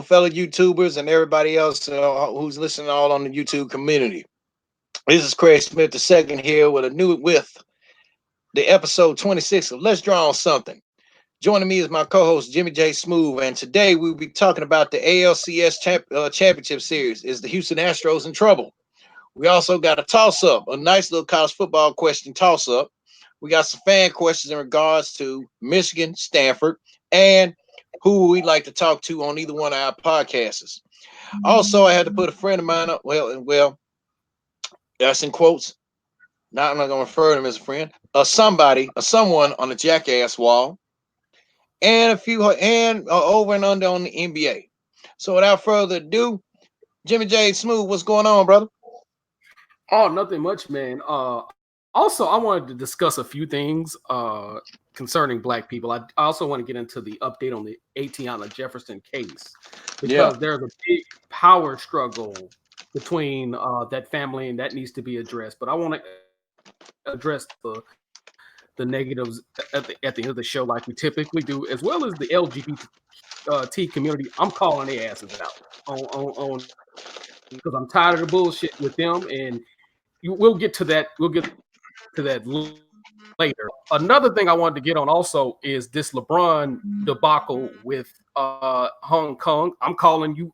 fellow YouTubers and everybody else who's listening all on the YouTube community. This is Craig Smith II here with the episode 26 of Let's Draw on Something. Joining me is my co-host Jimmy Jsmoove, and today we'll be talking about the ALCS championship series. Is the Houston Astros in trouble? We also got a toss-up, a nice little college football question toss-up. We got some fan questions in regards to Michigan, Stanford, and who we'd like to talk to on either one of our podcasts. Also, I had to put a friend of mine up. Well, that's in quotes. I'm not going to refer to him as a friend. Someone on the Jackass Wall, and over and under on the NBA. So, without further ado, Jimmy Jsmoove, what's going on, brother? Oh, nothing much, man. Also, I wanted to discuss a few things concerning Black people. I also want to get into the update on the Atiana Jefferson case because there's a big power struggle between that family, and that needs to be addressed. But I want to address the negatives at the end of the show, like we typically do, as well as the LGBT community. I'm calling their asses out on because I'm tired of the bullshit with them, and we'll get to that. We'll get to that later. Another thing I wanted to get on also is this LeBron debacle with Hong Kong. I'm calling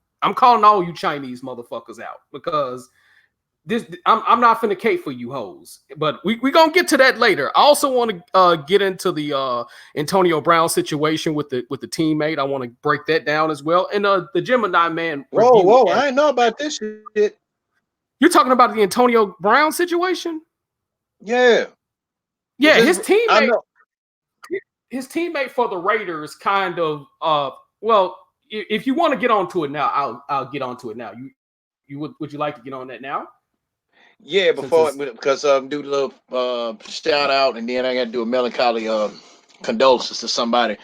all you Chinese motherfuckers out because I'm not finna cape for you hoes. But we gonna get to that later. I also want to get into the Antonio Brown situation with the teammate. I want to break that down as well. And the Gemini Man. Whoa! I didn't know about this shit. You're talking about the Antonio Brown situation? Yeah. His teammate for the Raiders kind of well, if you want to get onto it now, I'll get onto it now. Would you like to get on that now? Yeah, because do the little shout out, and then I got to do a melancholy condolences to somebody.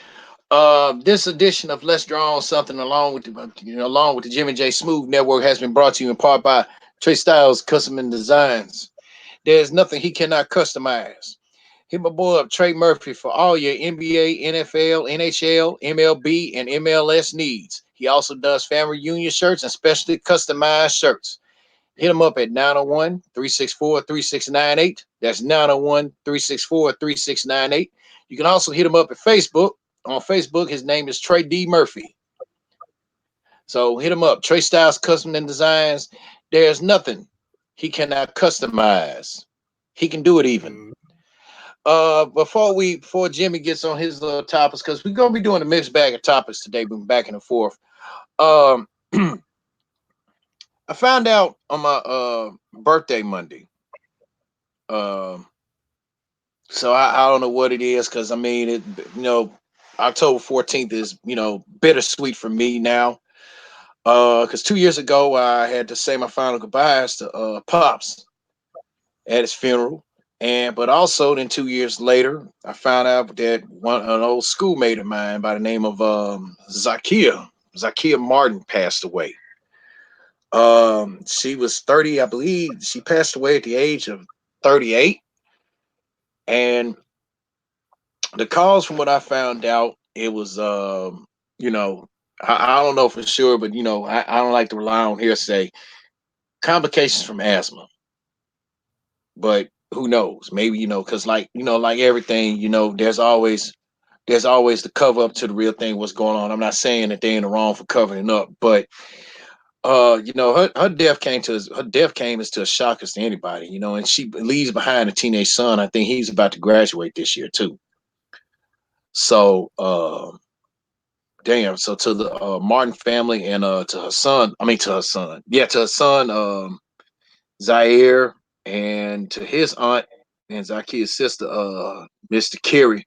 This edition of Let's Draw on Something, along with the Jimmy Jsmoove Network, has been brought to you in part by Trey Styles Custom and Designs. There's nothing he cannot customize. Hit my boy up, Trey Murphy, for all your NBA, NFL, NHL, MLB, and MLS needs. He also does family reunion shirts and specially customized shirts. Hit him up at 901-364-3698. That's 901-364-3698. You can also hit him up at Facebook. On Facebook, his name is Trey D. Murphy. So hit him up, Trey Styles Custom and Designs. There's nothing he cannot customize. He can do it even. Before Jimmy gets on his little topics, because we're gonna be doing a mixed bag of topics today, moving back and forth. I found out on my birthday Monday. So I don't know what it is, because I mean October 14th is bittersweet for me now. Because 2 years ago I had to say my final goodbyes to Pops at his funeral. But also then 2 years later, I found out that an old schoolmate of mine by the name of Zakia Martin passed away. She was 30, I believe. She passed away at the age of 38. And the cause, from what I found out, it was I don't know for sure, but I don't like to rely on hearsay. Complications from asthma. But who knows? Maybe because like everything, there's always the cover up to the real thing. What's going on? I'm not saying that they ain't wrong for covering it up, but her death came as to a shock as to anybody, and she leaves behind a teenage son. I think he's about to graduate this year too. So damn. So to the Martin family, and to her son, Zaire, and to his aunt and Zakia's sister, Mr. Kerry,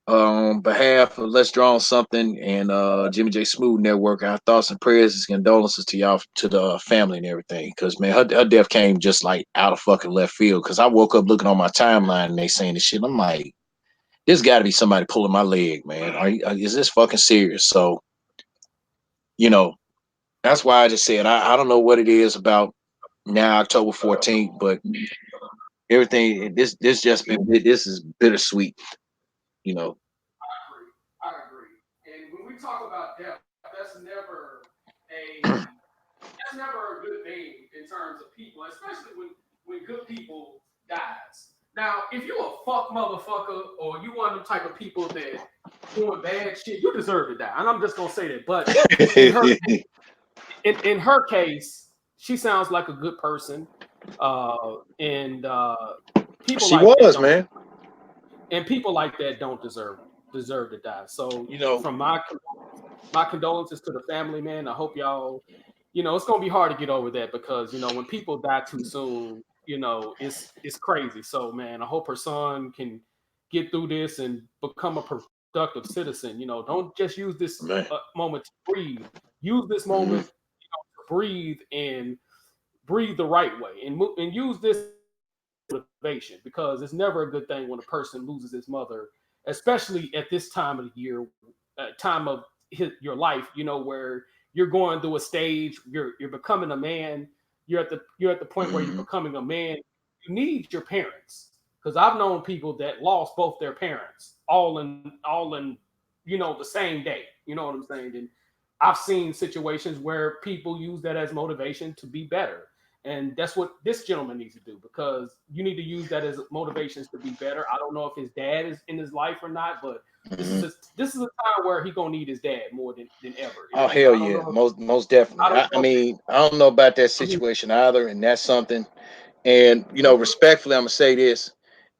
on behalf of Let's Draw on Something and Jimmy Jsmoove Network, our thoughts and prayers and condolences to y'all, to the family and everything. Because man, her death came just like out of fucking left field. Because I woke up looking on my timeline and they saying this shit. I'm like, there's got to be somebody pulling my leg, man. Is this fucking serious? So, that's why I just said I don't know what it is about now October 14th, but everything this is bittersweet, I agree. And when we talk about death, that's never that's never a good thing in terms of people, especially when good people dies. Now, if you a fuck motherfucker or you one of them type of people that doing bad shit, you deserve to die. And I'm just gonna say that. But in her in her case, she sounds like a good person. And people She like that was, don't man. and people like that don't deserve to die. So You know, from my condolences to the family, man. I hope y'all, it's gonna be hard to get over that because when people die too soon, it's crazy. So man, I hope her son can get through this and become a productive citizen. Don't just use this man. moment to breathe. Use this Mhm. moment to breathe and breathe the right way and use this motivation because it's never a good thing when a person loses his mother, especially at this time of the year, time of your life. Where you're going through a stage, you're becoming a man. You're at the point where you're Mhm. becoming a man. You need your parents because I've known people that lost both their parents all in the same day. You know what I'm saying? And I've seen situations where people use that as motivation to be better. And that's what this gentleman needs to do because you need to use that as motivations to be better. I don't know if his dad is in his life or not, but Mhm. this is a time where he gonna need his dad more than ever. Oh I hell don't yeah, know. most I definitely. don't I know. mean, I don't know about that Mhm. situation either, and that's something. And respectfully, I'm gonna say this: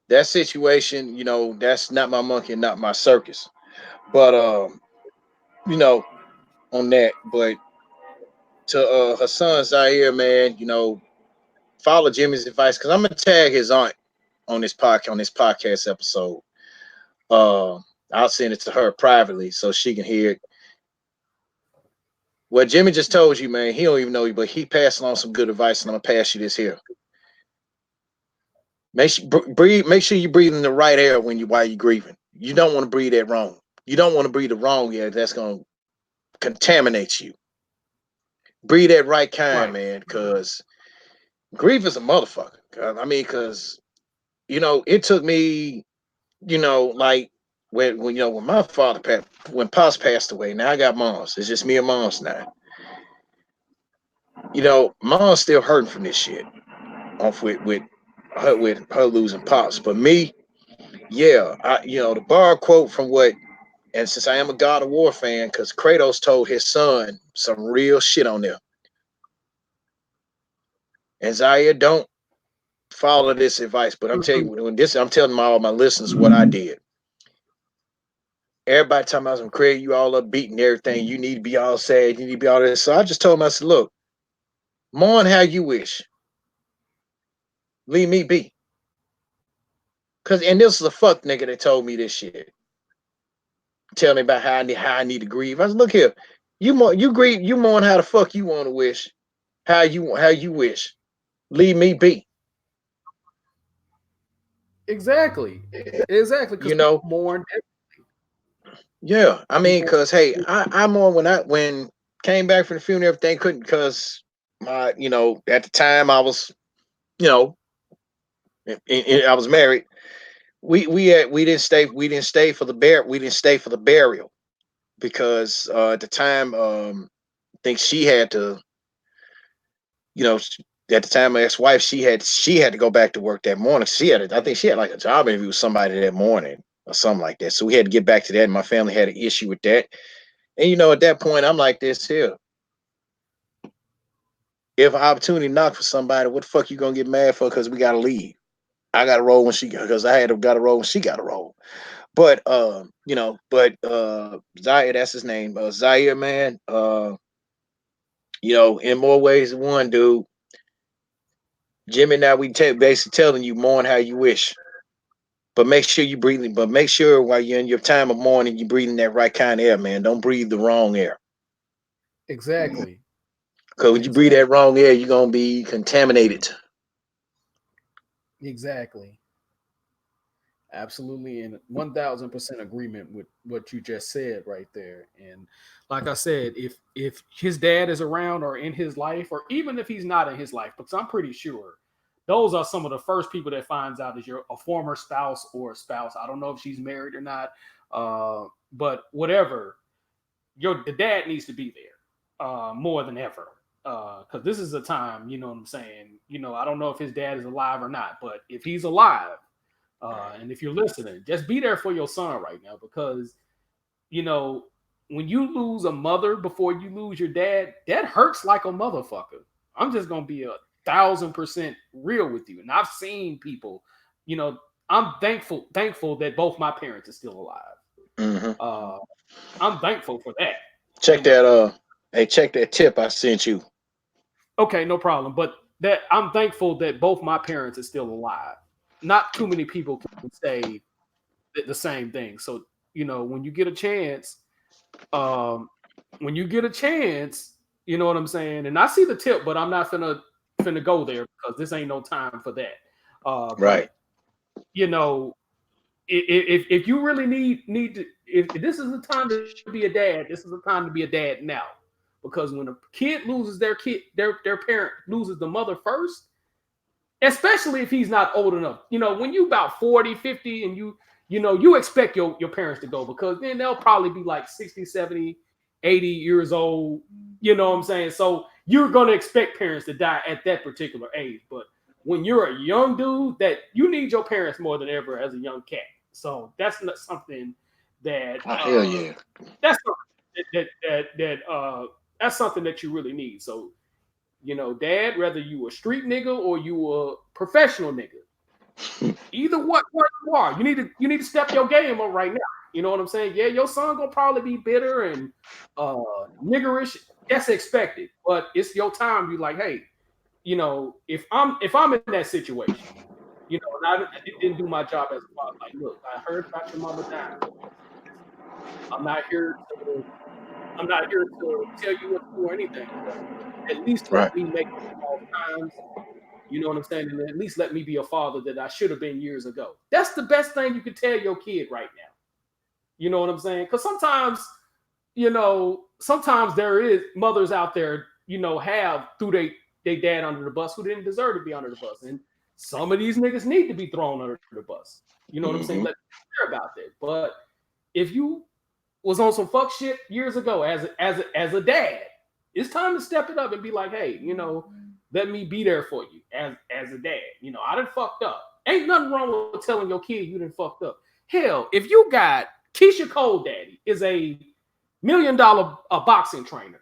that situation, that's not my monkey and not my circus. But you know, on that, but to her son Zaire, man, follow Jimmy's advice because I'm gonna tag his aunt on this podcast episode. Uh, I'll send it to her privately so she can hear it. What Jimmy just told you, man, he don't even know you, but he passed along some good advice, and I'm gonna pass you this here. Breathe. Make sure you breathe in the right air while you're grieving. You don't want to breathe that wrong. You don't want to breathe the wrong air. That's gonna contaminate you. Breathe that right kind, Right. man, because grief is a motherfucker. I mean, because it took me, like when my father passed, when Pops passed away. Now I got moms. It's just me and moms now. Mom's still hurting from this shit. Off with her losing Pops, but me, yeah, the bar quote from what, and since I am a God of War fan, because Kratos told his son some real shit on there. And Zaire, don't follow this advice, but I'm telling Mhm. you, I'm telling all my listeners what I did. Everybody talking about some Craig, you all upbeat and everything. You need to be all sad. You need to be all this. So I just told him, I said, look, mourn how you wish. Leave me be. And this is a fuck nigga that told me this shit. Tell me about how I need to grieve. I said, look here, you grieve, you mourn how the fuck you want to wish, how you wish. Leave me be. Exactly. Exactly. Because You people know, mourn. yeah. I mean, People. cause hey, I'm on when came back from the funeral, everything couldn't cause my, at the time I was, you know, I was married. We didn't stay for the burial because at the time I think she had to, you know at the time my ex-wife, she had to go back to work that morning. I think she had like a job interview with somebody that morning or something like that, so we had to get back to that, and my family had an issue with that. And at that point I'm like this here: if an opportunity knock for somebody, what the fuck you gonna get mad for? Because we gotta leave. I gotta roll when she, because I had to gotta roll when she gotta roll. But Zaire, that's his name. Zaire, man. In more ways than one, dude. Jimmy, now basically telling you mourn how you wish. But make sure you breathing. But make sure while you're in your time of mourning, you're breathing that right kind of air, man. Don't breathe the wrong air. Exactly. Because when you breathe that Exactly. wrong air, you're gonna be contaminated. Exactly. Absolutely, and 1000% agreement with what you just said right there. And like I said, if his dad is around or in his life, or even if he's not in his life, because I'm pretty sure those are some of the first people that finds out is a former spouse or a spouse. I don't know if she's married or not, but whatever. The dad needs to be there. more than ever. Because this is a time, you know what I'm saying? I don't know if his dad is alive or not, but if he's alive, and if you're listening, just be there for your son right now because, when you lose a mother before you lose your dad, that hurts like a motherfucker. I'm just going to be 1,000% real with you. And I've seen people, I'm thankful that both my parents are still alive. Mm-hmm. I'm thankful for that. Check that. Hey, check that tip I sent you. Okay, no problem. But that I'm thankful that both my parents are still alive. Not too many people can say the same thing. So, when you get a chance, um, you know what I'm saying? And I see the tip, but I'm not finna go there because this ain't no time for that. Right. But if you really need to, if this is the time to be a dad, this is the time to be a dad now. Because when a kid loses their parent loses the mother first, especially if he's not old enough. When you about 40, 50 and you expect your parents to go because then they'll probably be like 60, 70, 80 years old. You know what I'm saying? So you're going to expect parents to die at that particular age. But when you're a young dude, that you need your parents more than ever as a young cat. So that's not something that Hell yeah. that's something that's something that you really need. So dad, whether you a street nigga or you a professional nigga, either what you are, you need to step your game up right now. You know what I'm saying? Yeah, your son gonna probably be bitter and niggerish. That's expected, but it's your time. You like, hey, if I'm in that situation, and I didn't do my job as a father. Like, look, I heard about your mama dying. I'm not here to tell you what to do or anything, but at least let Right. me make all times. You know what I'm saying? And at least let me be a father that I should have been years ago. That's the best thing you can tell your kid right now. You know what I'm saying? Because sometimes there is mothers out there, have threw they dad under the bus who didn't deserve to be under the bus. And some of these niggas need to be thrown under the bus. You know what I'm saying? Let me hear about that. But if you was on some fuck shit years ago as a dad, it's time to step it up and be like, hey, let me be there for you as a dad. I done fucked up. Ain't nothing wrong with telling your kid you done fucked up. Hell, if you got Keisha Cole daddy is a $1 million boxing trainer.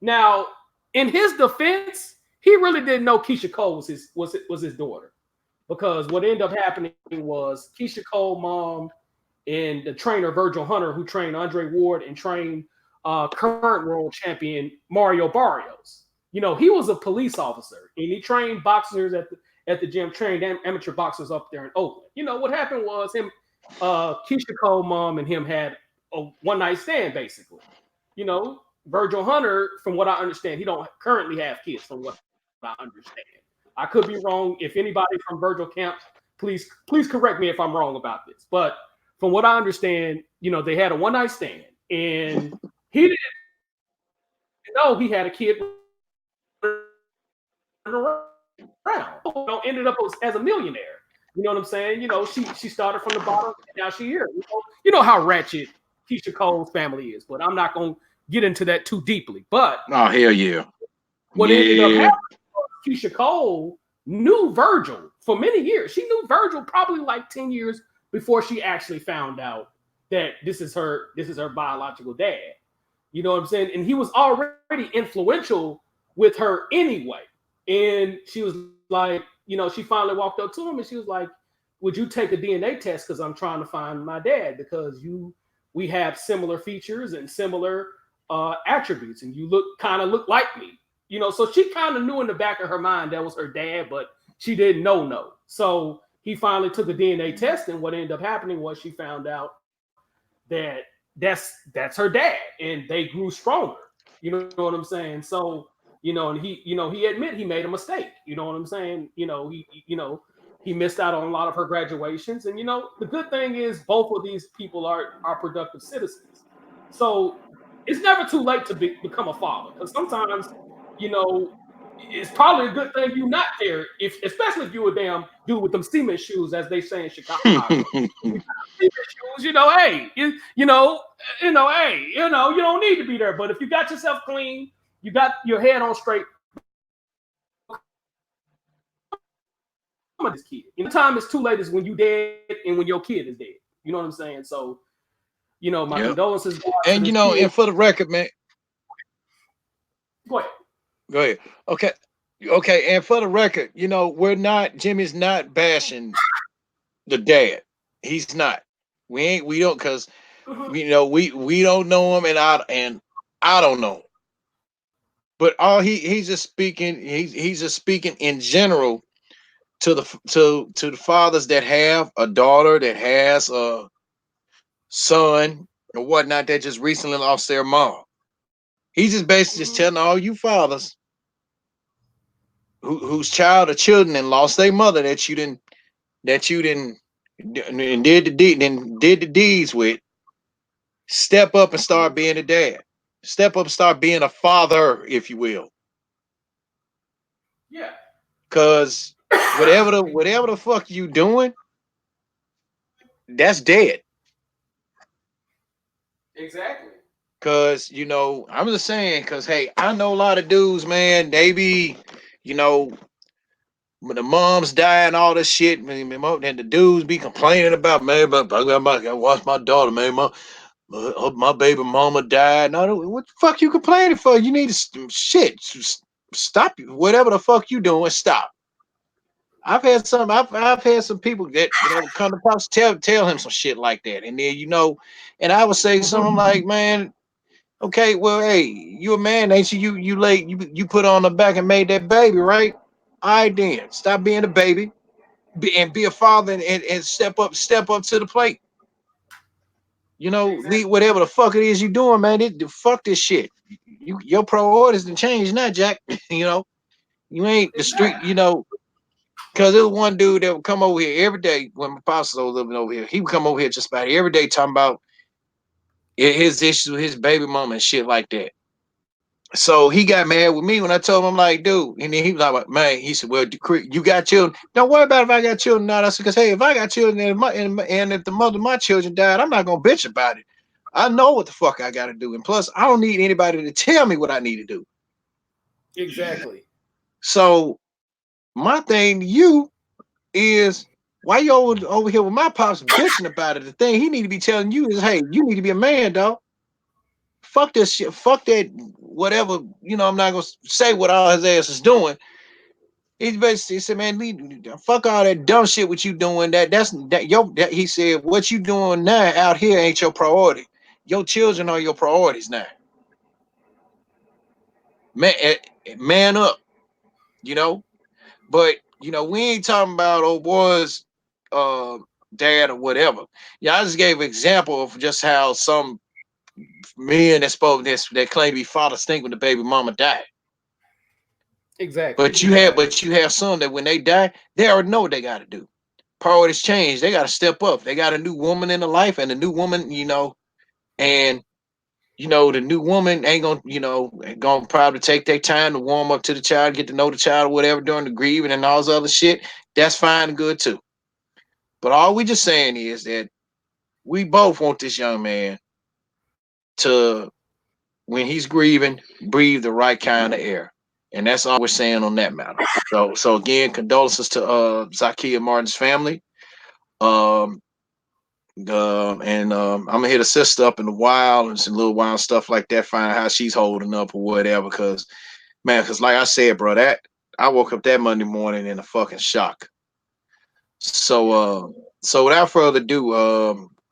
Now, in his defense, he really didn't know Keisha Cole was his daughter. Because what ended up happening was Keisha Cole mom and the trainer Virgil Hunter, who trained Andre Ward and trained current world champion Mario Barrios. He was a police officer and he trained boxers at the gym, trained amateur boxers up there in Oakland. What happened was Keisha Cole mom and him had a one-night stand, basically. Virgil Hunter, from what I understand, he don't currently have kids, from what I understand. I could be wrong. If anybody from Virgil camp, please correct me if I'm wrong about this. But from what I understand, they had a one-night stand, and he didn't know he had a kid around. Ended up as a millionaire. You know what I'm saying? She started from the bottom, and now she's here. You know how ratchet Keisha Cole's family is, but I'm not going to get into that too deeply. But oh hell yeah. What ended up happening was Keisha Cole knew Virgil for many years. She knew Virgil probably like 10 years before she actually found out that this is her biological dad. You know what I'm saying? And he was already influential with her anyway. And she was like, she finally walked up to him and she was like, would you take a DNA test? Because I'm trying to find my dad because we have similar features and similar attributes and you look like me. So she kind of knew in the back of her mind that was her dad, but she didn't know. So he finally took a DNA test, and what ended up happening was she found out that that's her dad, and they grew stronger. You know what I'm saying? So and he admit he made a mistake. You know what I'm saying? He missed out on a lot of her graduations, and the good thing is both of these people are productive citizens. So it's never too late to become a father, because sometimes it's probably a good thing you're not there, especially if you're a damn dude with them cement shoes, as they say in Chicago. Cement shoes, hey, you don't need to be there. But if you got yourself clean, You got your head on straight. This kid. And the time it's too late is when you dead and when your kid is dead. You know what I'm saying? So, my condolences go out to And this kid. and for the record, man. Go ahead. Go ahead. Okay. Okay. And for the record, Jimmy's not bashing the dad. He's not. We don't, because we don't know him, and I don't know. But all he's just speaking, he's just speaking in general to the fathers that have a daughter, that has a son or whatnot, that just recently lost their mom. He's just basically just telling all you fathers whose child or children and lost their mother, that you didn't and did the deeds with. Step up and start being a dad. Step up and start being a father, if you will. Yeah. Cause whatever the fuck you doing, that's dead. Exactly. Cause I'm just saying, cause hey, I know a lot of dudes, man, they be, you know, when the moms die and all this shit, man, and the dudes be complaining about, man, but I gotta watch my daughter, man, my baby mama died. No, what the fuck you complaining for? You need to stop whatever the fuck you doing. Stop. I've had some people that come to pops tell him some shit like that, and then and I would say something like, man, okay, well, hey, you a man, ain't you? You put on the back and made that baby, right? All right, then stop being a baby, and be a father, and step up to the plate. Exactly. Leave whatever the fuck it is you doing, man. Fuck this shit. Your priorities done changed now, Jack. You ain't the street. Exactly. Because there was one dude that would come over here every day when my pops was living over here. He would come over here just about every day talking about his issues with his baby mama and shit like that. So he got mad with me when I told him, I'm like, dude. And then he was like, man, he said, well, you got children. Don't worry about if I got children or not. I said, because, hey, if I got children and if the mother of my children died, I'm not going to bitch about it. I know what the fuck I got to do. And plus, I don't need anybody to tell me what I need to do. Exactly. So my thing to you is, why you over here with my pops bitching about it? The thing he need to be telling you is, hey, you need to be a man, dog. Fuck this shit. Fuck that. Whatever. I'm not gonna say what all his ass is doing. He basically said, man, fuck all that dumb shit. What you doing? He said, what you doing now out here ain't your priority. Your children are your priorities now. Man, man up. You know. But we ain't talking about old boys, uh, dad or whatever. Yeah, I just gave an example of just how some men that claim to be fathers think when the baby mama died. Exactly. But you have some that when they die, they already know what they got to do. Priorities change. They got to step up. They got a new woman in the life, and the new woman, and the new woman ain't gonna probably take their time to warm up to the child, get to know the child or whatever during the grieving and all this other shit. That's fine and good too. But all we just saying is that we both want this young man to, when he's grieving, breathe the right kind of air. And that's all we're saying on that matter. So again, condolences to Zakia Martin's family. Um I'm gonna hit a sister up in the wild and some little wild stuff like that, find out how she's holding up or whatever. Because like I said, bro, that I woke up that Monday morning in a fucking shock. So so without further ado,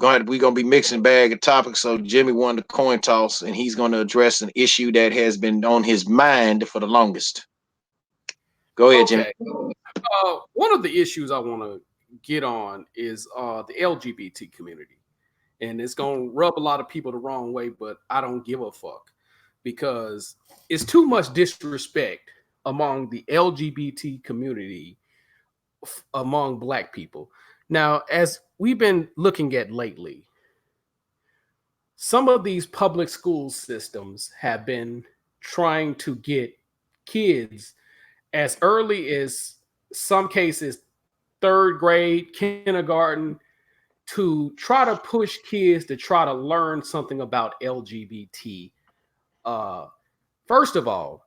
we're gonna be mixing bag of topics. So Jimmy won the coin toss, and he's gonna address an issue that has been on his mind for the longest. Go ahead, Jimmy. Okay. One of the issues I want to get on is the LGBT community. And it's going to rub a lot of people the wrong way, but I don't give a fuck because it's too much disrespect among the LGBT community among black people. Now, as we've been looking at lately, some of these public school systems have been trying to get kids as early as some cases third grade, kindergarten, to try to push kids to try to learn something about LGBT uh, First of all,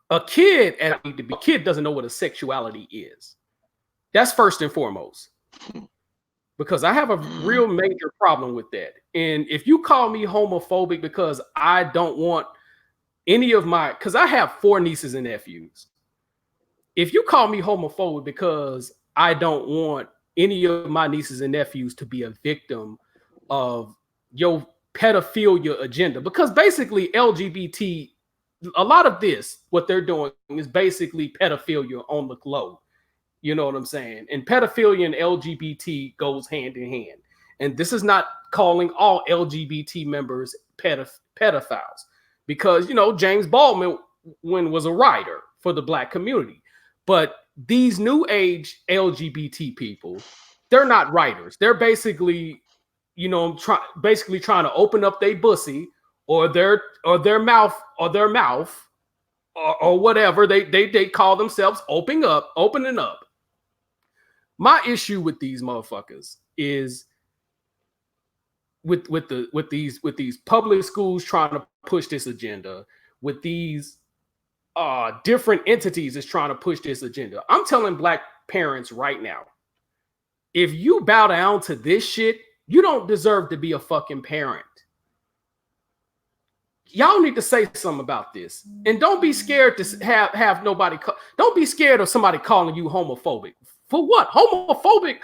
a kid doesn't know what a sexuality is. That's first and foremost. Because I have a real major problem with that. And if you call me homophobic because I don't want any of my, because I have 4 nieces and nephews. If you call me homophobic because I don't want any of my nieces and nephews to be a victim of your pedophilia agenda, because basically LGBT, a lot of this, what they're doing is basically pedophilia on the low. You know what I'm saying? And pedophilia and LGBT goes hand in hand. And this is not calling all LGBT members pedophiles, because, you know, James Baldwin was a writer for the Black community. But these new age LGBT people, they're not writers. They're basically, you know, basically trying to open up their pussy or their mouth or whatever. They call themselves opening up. My issue with these motherfuckers is with these public schools trying to push this agenda, with these different entities is trying to push this agenda. I'm telling Black parents right now, if you bow down to this shit, you don't deserve to be a fucking parent. Y'all need to say something about this, and don't be scared to have nobody. Don't be scared of somebody calling you homophobic. For what? Homophobic,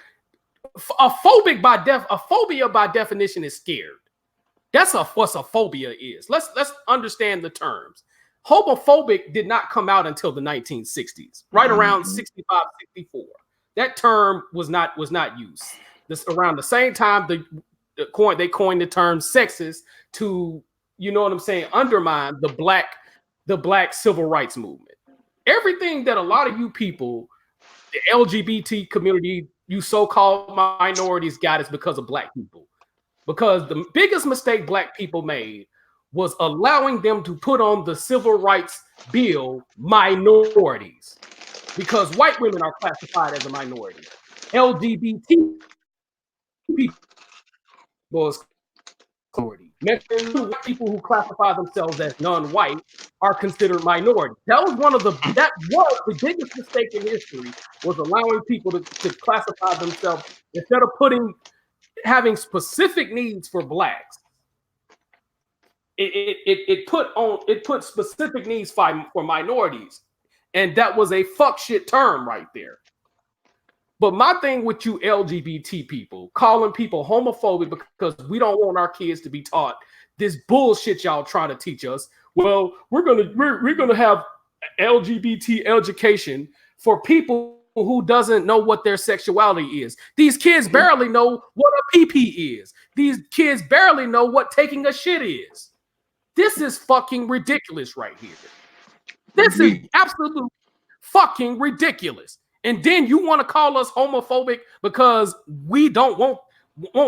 a phobia by definition is scared. That's what a phobia is. Let's understand the terms. Homophobic did not come out until the 1960s, right around 65, 64. That term was not used. This around the same time they coined the term sexist to, you know what I'm saying, undermine the black civil rights movement. Everything that a lot of you people, the LGBT community, you so-called minorities got is because of Black people. Because the biggest mistake Black people made was allowing them to put on the civil rights bill minorities, because white women are classified as a minority. LGBT people is minority. People who classify themselves as non-white are considered minority. That was the biggest mistake in history, was allowing people to classify themselves instead of having specific needs for Blacks. It put specific needs for minorities, and that was a fuck shit term right there. But my thing with you LGBT people, calling people homophobic because we don't want our kids to be taught this bullshit y'all trying to teach us. Well, we're gonna have LGBT education for people who doesn't know what their sexuality is. These kids barely know what a PP is. These kids barely know what taking a shit is. This is fucking ridiculous right here. This is absolutely fucking ridiculous. And then you want to call us homophobic because we don't want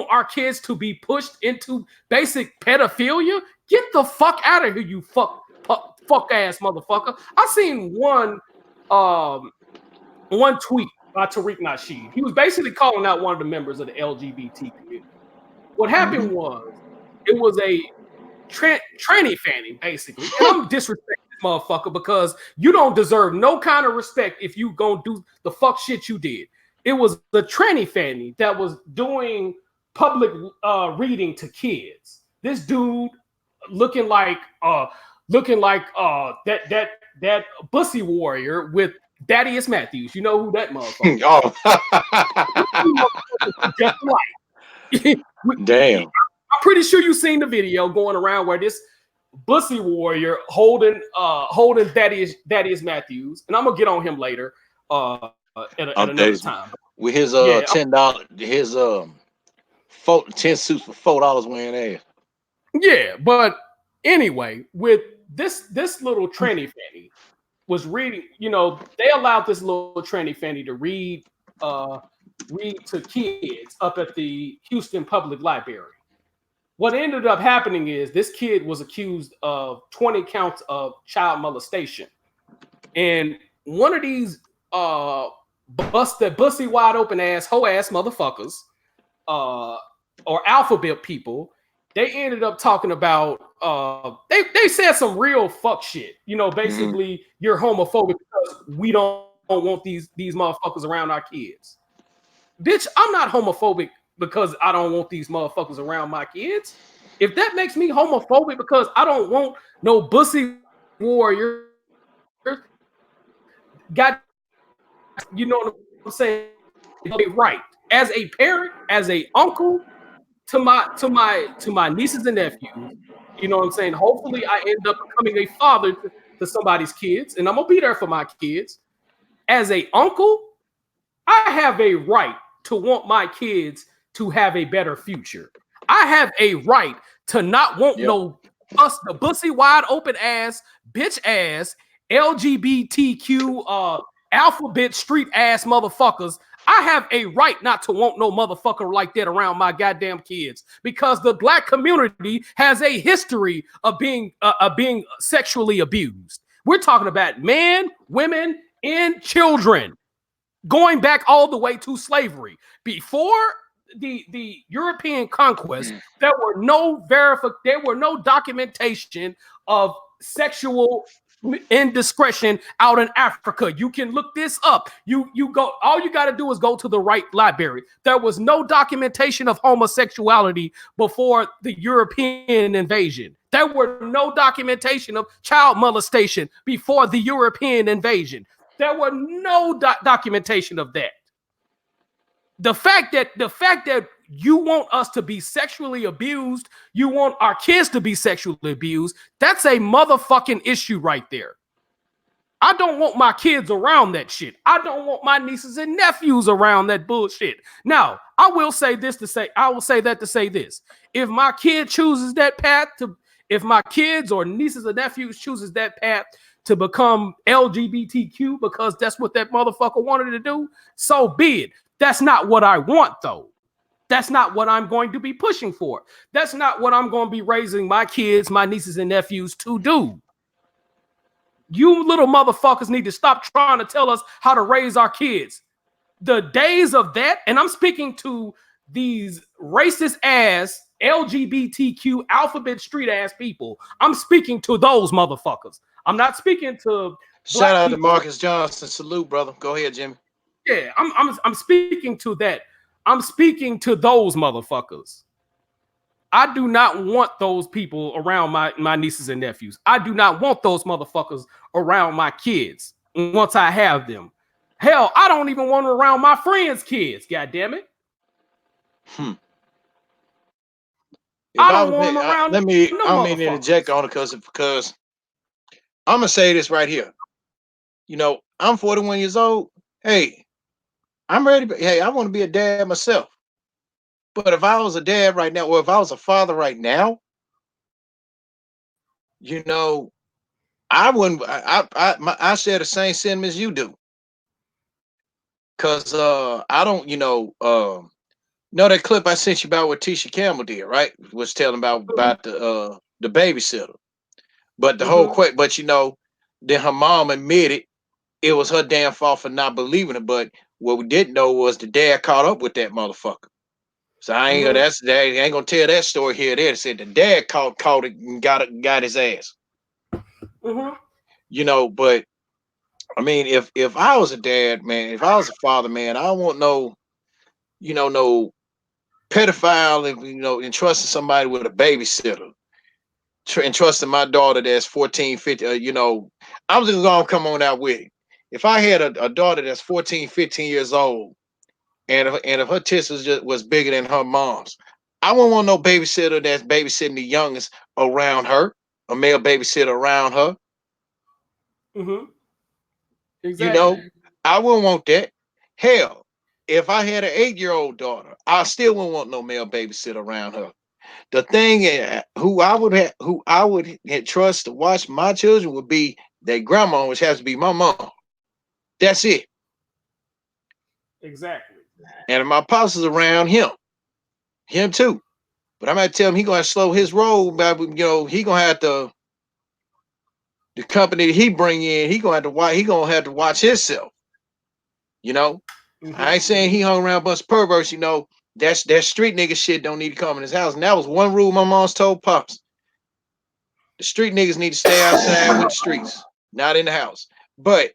our kids to be pushed into basic pedophilia? Get the fuck out of here, you fuck ass motherfucker. I seen one tweet by Tariq Nasheed. He was basically calling out one of the members of the LGBT community. What happened was, it was a tranny fanny, basically. And I'm disrespecting this motherfucker because you don't deserve no kind of respect if you gonna do the fuck shit you did. It was the tranny fanny that was doing public reading to kids. This dude looking like that bussy warrior with Thaddeus Matthews. You know who that motherfucker is? Just like. Damn. I'm pretty sure you've seen the video going around where this bussy warrior holding Thaddeus Matthews, and I'm gonna get on him later at another time. With his $10, his 10 suits for $4 wearing ass. Yeah, but anyway, with this little tranny fanny was reading, you know, they allowed this little tranny fanny to read to kids up at the Houston Public Library. What ended up happening is this kid was accused of 20 counts of child molestation. And one of these bussy wide open ass hoe ass motherfuckers or alphabet people, they ended up talking about they said some real fuck shit. Basically you're homophobic because we don't want these motherfuckers around our kids. Bitch, I'm not homophobic because I don't want these motherfuckers around my kids. If that makes me homophobic because I don't want no bussy warriors, goddamn, you know what I'm saying? Right. As a parent, as a uncle to my nieces and nephews, you know what I'm saying? Hopefully I end up becoming a father to somebody's kids, and I'm gonna be there for my kids. As a uncle, I have a right to want my kids to have a better future. I have a right to not want the bussy wide open ass, bitch ass, LGBTQ alphabet street ass motherfuckers. I have a right not to want no motherfucker like that around my goddamn kids, because the black community has a history of being sexually abused. We're talking about men, women, and children, going back all the way to slavery. Before the European conquest, there were no documentation of sexual indiscretion out in Africa. You can look this up. You go, all you got to do is go to the right library. There was no documentation of homosexuality before the European invasion. There were no documentation of child molestation before the European invasion. There were no documentation of that. The fact that you want us to be sexually abused, you want our kids to be sexually abused, that's a motherfucking issue right there. I don't want my kids around that shit. I don't want my nieces and nephews around that bullshit. Now, I will say that to say this. If my kid chooses that path if my kids or nieces and nephews chooses that path to become LGBTQ because that's what that motherfucker wanted to do, so be it. That's not what I want, though. That's not what I'm going to be pushing for. That's not what I'm going to be raising my kids, my nieces and nephews to do. You little motherfuckers need to stop trying to tell us how to raise our kids. The days of that, and I'm speaking to these racist ass LGBTQ alphabet street ass people. I'm speaking to those motherfuckers. I'm not speaking to shout out people. to Marcus Johnson. Salute, brother. Go ahead, Jimmy. Yeah, I'm speaking to that. I'm speaking to those motherfuckers. I do not want those people around my nieces and nephews. I do not want those motherfuckers around my kids once I have them. Hell, I don't even want them around my friends' kids. God damn it. I don't want them around I no don't mean to motherfuckers. interject on it because I'm gonna say this right here. I'm 41 years old. Hey, I'm ready. Hey, I want to be a dad myself. But if I was a dad right now, or if I was a father right now, I wouldn't. I share the same sentiments you do. Cause I don't. Know that clip I sent you about what Tisha Campbell did, right? Was telling about the babysitter. But the whole but then her mom admitted it was her damn fault for not believing it. But what we didn't know was the dad caught up with that motherfucker. So I ain't ain't gonna tell that story here. There said the dad caught it and got his ass. But I mean, if I was a dad, man, if I was a father, man, I don't want no pedophile and entrusting somebody with a babysitter. Entrusting my daughter that's 14, 50, I'm just gonna come on out with it. If I had a daughter that's 14, 15 years old, and if her tits was bigger than her mom's, I wouldn't want no babysitter that's babysitting the youngest around her, a male babysitter around her. Exactly. I wouldn't want that. Hell, if I had an 8-year-old daughter, I still wouldn't want no male babysitter around her. The thing is, who I would trust to watch my children would be their grandma, which has to be my mom. That's it. Exactly. And if my pops is around, him too. But I'm gonna tell him he gonna slow his roll. But he gonna have to the company that he bring in. He gonna have to watch himself. I ain't saying he hung around a bunch of perverts. that street nigga shit don't need to come in his house. And that was one rule my mom's told pops. The street niggas need to stay outside with the streets, not in the house. But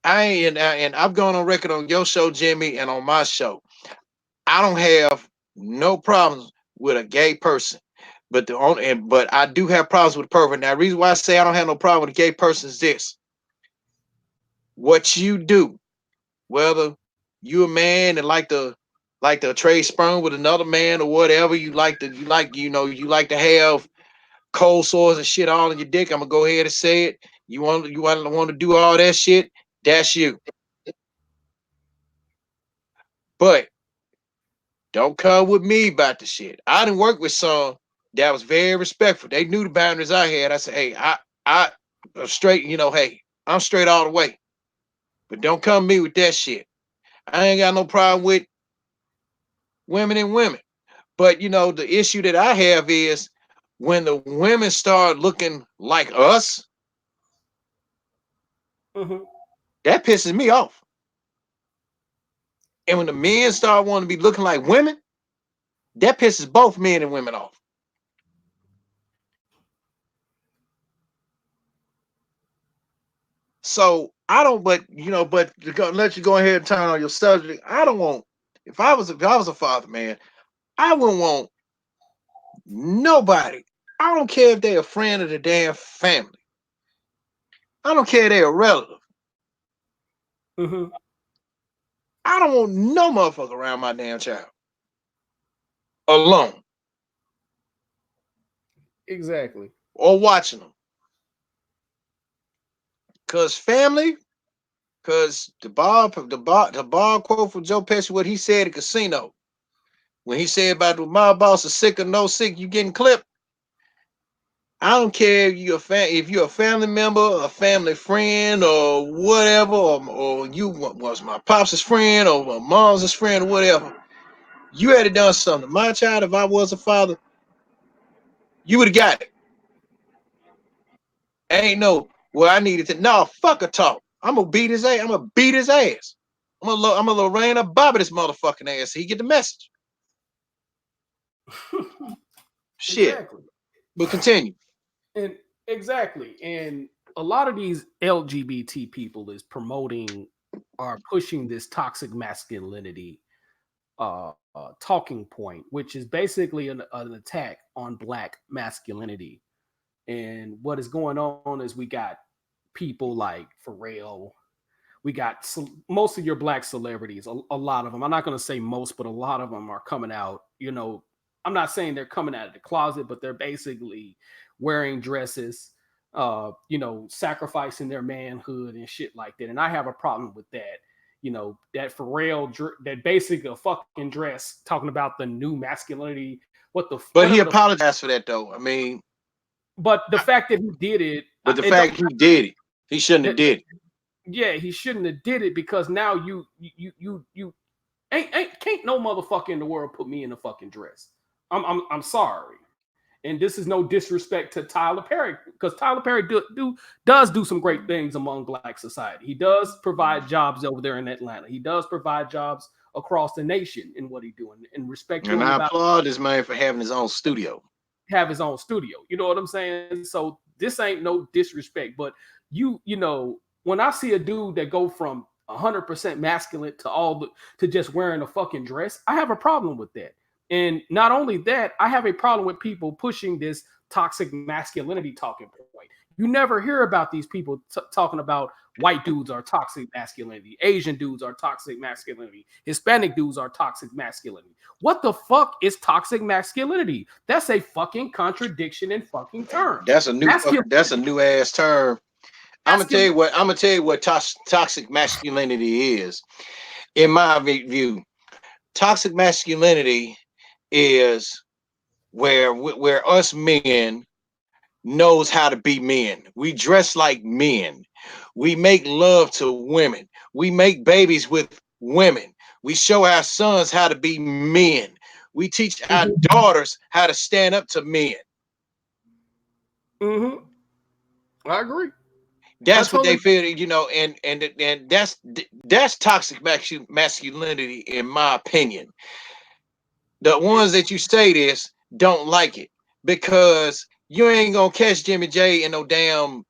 I ain't, and I've gone on record on your show, Jimmy, and on my show. I don't have no problems with a gay person, but but I do have problems with a pervert. Now, the reason why I say I don't have no problem with a gay person is this: what you do, whether you a man and like to trade sperm with another man or whatever, you like to have cold sores and shit all in your dick. I'm gonna go ahead and say it. You want to do all that shit? That's you. But don't come with me about the shit. I didn't work with some that was very respectful. They knew the boundaries I had. I said, hey, I'm straight, hey, I'm straight all the way. But don't come me with that shit. I ain't got no problem with women and women. But the issue that I have is when the women start looking like us, Mm-hmm. that pisses me off. And when the men start wanting to be looking like women, that pisses both men and women off. So I don't, but to let you go ahead and turn on your subject. I don't want. If I was a father, man, I wouldn't want nobody. I don't care if they're a friend of the damn family. I don't care if they're a relative. Mm-hmm. I don't want no motherfucker around my damn child alone Exactly. or watching them. Cause family, cause the bar quote from Joe Pesci, what he said at Casino when he said about the my boss is sick or no sick, you getting clipped. I don't care if you're a family member, a family friend, or whatever, or you was my pops' friend or my mom's friend or whatever. You had done something. My child, if I was a father, you would have got it. Ain't no, well, I needed to. No, fuck a talk. I'm gonna beat his ass. I'm gonna beat his ass. I'm gonna Lorena Bobby this motherfucking ass so he get the message. Shit. Exactly. But continue. And exactly. And a lot of these LGBT people is promoting or pushing this toxic masculinity talking point, which is basically an attack on black masculinity. And what is going on is we got people like Pharrell. We got most of your black celebrities, a lot of them. I'm not going to say most, but a lot of them are coming out. I'm not saying they're coming out of the closet, but they're basically wearing dresses, sacrificing their manhood and shit like that. And I have a problem with that. That Pharrell, that basic a fucking dress, talking about the new masculinity. But he apologized for that though. I mean, but the fact that he did it, but the fact he did it, he shouldn't have did it. Yeah, he shouldn't have did it because now you ain't can't no motherfucker in the world put me in a fucking dress. I'm sorry. And this is no disrespect to Tyler Perry because Tyler Perry does do some great things among black society. He does provide jobs over there in Atlanta. He does provide jobs across the nation in what he's doing and respect to And him I about applaud this man for having his own studio. have his own studio. You know what I'm saying? So this ain't no disrespect, but when I see a dude that go from 100% masculine to just wearing a fucking dress, I have a problem with that. And not only that, I have a problem with people pushing this toxic masculinity talking point. You never hear about these people talking about white dudes are toxic masculinity, Asian dudes are toxic masculinity, Hispanic dudes are toxic masculinity. What the fuck is toxic masculinity? That's a fucking contradiction in fucking terms. That's a new ass term. I'm gonna tell you what toxic masculinity is. In my view, toxic masculinity is where us men knows how to be men. We dress like men. We make love to women. We make babies with women. We show our sons how to be men. We teach our daughters how to stand up to men. Mm-hmm. I agree. That's what they feel, and that's toxic masculinity, in my opinion. The ones that you say this don't like it because you ain't gonna catch Jimmy J in no damn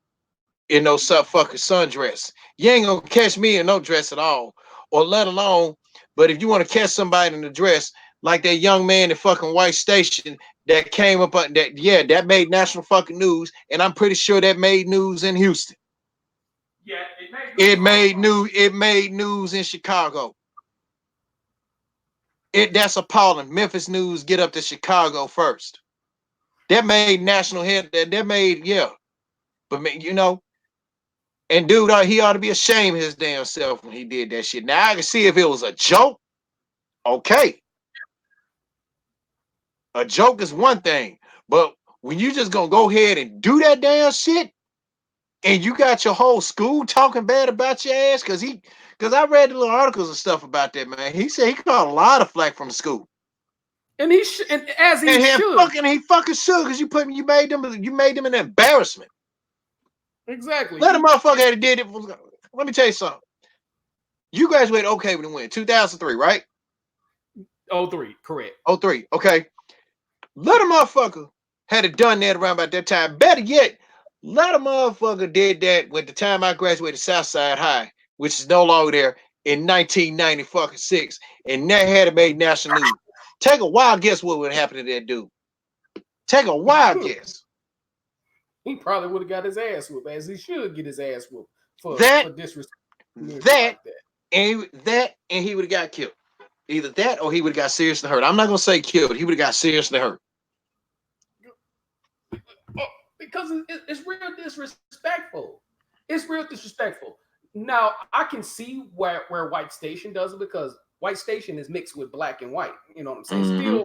fucking sundress. You ain't gonna catch me in no dress at all, or let alone. But if you want to catch somebody in a dress, like that young man in fucking White Station that came up on that, yeah, that made national fucking news, and I'm pretty sure that made news in Houston. Yeah, it made It news made all news. It made news in Chicago. That's appalling. Memphis news get up to Chicago first. That made national head. That made, yeah. But and dude, he ought to be ashamed of his damn self when he did that shit. Now I can see if it was a joke. Okay, a joke is one thing, but when you just gonna go ahead and do that damn shit, and you got your whole school talking bad about your ass, because I read the little articles and stuff about that, man. He said he caught a lot of flack from the school. And and as he And should. he fucking should, because you made them an embarrassment. Exactly. Let a motherfucker had did it. Let me tell you something. You graduated okay when you went 2003, right? 03, correct. 03, okay. Let a motherfucker had it done that around about that time. Better yet, let a motherfucker did that with the time I graduated Southside High, which is no longer there, in 1996, and that had it made national news. Take a wild guess what would happen to that dude. Take a wild guess. He probably would have got his ass whooped, as he should get his ass whooped for disrespect that, and he would have got killed. Either that or he would have got seriously hurt. I'm not gonna say killed. He would have got seriously hurt. Because it's real disrespectful. It's real disrespectful. Now I can see where White Station does it, because White Station is mixed with black and white. You know what I'm saying? Mm-hmm.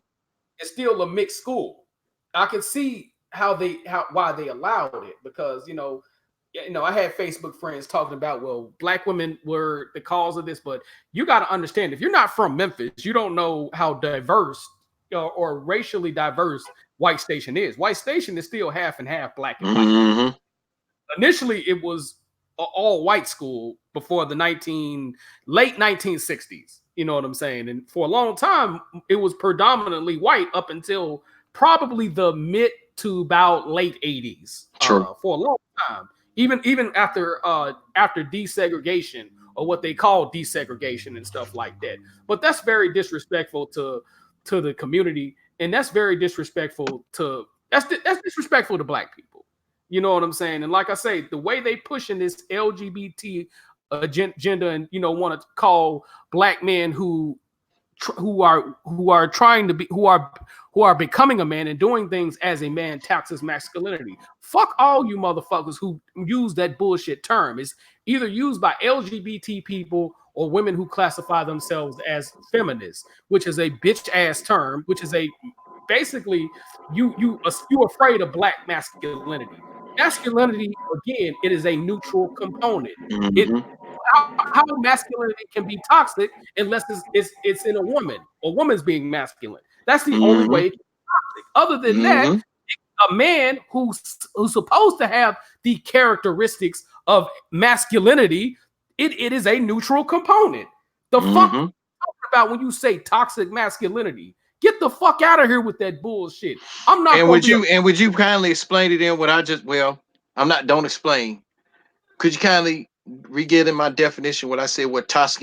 It's still a mixed school. I can see why they allowed it, because I had Facebook friends talking about, well, black women were the cause of this, but you got to understand, if you're not from Memphis, you don't know how diverse or racially diverse White Station is. White Station is still half and half black and white. Mm-hmm. Initially, it was all white school before the late 1960s. You know what I'm saying? And for a long time, it was predominantly white up until probably the mid to about late 80s. True. For a long time, even after desegregation, or what they call desegregation and stuff like that. But that's very disrespectful to the community, and that's very disrespectful that's disrespectful to black people. You know what I'm saying? And like I say, the way they pushing this LGBT agenda, and want to call black men who are trying to be who are becoming a man and doing things as a man taxes masculinity. Fuck all you motherfuckers who use that bullshit term. It's either used by LGBT people or women who classify themselves as feminists, which is a bitch ass term, which is basically you afraid of black masculinity. Masculinity, again, it is a neutral component. It Mm-hmm. how masculinity can be toxic unless it's in a woman. A woman's being masculine. That's the only Mm-hmm. way it can be toxic. Other than that, Mm-hmm. a man who's supposed to have the characteristics of masculinity, it is a neutral component. The fuck Mm-hmm. about when you say toxic masculinity? Get the fuck out of here with that bullshit. I'm not And gonna be would you kindly explain it in what I just I'm not don't explain. Could you kindly re-give in my definition what I said what toxic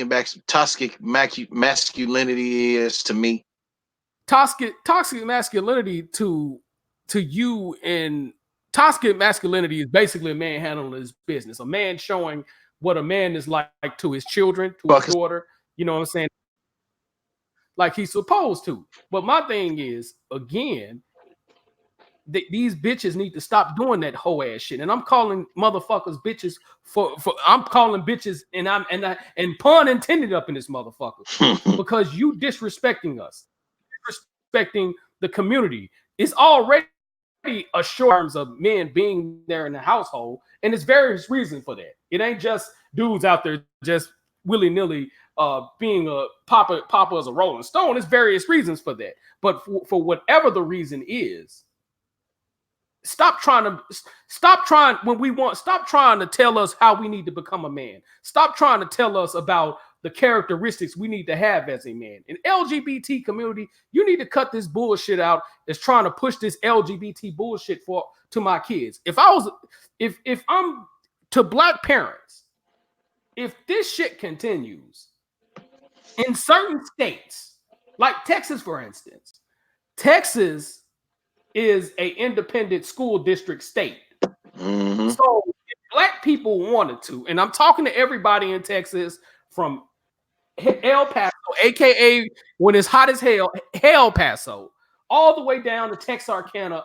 masculinity is to me? toxic masculinity to you, and toxic masculinity is basically a man handling his business, a man showing what a man is like to his children, to his Fuck. daughter, you know what I'm saying, like he's supposed to. But my thing is, again, these bitches need to stop doing that hoe ass shit. And I'm calling motherfuckers bitches for I'm calling bitches, and pun intended up in this motherfucker, because you disrespecting us, disrespecting the community. It's already a short terms of men being there in the household, and there's various reasons for that. It ain't just dudes out there just willy-nilly being a papa as a rolling stone. There's various reasons for that. But for whatever the reason is, stop trying to tell us how we need to become a man. Stop trying to tell us about the characteristics we need to have as a man. In LGBT community, you need to cut this bullshit out that's trying to push this LGBT bullshit to my kids. If I'm to black parents, if this shit continues in certain states, like Texas, for instance, Texas is an independent school district state. Mm-hmm. So if black people wanted to, and I'm talking to everybody in Texas from El Paso, aka when it's hot as hell, El Paso, all the way down to Texarkana,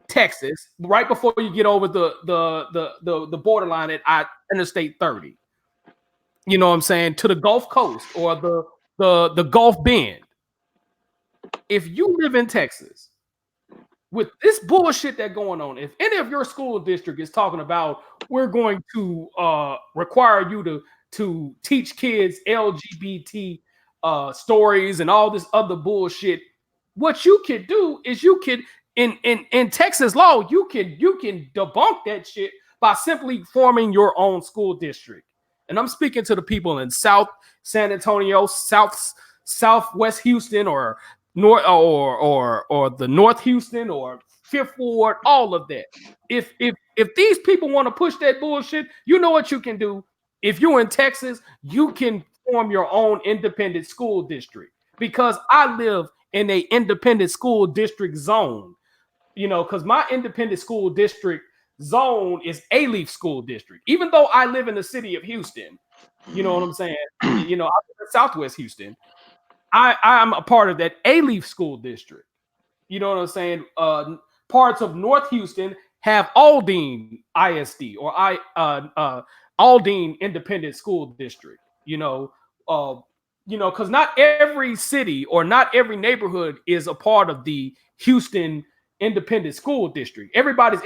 Texas, right before you get over the borderline at Interstate 30. You know what I'm saying? To the Gulf Coast or the Gulf Bend. If you live in Texas, with this bullshit that going on, if any of your school district is talking about we're going to require you to teach kids LGBT stories and all this other bullshit, what you could do is you could in Texas law you can debunk that shit by simply forming your own school district. And I'm speaking to the people in South San Antonio, Southwest Houston, or North or the North Houston or Fifth Ward, all of that. If these people want to push that bullshit, you know what you can do. If you're in Texas, you can form your own independent school district, because I live in a independent school district zone. You know, because my independent school district zone is A-Leaf school district. Even though I live in the city of Houston, you know what I'm saying? You know, I live in Southwest Houston. I'm a part of that A-Leaf school district. You know what I'm saying? Parts of North Houston have Aldine ISD or Aldine Independent School District. Because not every city or not every neighborhood is a part of the Houston Independent School District. Everybody's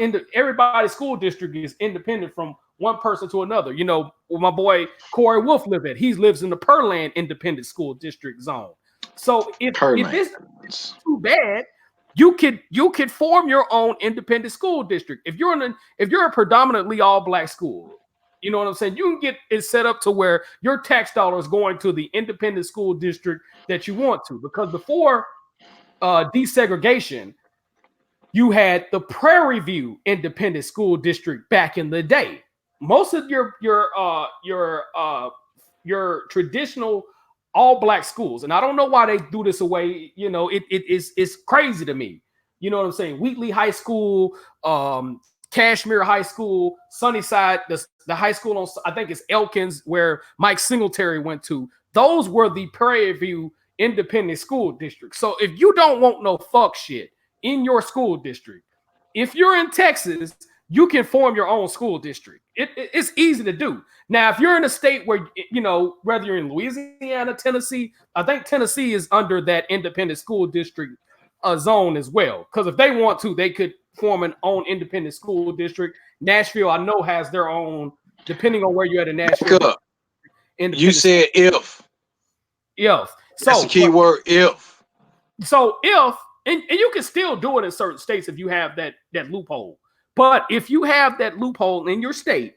school district is independent from one person to another. You know, where my boy Corey Wolf he lives in the Pearland Independent School District zone. So if it's too bad, you could form your own independent school district. If you're a predominantly all black school, you know what I'm saying? You can get it set up to where your tax dollar is going to the independent school district that you want to. Because before desegregation, you had the Prairie View Independent School District back in the day. Most of your traditional all black schools, and I don't know why they do this away. You know, it's crazy to me. You know what I'm saying? Wheatley High School, Cashmere High School, Sunnyside, the high school on, I think it's Elkins, where Mike Singletary went to. Those were the Prairie View Independent School District. So if you don't want no fuck shit in your school district, if you're in Texas, you can form your own school district. It's easy to do. Now, if you're in a state where, you know, whether you're in Louisiana, Tennessee, I think Tennessee is under that independent school district zone as well. Because if they want to, they could form an own independent school district. Nashville, I know, has their own, depending on where you're at in Nashville. You said if. If. That's the key word, if. So if, and you can still do it in certain states if you have that loophole. But if you have that loophole in your state,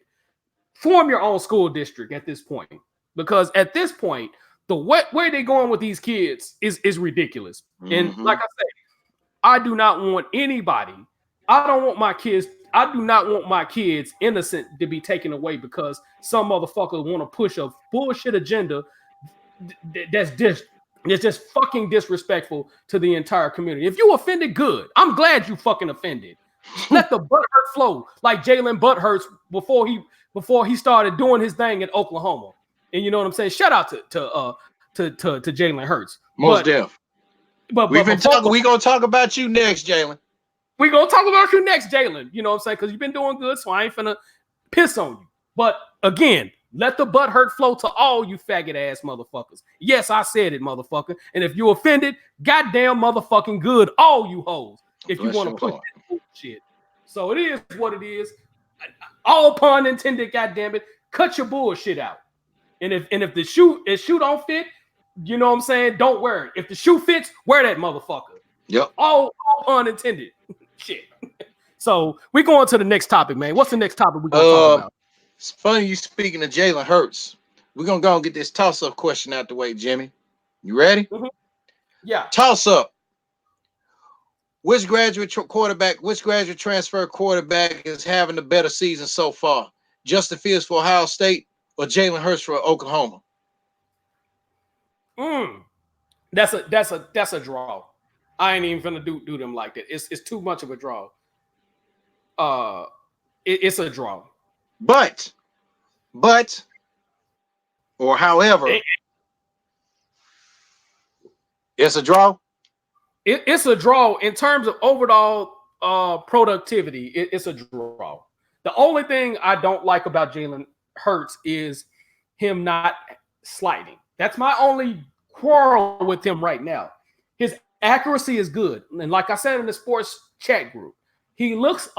form your own school district at this point. Because at this point, the way they're going with these kids is ridiculous. Mm-hmm. And like I say, I do not want anybody, I do not want my kids innocent to be taken away because some motherfucker want to push a bullshit agenda that's just fucking disrespectful to the entire community. If you offended, good. I'm glad you fucking offended. Let the butthurt flow like Jalen Hurts before he started doing his thing in Oklahoma. And you know what I'm saying? Shout out to Jalen Hurts. Most deaf. But we're gonna talk about you next, Jalen. We're gonna talk about you next, Jalen. You know what I'm saying? Because you've been doing good, so I ain't finna piss on you. But again, let the butthurt flow to all you faggot ass motherfuckers. Yes, I said it, motherfucker. And if you offended, goddamn motherfucking good, all you hoes. If you want to push that bullshit. So it is what it is. All pun intended, goddamn it. Cut your bullshit out. And if the shoe don't fit, you know what I'm saying? Don't wear it. If the shoe fits, wear that motherfucker. Yep. All pun intended. Shit. So we going to the next topic, man. What's the next topic we gonna talk about? It's funny you speaking of Jalen Hurts. we're gonna go and get this toss-up question out the way, Jimmy. You ready? Mm-hmm. Yeah. Toss up. Which graduate transfer quarterback is having a better season so far? Justin Fields for Ohio State or Jalen Hurts for Oklahoma? That's a draw. I ain't even gonna do them like that. It's too much of a draw. It's a draw. But or however, it's a draw. It's a draw in terms of overall productivity. It's a draw. The only thing I don't like about Jalen Hurts is him not sliding. That's my only quarrel with him right now. His accuracy is good, and like I said in the sports chat group, he looks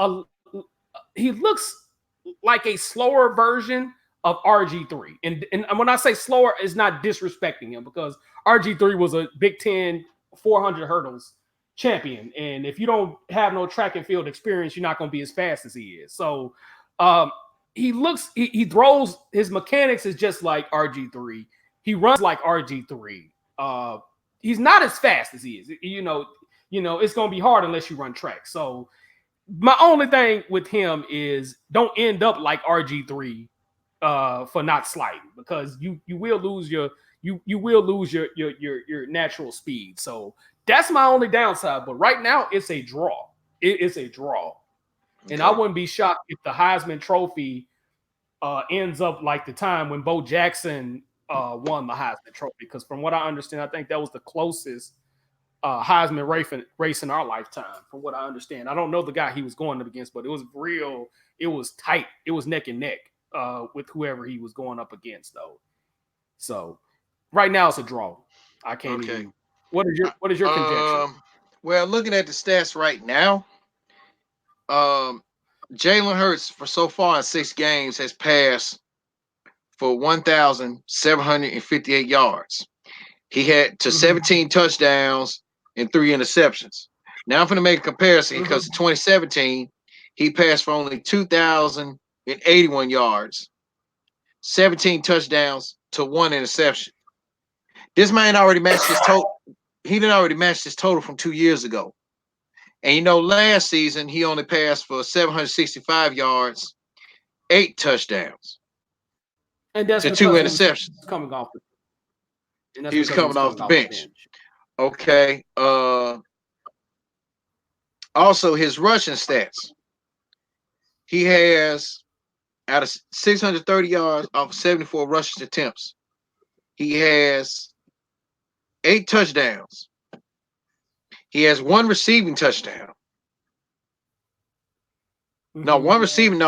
like a slower version of RG3. And when I say slower, it's not disrespecting him because RG3 was a Big Ten 400 hurdles champion. And if you don't have no track and field experience, you're not going to be as fast as he is. So he throws, his mechanics is just like RG3. He runs like RG3. He's not as fast as he is. You know, it's going to be hard unless you run track. So my only thing with him is don't end up like RG3 for not sliding, because you will lose your natural speed. So that's my only downside. But right now it's a draw. It's a draw. Okay. And I wouldn't be shocked if the Heisman Trophy ends up like the time when Bo Jackson won the Heisman Trophy, because from what I understand, I think that was the closest Heisman race in our lifetime, from what I understand. I don't know the guy he was going up against, but it was real. It was tight. It was neck and neck with whoever he was going up against, though. So right now it's a draw. I can't even. What is your conjecture? Well, looking at the stats right now, Jalen Hurts for so far in 6 games has passed for 1,758 yards. He had 17 touchdowns and 3 interceptions. Now I'm going to make a comparison because in 2017, he passed for only 2,081 yards, 17 touchdowns to 1 interception. This man already matched his total. He didn't already match his total from 2 years ago. And last season, he only passed for 765 yards, 8 touchdowns, and that's to 2 interceptions. He was coming off the bench. Okay. Also, his rushing stats. He has, out of 630 yards off 74 rushing attempts, he has 8 touchdowns. He has 1 receiving touchdown. Not 1 receiving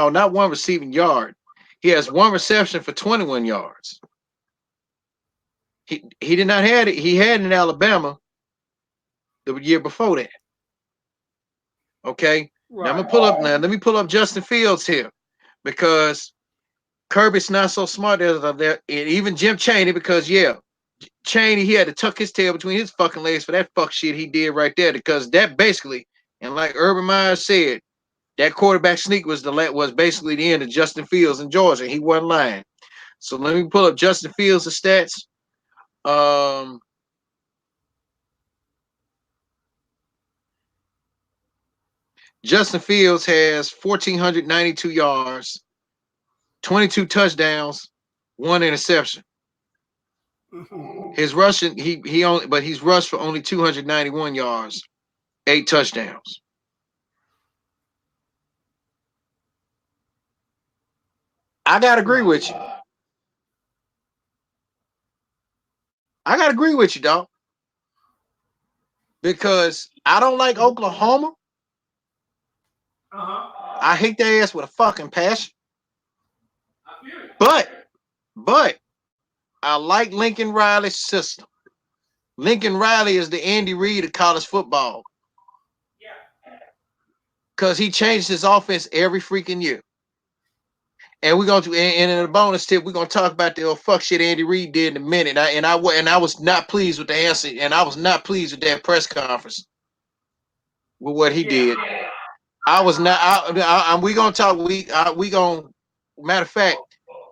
yard. He has 1 reception for 21 yards. He did not have it. He had it in Alabama the year before that. Okay. Right. Now I'm gonna pull up now. Let me pull up Justin Fields here, because Kirby's not so smart as there. And even Jim Chaney, because Chaney, he had to tuck his tail between his fucking legs for that fuck shit he did right there, because that basically, and like Urban Meyer said, that quarterback sneak was basically the end of Justin Fields in Georgia. He wasn't lying. So let me pull up Justin Fields' stats. Justin Fields has 1,492 yards, 22 touchdowns, 1 interception. His rushing, he's rushed for only 291 yards, 8 touchdowns. I gotta agree with you. Dog. Because I don't like Oklahoma. I hate their ass with a fucking passion. But I like Lincoln Riley's system. Lincoln Riley is the Andy Reid of college football. Because he changes his offense every freaking year. And we're going to, and in a bonus tip, we're going to talk about the fuck shit Andy Reid did in a minute. And I was not pleased with the answer, and I was not pleased with that press conference with what he did. I was not. We gonna talk. We gonna. Matter of fact,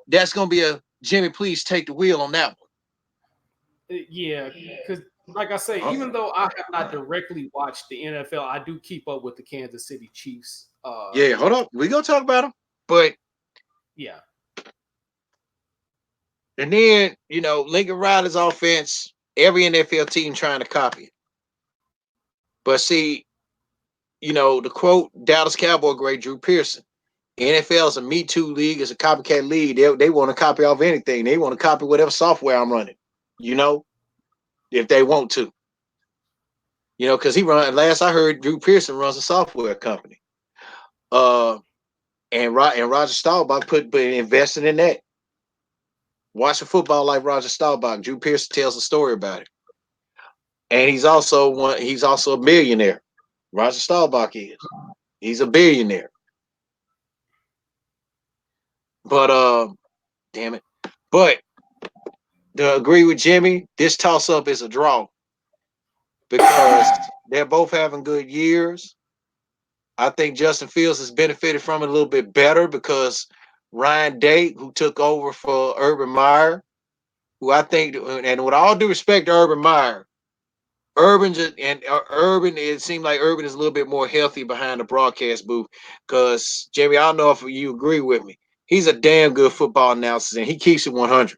that's gonna be Jimmy, please take the wheel on that Yeah, because like I say, one. even though I have not directly watched the NFL, I do keep up with the Kansas City Chiefs. Yeah, hold up. We gonna talk about him. But Yeah. and then, Lincoln Riley's offense, every NFL team trying to copy it. But see, the quote Dallas Cowboy great Drew Pearson. NFL is a Me Too league, it's a copycat league. They want to copy off anything. They want to copy whatever software I'm running, if they want to. Because last I heard, Drew Pearson runs a software company. Uh and Roger Staubach put invested in that. Watching football like Roger Staubach. Drew Pearson tells a story about it. And he's also a millionaire. Roger Staubach is. He's a billionaire. But damn it. But to agree with Jimmy, this toss up is a draw because they're both having good years. I think Justin Fields has benefited from it a little bit better because Ryan Day, who took over for Urban Meyer, who I think, and with all due respect to Urban Meyer, Urban, it seemed like Urban is a little bit more healthy behind the broadcast booth. Because Jamie, I don't know if you agree with me. He's a damn good football analyst, and he keeps it 100.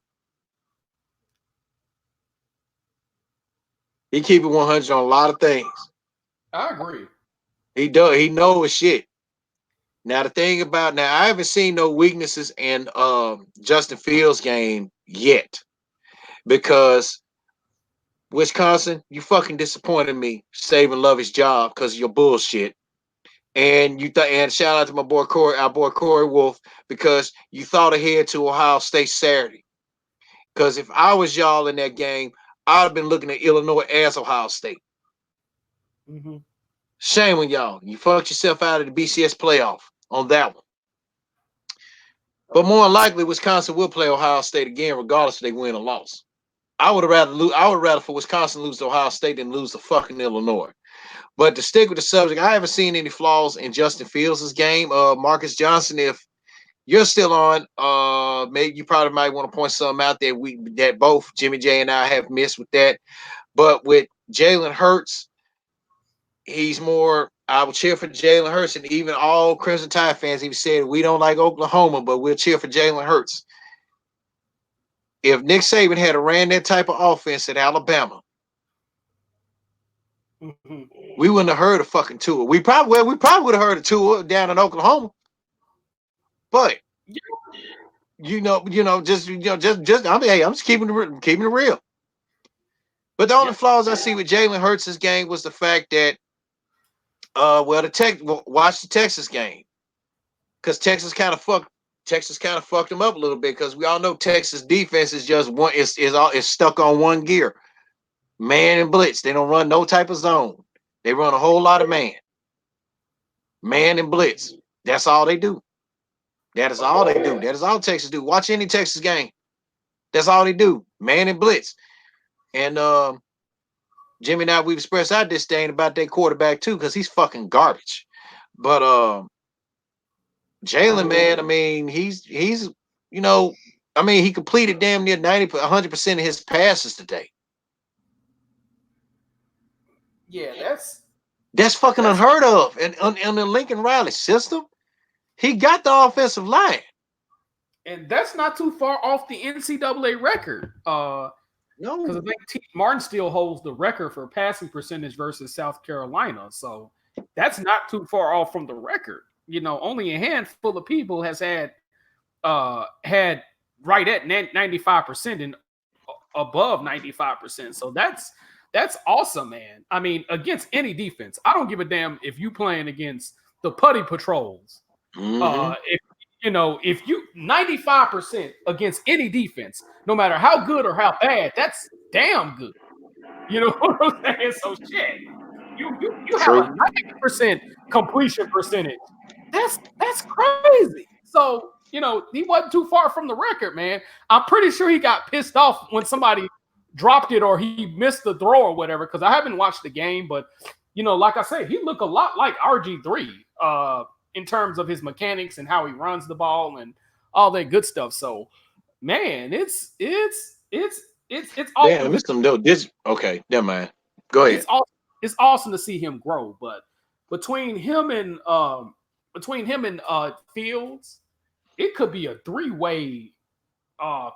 He keeps it 100 on a lot of things. I agree. He does. He knows his shit. Now the thing about I haven't seen no weaknesses in Justin Fields' game yet because Wisconsin, you fucking disappointed me saving Lovey's job because of your bullshit. And and shout out to our boy Corey Wolf, because you thought ahead to Ohio State Saturday. Because if I was y'all in that game, I'd have been looking at Illinois as Ohio State. Mm-hmm. Shame on y'all. You fucked yourself out of the BCS playoff on that one. But more than likely, Wisconsin will play Ohio State again, regardless if they win or lose. I would rather for Wisconsin lose to Ohio State than lose to fucking Illinois. But to stick with the subject, I haven't seen any flaws in Justin Fields' game. Marcus Johnson, if you're still on, maybe you probably might want to point something out there that both Jimmy J and I have missed with that. But with Jalen Hurts, he's more. I would cheer for Jalen Hurts, and even all Crimson Tide fans even said we don't like Oklahoma, but we'll cheer for Jalen Hurts. If Nick Saban had ran that type of offense at Alabama, Mm-hmm. we wouldn't have heard a fucking Tua. We probably would have heard a Tua down in Oklahoma. But I'm just keeping it real. But the only flaws I see with Jalen Hurts' game was the fact that, watch the Texas game, because Texas kind of fucked them up a little bit, because we all know Texas defense is just one is stuck on one gear, man and blitz. They don't run no type of zone. They run a whole lot of man and blitz. That's all they do. That is all they do. That is all Texas do. Watch any Texas game. That's all they do. Man and blitz. And Jimmy and I, we've expressed our disdain about that quarterback too, because he's fucking garbage. But Jalen, man, I mean, he completed damn near 100% of his passes today. Yeah, That's fucking unheard of. And in the Lincoln Riley system, he got the offensive line. and that's not too far off the NCAA record. Because I think Martin still holds the record for passing percentage versus South Carolina. So that's not too far off from the record. Only a handful of people has had right at 95% and above 95%. So that's awesome, man. I mean, against any defense. I don't give a damn if you playing against the Putty Patrols. Mm-hmm. If you 95% against any defense, no matter how good or how bad, that's damn good. You know what I'm saying? So shit, you have a 90% completion percentage. That's crazy. So he wasn't too far from the record, man. I'm pretty sure he got pissed off when somebody dropped it or he missed the throw or whatever. Because I haven't watched the game, but like I said, he looked a lot like RG3. In terms of his mechanics and how he runs the ball and all that good stuff. So, man, it's Damn, awesome. this some dope. This okay, never mind. Go ahead. It's awesome. It's awesome to see him grow, but between him and Fields, it could be a three-way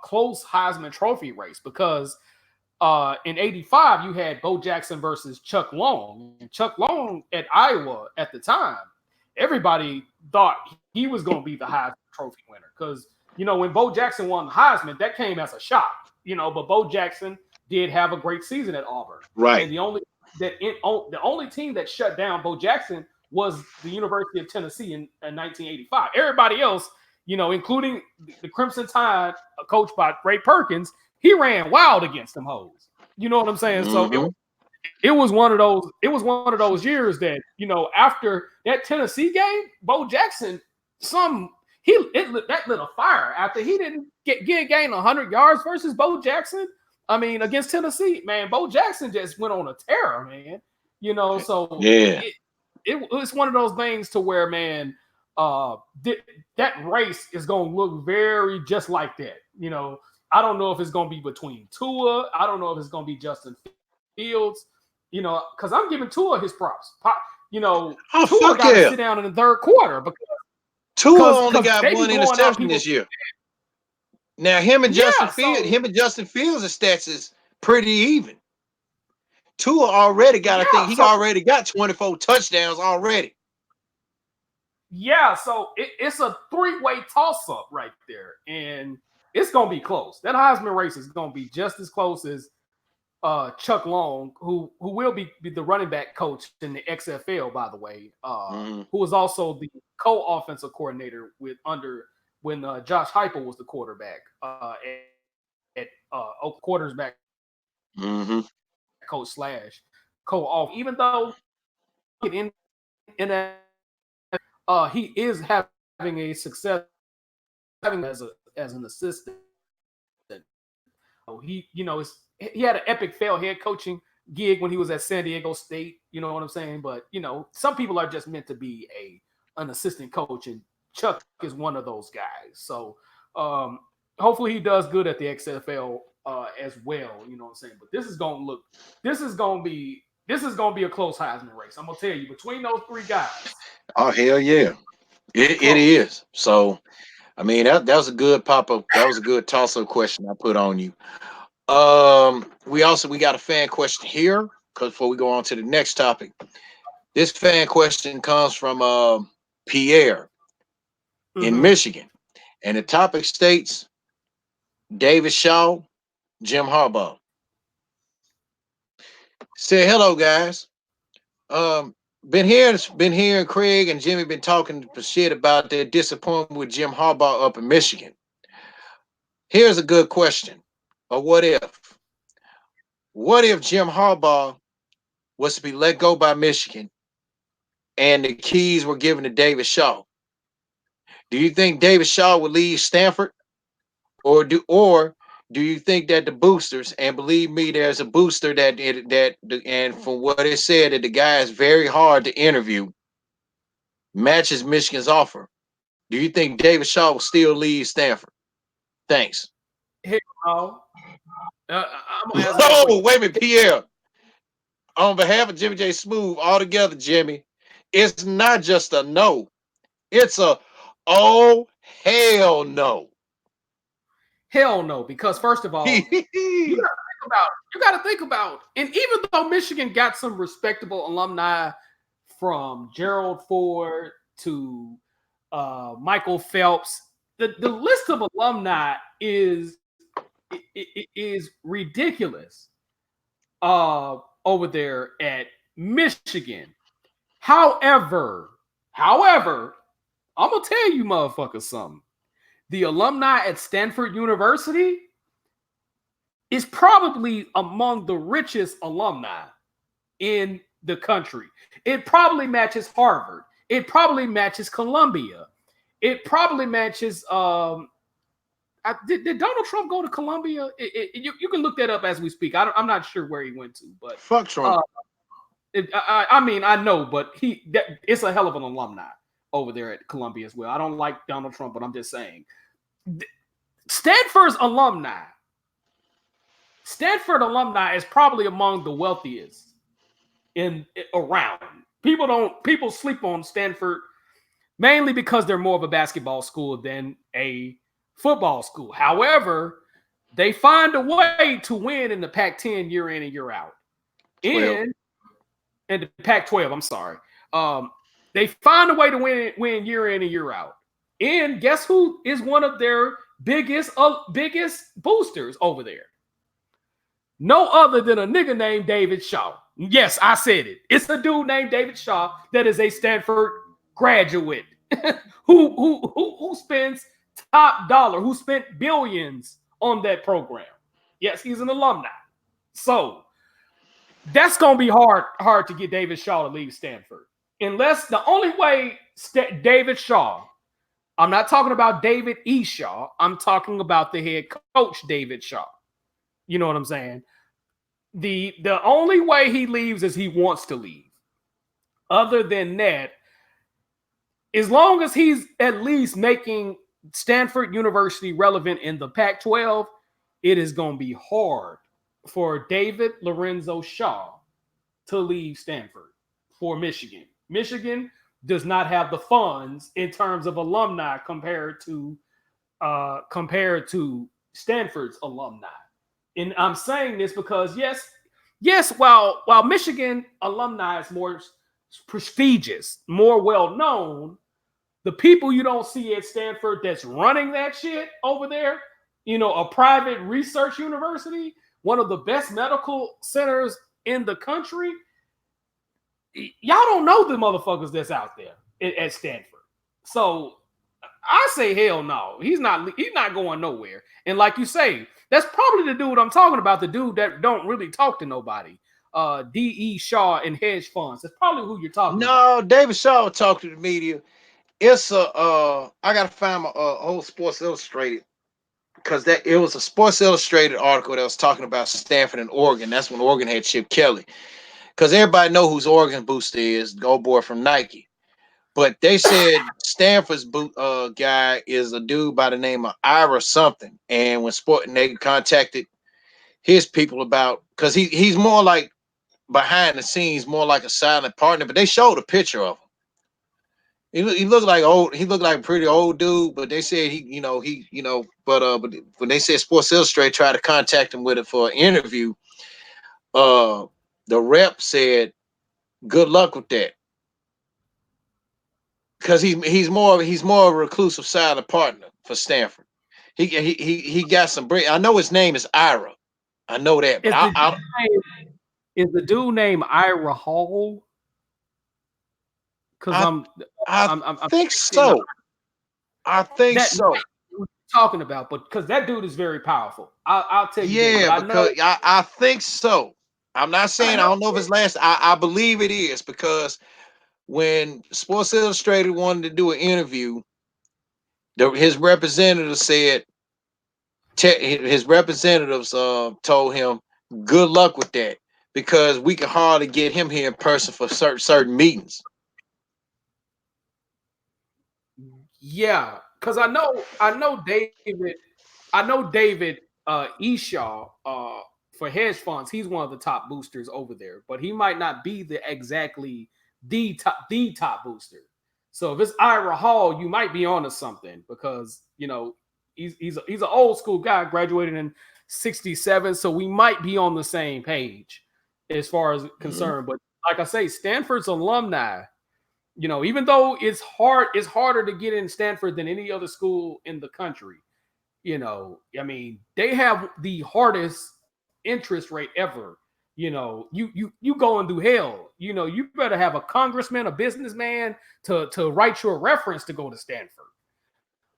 close Heisman Trophy race because in '85 you had Bo Jackson versus Chuck Long, and Chuck Long at Iowa at the time, everybody thought he was going to be the Heisman Trophy winner because when Bo Jackson won the Heisman, that came as a shock, but Bo Jackson did have a great season at Auburn, Right. and the only team that shut down Bo Jackson was the University of Tennessee in 1985. Everybody else, including the Crimson Tide, coached by Ray Perkins, he ran wild against them hoes. You know what I'm saying? Mm-hmm. So it was one of those. It was one of those years that after that Tennessee game, Bo Jackson that lit a fire after he didn't gain 100 yards versus Bo Jackson. I mean, against Tennessee, man, Bo Jackson just went on a tear, man. So yeah, it's one of those things to where, man, that race is going to look very just like that. I don't know if it's going to be between Tua. I don't know if it's going to be Justin Fields. Because I'm giving Tua his props. Tua got to sit down in the third quarter because Tua only got one interception this year. Now him and Justin Fields' stats is pretty even. Tua already got, I think he already got 24 touchdowns already. Yeah, so it's a three-way toss-up right there, and it's gonna be close. That Heisman race is gonna be just as close as Chuck Long, who will be the running back coach in the XFL, by the way, who was also the co-offensive coordinator when Josh Heupel was the quarterback at quarterback coach / co-off. Even though in that he is having a success as an assistant. He had an epic failed head coaching gig when he was at San Diego State. You know what I'm saying? But some people are just meant to be an assistant coach, and Chuck is one of those guys. So hopefully he does good at the XFL as well. You know what I'm saying? But this is gonna be a close Heisman race. I'm gonna tell you, between those three guys. Oh hell yeah, it is. So I mean that was a good pop-up. That was a good toss-up question I put on you. We got a fan question here because before we go on to the next topic, this fan question comes from Pierre in Michigan, and the topic states David Shaw, Jim Harbaugh. Say hello, guys. Been hearing Craig and Jimmy been talking shit about their disappointment with Jim Harbaugh up in Michigan. Here's a good question. Or what if? What if Jim Harbaugh was to be let go by Michigan and the keys were given to David Shaw? Do you think David Shaw would leave Stanford? Or do you think that the boosters, and believe me, there's a booster and from what it said that the guy is very hard to interview, matches Michigan's offer. Do you think David Shaw will still leave Stanford? Thanks. Hell no. Oh, wait a minute, Pierre. On behalf of Jimmy Jsmoove, all together, Jimmy, it's not just a no. It's a oh hell no. Hell no, because first of all, you gotta think about, and even though Michigan got some respectable alumni from Gerald Ford to Michael Phelps, the list of alumni is ridiculous over there at Michigan. However, I'm gonna tell you motherfuckers something. The alumni at Stanford University is probably among the richest alumni in the country. It probably matches Harvard. It probably matches Columbia. It probably matches. Did Donald Trump go to Columbia? You can look that up as we speak. I'm not sure where he went to, but fuck Trump. I mean, I know, but it's a hell of an alumni over there at Columbia as well. I don't like Donald Trump, but I'm just saying. Stanford alumni is probably among the wealthiest in around. People sleep on Stanford mainly because they're more of a basketball school than a football school. However, they find a way to win in the Pac-10 year in and year out. 12. And the Pac-12, I'm sorry. They find a way to win year in and year out. And guess who is one of their biggest boosters over there? No other than a nigga named David Shaw. Yes, I said it. It's a dude named David Shaw that is a Stanford graduate who spends top dollar, who spent billions on that program. Yes, he's an alumni. So that's going to be hard to get David Shaw to leave Stanford. Unless the only way David Shaw, I'm not talking about David E. Shaw, I'm talking about the head coach, David Shaw. You know what I'm saying? The only way he leaves is he wants to leave. Other than that, as long as he's at least making Stanford University relevant in the Pac-12, it is going to be hard for David Lorenzo Shaw to leave Stanford for Michigan. Michigan does not have the funds in terms of alumni compared to Stanford's alumni. And I'm saying this because yes, while Michigan alumni is more prestigious, more well-known, the people you don't see at Stanford that's running that shit over there, a private research university, one of the best medical centers in the country, y'all don't know the motherfuckers that's out there at Stanford. So I say hell no. He's not going nowhere. And like you say, that's probably the dude I'm talking about, the dude that don't really talk to nobody. D.E. Shaw and hedge funds. That's probably who you're talking about. No, David Shaw will talk to the media. It's I gotta find my old Sports Illustrated, because it was a Sports Illustrated article that was talking about Stanford and Oregon. That's when Oregon had Chip Kelly. Because everybody know who's Oregon booster is, the old boy from Nike. But they said Stanford's guy is a dude by the name of Ira something. And when they contacted his people about, because he's more like behind the scenes, more like a silent partner. But they showed a picture of him. He looked like old. He looked like a pretty old dude. But they said but when they said Sports Illustrated tried to contact him with it for an interview, the rep said, "Good luck with that." Because he's more of a reclusive silent partner for Stanford. He got some break. I know his name is Ira. I know that, but is the dude named Ira Hall? Because I think so. I think so. Talking about, but because that dude is very powerful. I'll tell you. Yeah, because I think so. I'm not saying I don't know if it's last. I believe it is, because when Sports Illustrated wanted to do an interview, his representative said, his representatives told him, "Good luck with that, because we can hardly get him here in person for certain meetings." Yeah, because I know David Eshaw for hedge funds. He's one of the top boosters over there, but he might not be the top booster. So if it's Ira Hall, you might be onto something, because he's an old school guy, graduated in '67, so we might be on the same page as far as concerned. But like I say, Stanford's alumni, even though it's harder to get in Stanford than any other school in the country. I mean, they have the hardest interest rate ever. You going through hell. You better have a congressman, a businessman to write you a reference to go to Stanford.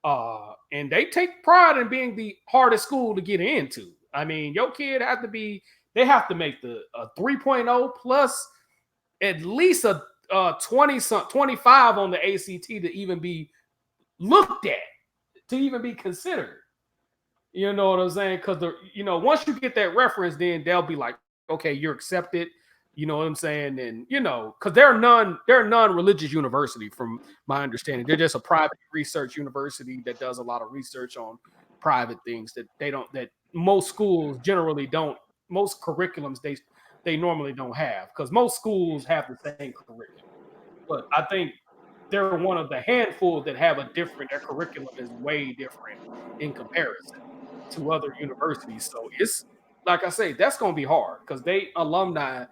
And they take pride in being the hardest school to get into. I mean, your kid they have to make the 3.0 plus at least a 25 on the ACT to even be looked at, to even be considered. You know what I'm saying? Because once you get that reference, then they'll be like, okay, you're accepted. You know what I'm saying? And because they're a non-religious university, from my understanding. They're just a private research university that does a lot of research on private things that most schools generally don't. Most curriculums they normally don't have, because most schools have the same curriculum. But I think they're one of the handful that have a different. Their curriculum is way different in comparison to other universities. So it's like I say, that's going to be hard because they alumni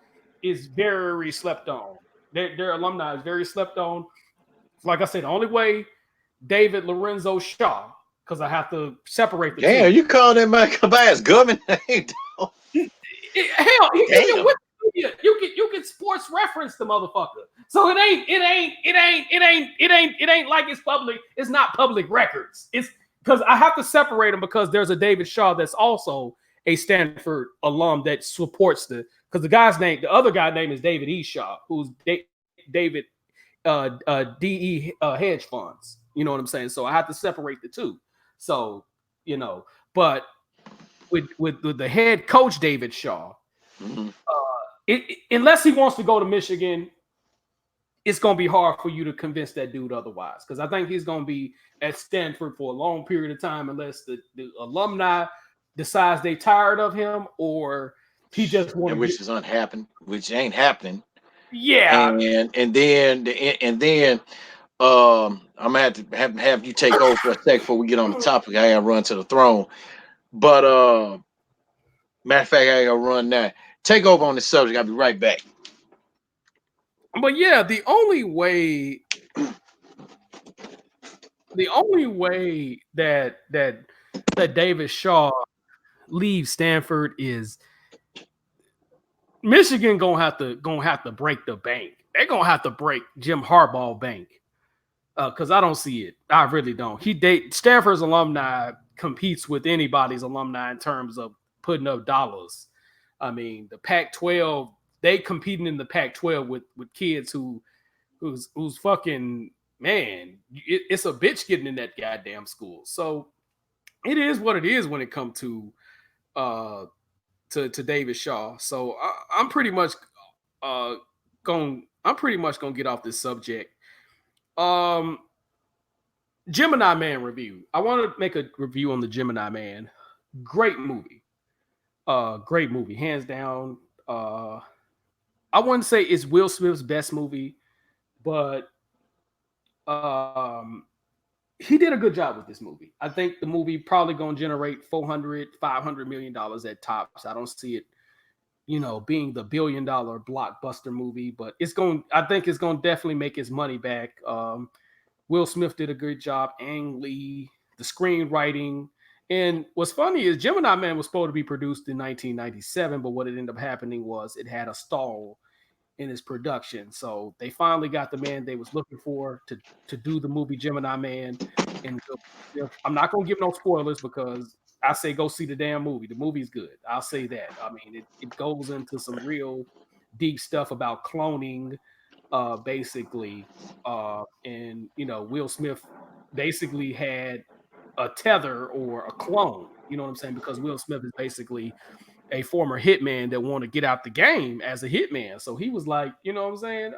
is very slept on. Their alumni is very slept on. Like I said, the only way David Lorenzo Shaw, because I have to separate the two. Damn, you call that man Tobias government name? Hell, you can Damn. you can sports reference the motherfucker. So it ain't like it's public. It's not public records. It's because I have to separate them because there's a David Shaw that's also a Stanford alum that supports because the other guy name is David E. Shaw, who's David DE hedge funds. You know what I'm saying? So I have to separate the two. So, but with the head coach David Shaw, unless he wants to go to Michigan, it's going to be hard for you to convince that dude otherwise. Because I think he's going to be at Stanford for a long period of time unless the alumni decides they tired of him or he just wants to. Which is unhappening, which ain't happening. Yeah. And then I'm gonna have to have you take over for a sec before we get on the topic. I gotta run to the throne. But matter of fact, I gotta run now. Take over on the subject. I'll be right back. But yeah, the only way that David Shaw leaves Stanford is Michigan gonna have to break the bank. They're gonna have to break Jim Harbaugh bank. Because I don't see it. I really don't. Stanford's alumni competes with anybody's alumni in terms of putting up dollars. I mean, the Pac-12, they competing in the Pac-12 with kids who's fucking, man, it's a bitch getting in that goddamn school. So it is what it is when it comes to David Shaw. So I'm pretty much gonna get off this subject. Gemini Man review. I want to make a review on the Gemini Man. Great movie. Great movie, hands down. I wouldn't say it's Will Smith's best movie, but he did a good job with this movie. I think the movie probably going to generate $400-500 million at tops. I don't see it, being the $1 billion blockbuster movie, but I think it's going to definitely make his money back. Will Smith did a good job. Ang Lee, the screenwriting. And what's funny is Gemini Man was supposed to be produced in 1997, but what it ended up happening was it had a stall in its production. So they finally got the man they was looking for to do the movie Gemini Man. And I'm not going to give no spoilers because I say go see the damn movie. The movie's good. I'll say that. I mean, it goes into some real deep stuff about cloning, basically. And, Will Smith basically had a tether or a clone, you know what I'm saying? Because Will Smith is basically a former hitman that want to get out the game as a hitman. So he was like, you know what I'm saying?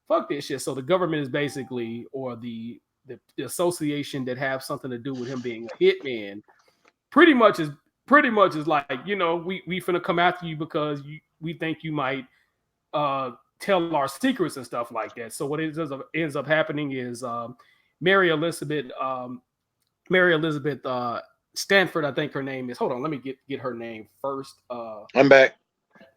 Fuck this shit. So the government is basically, or the association that have something to do with him being a hitman, pretty much is like, we finna come after you because we think you might tell our secrets and stuff like that. So what ends up happening is Mary Elizabeth Stanford, I think her name is. Hold on, let me get her name first. I'm back.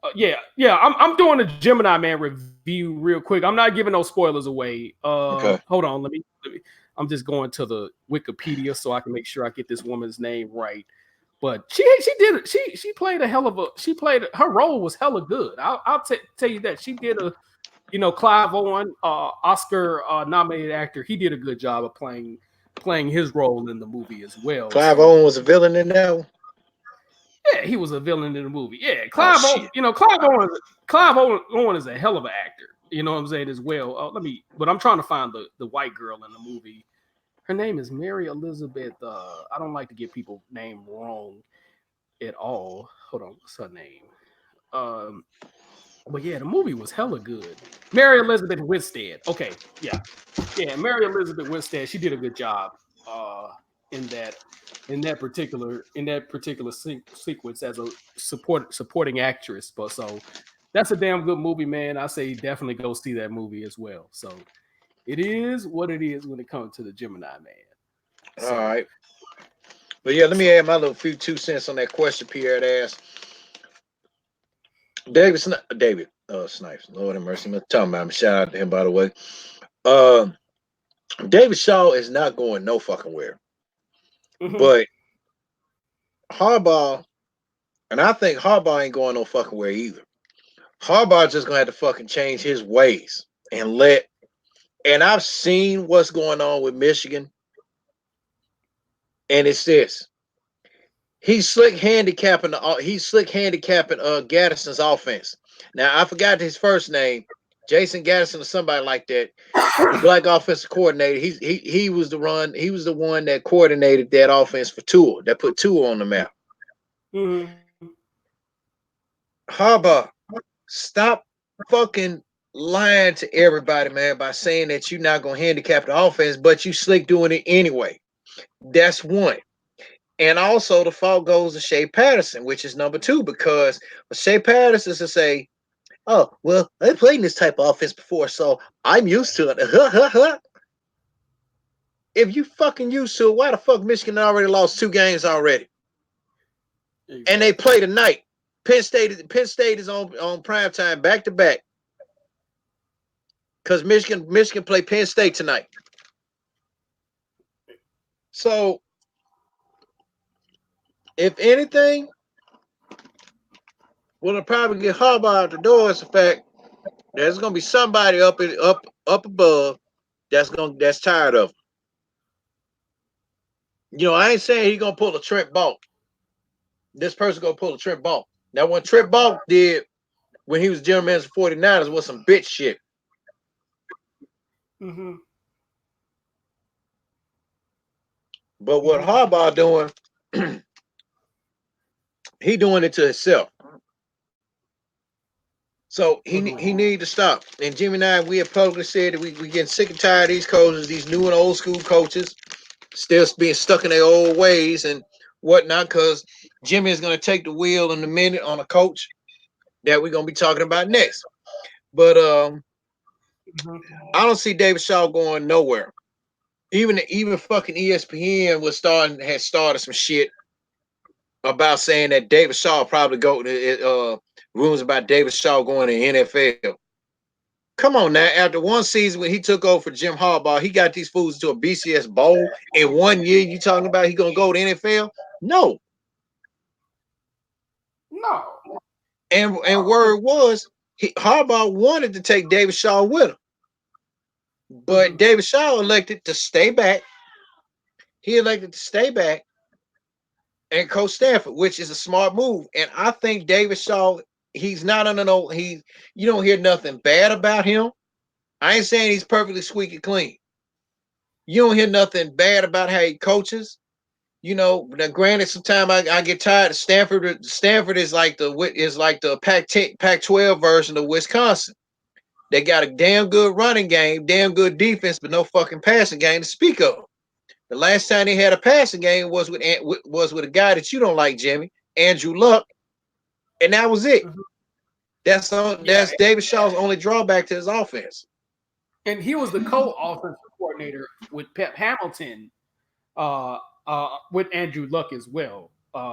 I'm doing a Gemini Man review real quick. I'm not giving no spoilers away. Okay. Hold on, let me. I'm just going to the Wikipedia so I can make sure I get this woman's name right. But she played her role was hella good. I'll tell you that she did Clive Owen, Oscar nominated actor. He did a good job of playing his role in the movie as well. Clive Owen was a villain in that one. Yeah, he was a villain in the movie. Yeah, Clive Owen is a hell of an actor. You know what I'm saying as well. But I'm trying to find the white girl in the movie. Her name is Mary Elizabeth. I don't like to get people's name wrong at all. Hold on, what's her name? But yeah, the movie was hella good. Mary Elizabeth Winstead. Okay, yeah, Mary Elizabeth Winstead. She did a good job. in that particular sequence as a supporting actress. But so that's a damn good movie, man. I say definitely go see that movie as well. So it is what it is when it comes to the Gemini Man. All So right. But yeah, let me add my little few 2 cents on that question Pierre had asked. David Snipes. Lord have mercy. I'm talking about him. Shout out to him, by the way. Uh, David Shaw is not going no fucking where. mm-hmm. But Harbaugh, and I think Harbaugh ain't going no fucking where either. Harbaugh just gonna have to fucking change his ways and let. And I've seen what's going on with Michigan, and it's this. He's slick handicapping Gaddison's offense. Now I forgot his first name, Jason Gaddison or somebody like that. The black offensive coordinator. He was the one that coordinated that offense for Tua, that put Tua on the map. Mm-hmm. Harbaugh, stop fucking lying to everybody, man, by saying that you're not gonna handicap the offense, but you slick doing it anyway. That's one. And also the fault goes to Shea Patterson, which is number two, because Shea Patterson is to say, oh, well, I played in this type of offense before, so I'm used to it. If you fucking used to it, why the fuck Michigan already lost 2 games already? Exactly. And they play tonight. Penn State is on prime time back to back. Because Michigan play Penn State tonight. So if anything, what'll probably get Harbaugh out the door is the fact there's gonna be somebody up above that's tired of him. I ain't saying he's gonna pull a Trent Ball. This person gonna pull a Trent Ball. Now, what Trent Ball did when he was general manager 49ers was some bitch shit. Mm-hmm. But what Harbaugh doing, he doing it to himself. So he need to stop. And Jimmy and I, we have publicly said that we getting sick and tired of these coaches, these new and old school coaches, still being stuck in their old ways and whatnot, because Jimmy is going to take the wheel in a minute on a coach that we're going to be talking about next. But I don't see David Shaw going nowhere. Even fucking ESPN had started some shit about saying that David Shaw probably go to rumors about David Shaw going to NFL. Come on now, after one season when he took over for Jim Harbaugh, he got these fools to a BCS bowl in 1 year. You talking about he gonna go to NFL? No. No. And word was Harbaugh wanted to take David Shaw with him. But David Shaw elected to stay back. He elected to stay back and coach Stanford, which is a smart move. And I think David Shaw, he's not under no, you don't hear nothing bad about him. I ain't saying he's perfectly squeaky clean. You don't hear nothing bad about how he coaches. Now granted, sometimes I get tired of Stanford. Stanford is like the Pac-12 version of Wisconsin. They got a damn good running game, damn good defense, but no fucking passing game to speak of. The last time they had a passing game was with a guy that you don't like, Jimmy, Andrew Luck, and that was it. That's David Shaw's only drawback to his offense. And he was the co-offensive coordinator with Pep Hamilton, with Andrew Luck as well,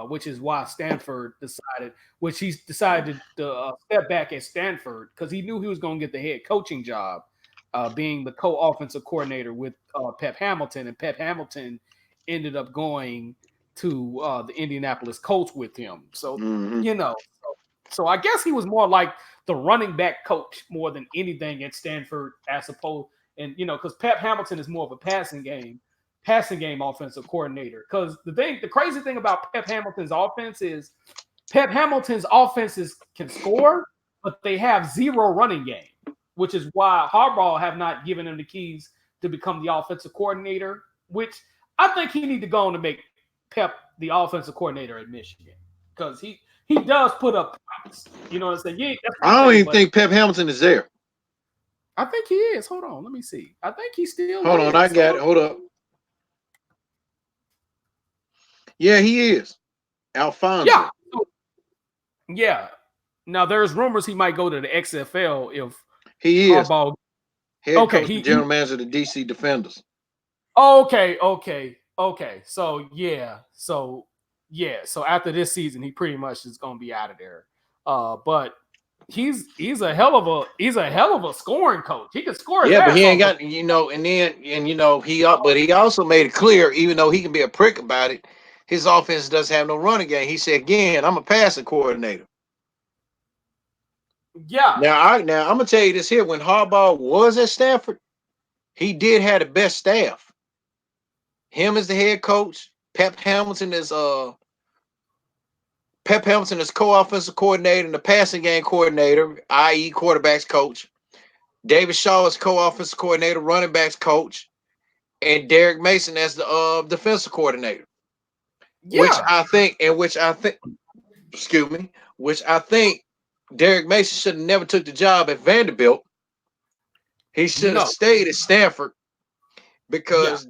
which is why Stanford decided to step back at Stanford because he knew he was going to get the head coaching job, being the co-offensive coordinator with Pep Hamilton, and Pep Hamilton ended up going to the Indianapolis Colts with him. So so I guess he was more like the running back coach more than anything at Stanford, as opposed, and because Pep Hamilton is more of a passing game offensive coordinator. Because the crazy thing about Pep Hamilton's offense is Pep Hamilton's offenses can score, but they have zero running game, which is why Harbaugh have not given him the keys to become the offensive coordinator, which I think he need to go on to make Pep the offensive coordinator at Michigan, because he does put up points. You know what I'm saying? Yeah, I don't even think Pep Hamilton is there. I think he is. Hold on, let me see. I think he still Hold on, I got it. Hold up. Yeah, he is. Yeah. Alfonso. So, yeah. Now there's rumors he might go to the XFL if He is Harbaugh. head Okay, coach and general manager of the DC Defenders. okay. So after this season, he pretty much is gonna be out of there. But he's a hell of a scoring coach. He can score his Yeah, but he ass ain't off. got but he also made it clear, even though he can be a prick about it, his offense doesn't have no running game. He said again, I'm a passing coordinator. Yeah, Now I'm gonna tell you this here: when Harbaugh was at Stanford, he did have the best staff. Him as the head coach, Pep Hamilton is co-offensive coordinator and the passing game coordinator, i.e., quarterbacks coach. David Shaw is co-offensive coordinator, running backs coach, and Derek Mason as the defensive coordinator. Which yeah, I think, excuse me, which I think Derek Mason should have never took the job at Vanderbilt. He should have no, stayed at Stanford yeah. because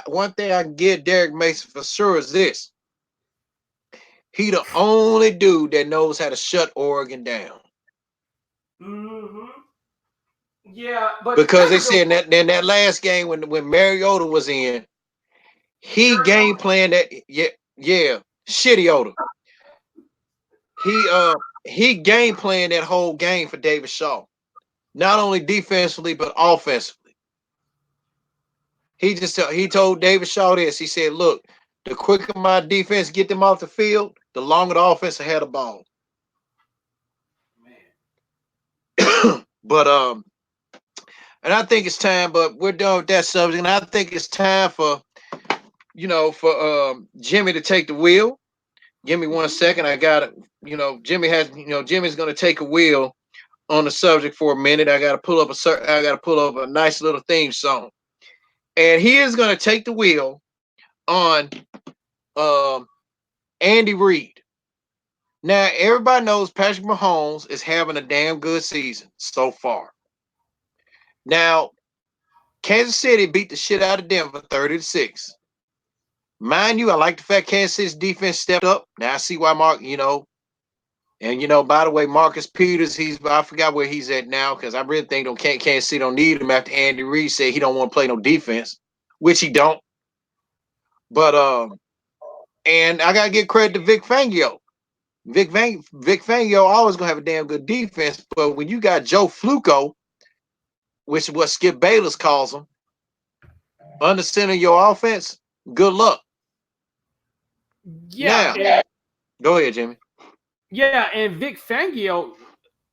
one thing I can give Derek Mason for sure is this: he the only dude that knows how to shut Oregon down. hmm Yeah, but Because they Vanderbilt said that last game when Mariota was in, he game planned that. Yeah, shitty Oda. He game planned that whole game for David Shaw, not only defensively but offensively. He told David Shaw this. He said, "Look, the quicker my defense get them off the field, the longer the offense had the ball." But and I think it's time. But we're done with that subject, and I think it's time for Jimmy to take the wheel. Give me 1 second. I got it. Jimmy's going to take a wheel on the subject for a minute. I got to pull up a nice little theme song, and he is going to take the wheel on um, Andy Reid. Now, everybody knows Patrick Mahomes is having a damn good season so far. Now, Kansas City beat the shit out of Denver 30-6. Mind you, I like the fact Kansas City's defense stepped up. Now I see why by the way, Marcus Peters, I forgot where he's at now because I really think Kansas City don't need him after Andy Reid said he don't want to play no defense, which he don't. But and I gotta give credit to Vic Fangio. Vic Fangio always gonna have a damn good defense, but when you got Joe Flacco, which is what Skip Bayless calls him, under center your offense, good luck. yeah, Now, and go ahead, Jimmy. yeah, and Vic Fangio,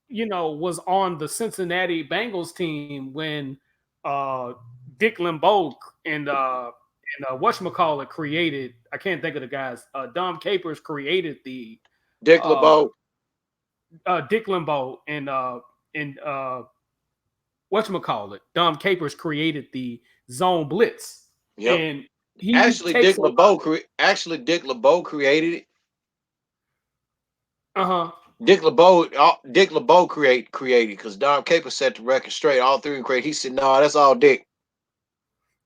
was on the Cincinnati Bengals team when uh Dick LeBeau and whatchamacallit created, I can't think of the guys, Dom Capers created the Dick uh LeBeau. Dick LeBeau and whatchamacallit, Dom Capers created the zone blitz. Yep. And he takes a lot. Dick LeBeau created it. Uh-huh. Dick LeBeau created because Dom Capers set the record straight. All three and create. He said, "No, that's all Dick."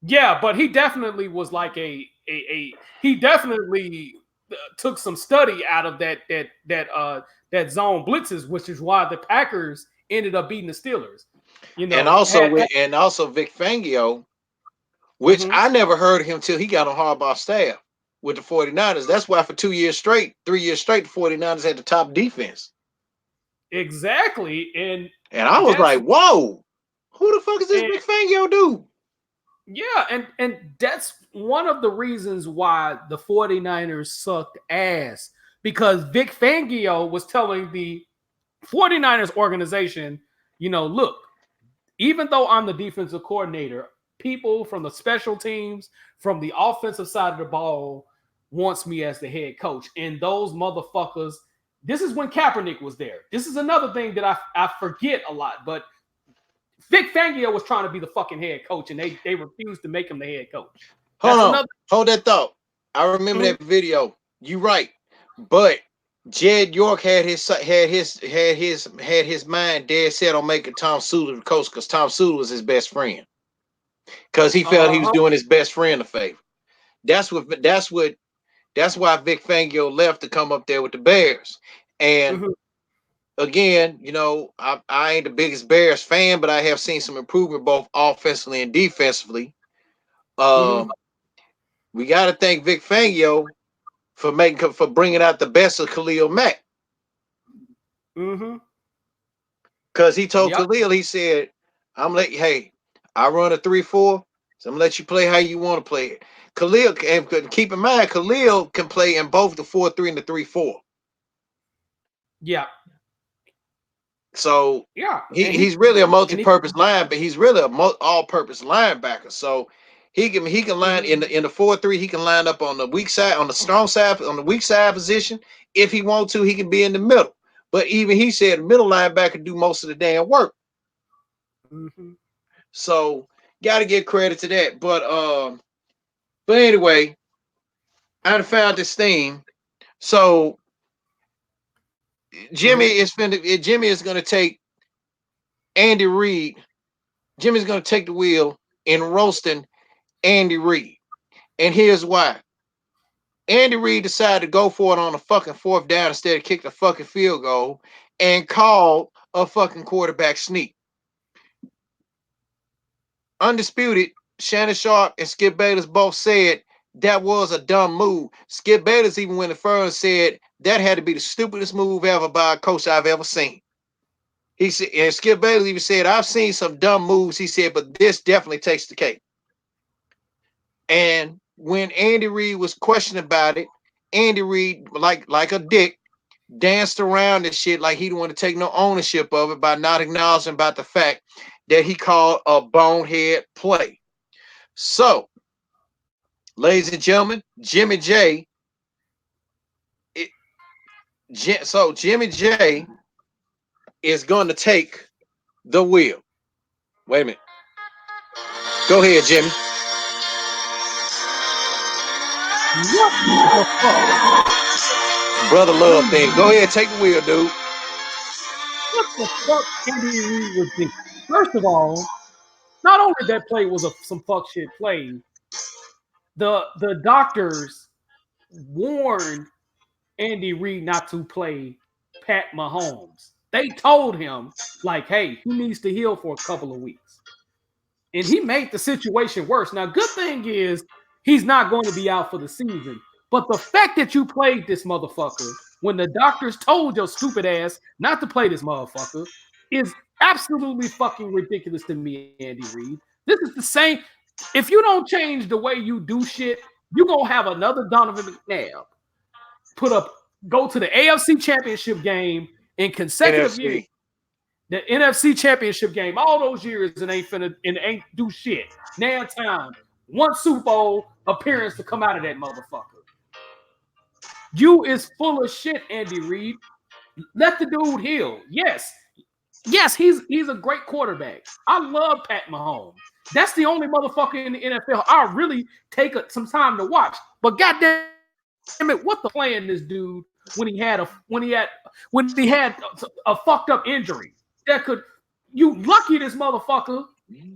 Yeah, but he definitely was like he definitely took some study out of that zone blitzes, which is why the Packers ended up beating the Steelers. And also Vic Fangio, which Mhm. I never heard of him till he got on Harbaugh's staff with the 49ers. That's why for 3 years straight, the 49ers had the top defense. Exactly. And And I was that's like, whoa, who the fuck is this and Vic Fangio dude? yeah, and that's one of the reasons why the 49ers sucked ass, because Vic Fangio was telling the 49ers organization, look, even though I'm the defensive coordinator, people from the special teams, from the offensive side of the ball, wants me as the head coach. And those motherfuckers, this is when Kaepernick was there. This is another thing that I forget a lot, but Vic Fangio was trying to be the fucking head coach, and they refused to make him the head coach. Hold That's on, another. hold that thought. I remember that video. You right, but Jed York had his mind dead set on making Tom Sula the coach because Tom Sula was his best friend because he felt he was Uh-huh. doing his best friend a favor. That's what That's why Vic Fangio left to come up there with the Bears. And Mm-hmm. again, I ain't the biggest Bears fan, but I have seen some improvement both offensively and defensively. Mm-hmm. Um, we got to thank Vic Fangio for bringing out the best of Khalil Mack, Mm-hmm. because he told Yep. Khalil, he said, "I'm let you, hey, I run a 3-4, so I'm gonna let you play how you want to play it." Khalil, and keep in mind, Khalil can play in both the 4-3 and the 3-4. Yeah. So Yeah. he's really a And he multi-purpose line, but he's really a all-purpose linebacker. So he can line mm-hmm. in the 4-3. He can line up on the weak side, on the strong side, on the weak side position. If he wants to, he can be in the middle. But even he said middle linebacker do most of the damn work. Mm-hmm. So got to give credit to that. But anyway, I found this theme. So Mm-hmm. Jimmy is going to take Andy Reid. Jimmy's going to take the wheel in roasting Andy Reid. And here's why. Andy Reid decided to go for it on a fucking fourth down instead of kick the fucking field goal and called a fucking quarterback sneak. Undisputed, Shannon Sharp and Skip Bayless both said that was a dumb move. Skip Bayless even went further and said that had to be the stupidest move ever by a coach I've ever seen. He said, and Skip Bayless even said, I've seen some dumb moves, he said, but this definitely takes the cake. And when Andy Reid was questioned about it, Andy Reid, like a dick, danced around this shit like he didn't want to take no ownership of it by not acknowledging about the fact that he called a bonehead play. So, ladies and gentlemen, Jimmy J. It, so Jimmy J is going to take the wheel. Wait a minute. Go ahead, Jimmy. What the fuck? Brother love Dude, thing. Go ahead, take the wheel, dude. what the fuck Andy Reid was thinking? First of all, not only that play was some fuck shit play, the doctors warned Andy Reid not to play Pat Mahomes. They told him, like, hey, he needs to heal for a couple of weeks. And he made the situation worse. Now, good thing is he's not going to be out for the season. But the fact that you played this motherfucker when the doctors told your stupid ass not to play this motherfucker is absolutely fucking ridiculous to me, Andy Reid. This is the same. If you don't change the way you do shit, you're going to have another Donovan McNabb go to the AFC Championship game in consecutive years, NFC. the NFC Championship game, all those years, and ain't do shit. Now time, one Super Bowl appearance to come out of that motherfucker. You is full of shit, Andy Reid. Let the dude heal. Yes, he's a great quarterback. I love Pat Mahomes. That's the only motherfucker in the NFL I really take some time to watch. But goddamn it, what the playing this dude when he had a fucked up injury that could you lucky this motherfucker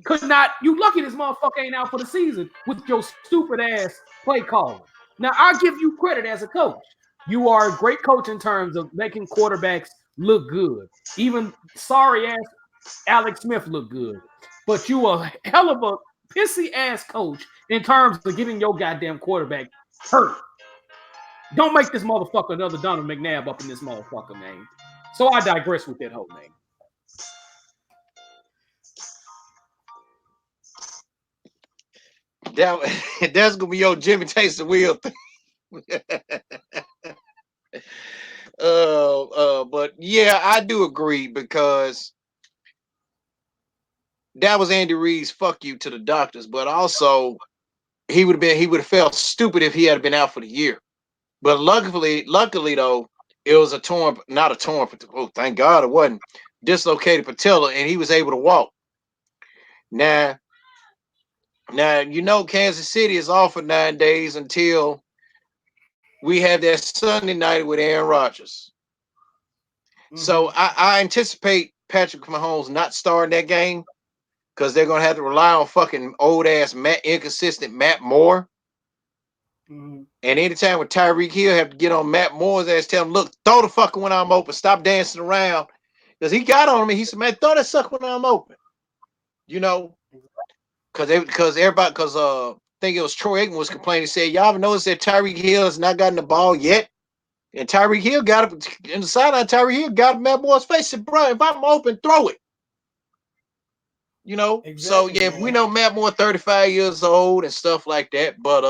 could not you lucky this motherfucker ain't out for the season with your stupid ass play calling. Now I give you credit as a coach. You are a great coach in terms of making quarterbacks look good. Even sorry ass Alex Smith look good. But you a hell of a pissy ass coach in terms of getting your goddamn quarterback hurt. Don't make this motherfucker another Donald McNabb up in this motherfucker, man. So I digress with that whole name. That's gonna be your Jimmy takes the wheel thing. But yeah, I do agree because that was Andy Reid's fuck you to the doctors, but also he would have felt stupid if he had been out for the year. But luckily though, it was not a torn, oh thank God it wasn't dislocated patella, and he was able to walk. Now, Kansas City is off for 9 days until we have that Sunday night with Aaron Rodgers. Mm-hmm. So I anticipate Patrick Mahomes not starting that game because they're gonna have to rely on fucking old ass inconsistent Matt Moore. Mm-hmm. And anytime with Tyreek Hill have to get on Matt Moore's ass, tell him, look, throw the fucker when I'm open. Stop dancing around. Because he got on me. He said, man, throw that sucker when I'm open. You know, because everybody, I think it was Troy Aikman was complaining. He said, y'all ever noticed that Tyreek Hill has not gotten the ball yet? And Tyreek Hill got it in the sideline. Tyreek Hill got it Matt Moore's face. Said, bro, if I'm open, throw it. You know, so Exactly, yeah, man. we know Matt Moore 35 years old and stuff like that. But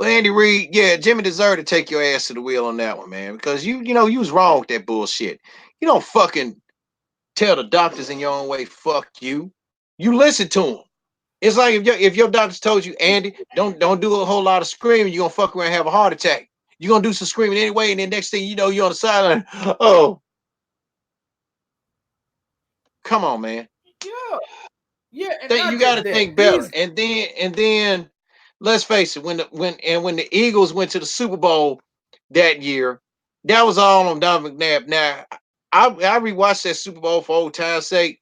Andy Reid, yeah, Jimmy deserved to take your ass to the wheel on that one, man, because you was wrong with that bullshit. You don't fucking tell the doctors in your own way, fuck you. You listen to them. It's like if your doctors told you, Andy, don't do a whole lot of screaming, you're gonna fuck around and have a heart attack. You're gonna do some screaming anyway, and then next thing you know, you're on the sideline. Oh, come on, man. Yeah, yeah, and You not got to just think that. better. These And then let's face it, when the Eagles went to the Super Bowl that year, that was all on Don McNabb. Now I rewatched that Super Bowl for old time's sake.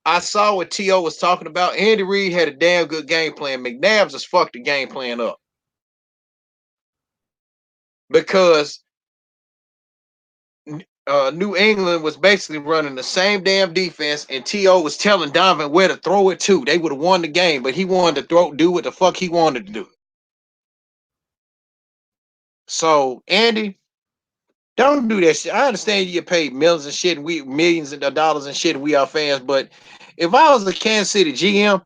I saw what T.O. was talking about. Andy Reid had a damn good game plan. McNabb just fucked the game plan up because New England was basically running the same damn defense, and T.O. was telling Donovan where to throw it to. They would have won the game, but he wanted to do what the fuck he wanted to do. So, Andy, don't do that shit. I understand you get paid millions and shit, and we millions of dollars and shit, and we are fans. But if I was a Kansas City GM,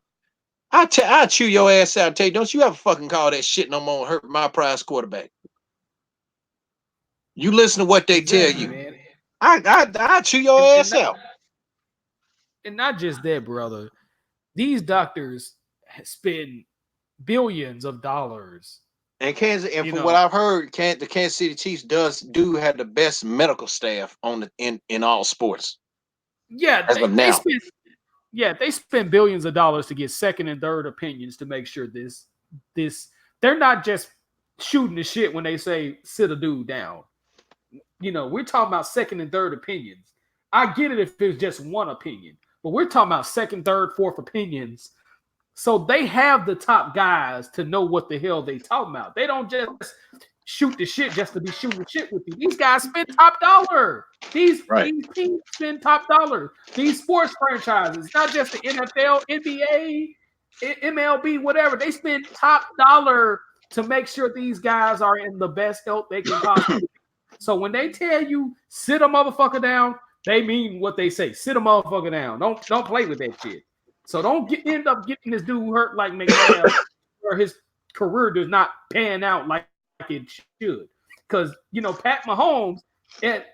I'd chew your ass out and tell you, don't you ever fucking call that shit no more and hurt my prize quarterback. You listen to what they tell exactly, you. man, I chew your and ass out. not just that, brother. These doctors spend billions of dollars. And Kansas, and You from what know, I've heard, the Kansas City Chiefs do have the best medical staff on in all sports yeah, as of they now. spend they spend billions of dollars to get second and third opinions to make sure this they're not just shooting the shit when they say sit a dude down. We're talking about second and third opinions. I get it if it's just one opinion, but we're talking about second, third, fourth opinions. So they have the top guys to know what the hell they talking about. They don't just shoot the shit just to be shooting the shit with you. These guys spend top dollar. Right. These teams spend top dollar. These sports franchises, not just the NFL, NBA, MLB, whatever. They spend top dollar to make sure these guys are in the best health they can possibly be. So when they tell you sit a motherfucker down, they mean what they say. Sit a motherfucker down. Don't play with that shit. So don't end up getting this dude hurt like McNabb, where his career does not pan out like it should. Because Pat Mahomes, at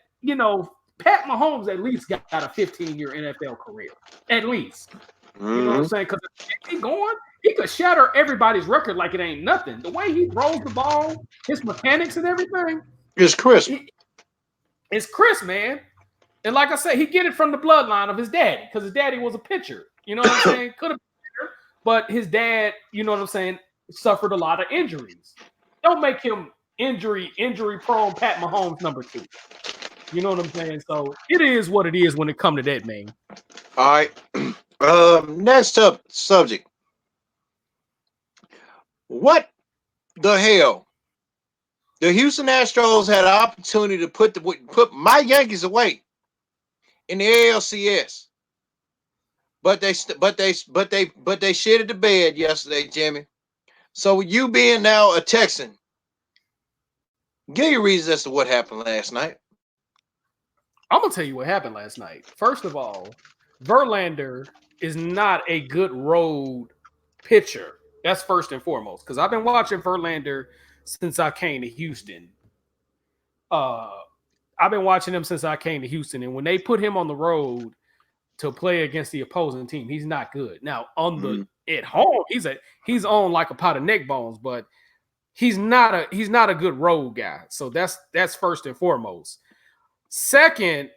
Pat Mahomes at least got a 15-year NFL career, at least. You know what I'm saying? Because if he going, he could shatter everybody's record like it ain't nothing. The way he throws the ball, his mechanics and everything, It's crisp. it's Chris, man. And like I said, he get it from the bloodline of his daddy because his daddy was a pitcher. You know what I'm saying? Could have been better, but his dad, you know what I'm saying, suffered a lot of injuries. Don't make him injury prone Pat Mahomes number 2. You know what I'm saying? So it is what it is when it comes to that, man. All right. Next up subject. What the hell? The Houston Astros had an opportunity to put my Yankees away in the ALCS, but they shitted the bed yesterday, Jimmy. So with you being now a Texan, give your reasons as to what happened last night. I'm gonna tell you what happened last night. First of all, Verlander is not a good road pitcher. That's first and foremost. Because I've been watching Verlander since I came to Houston. Uh, I've been watching him since I came to Houston, and when they put him on the road to play against the opposing team, he's not good. Now at home, he's on like a pot of neck bones, but he's not a good road guy. So that's first and foremost. Second,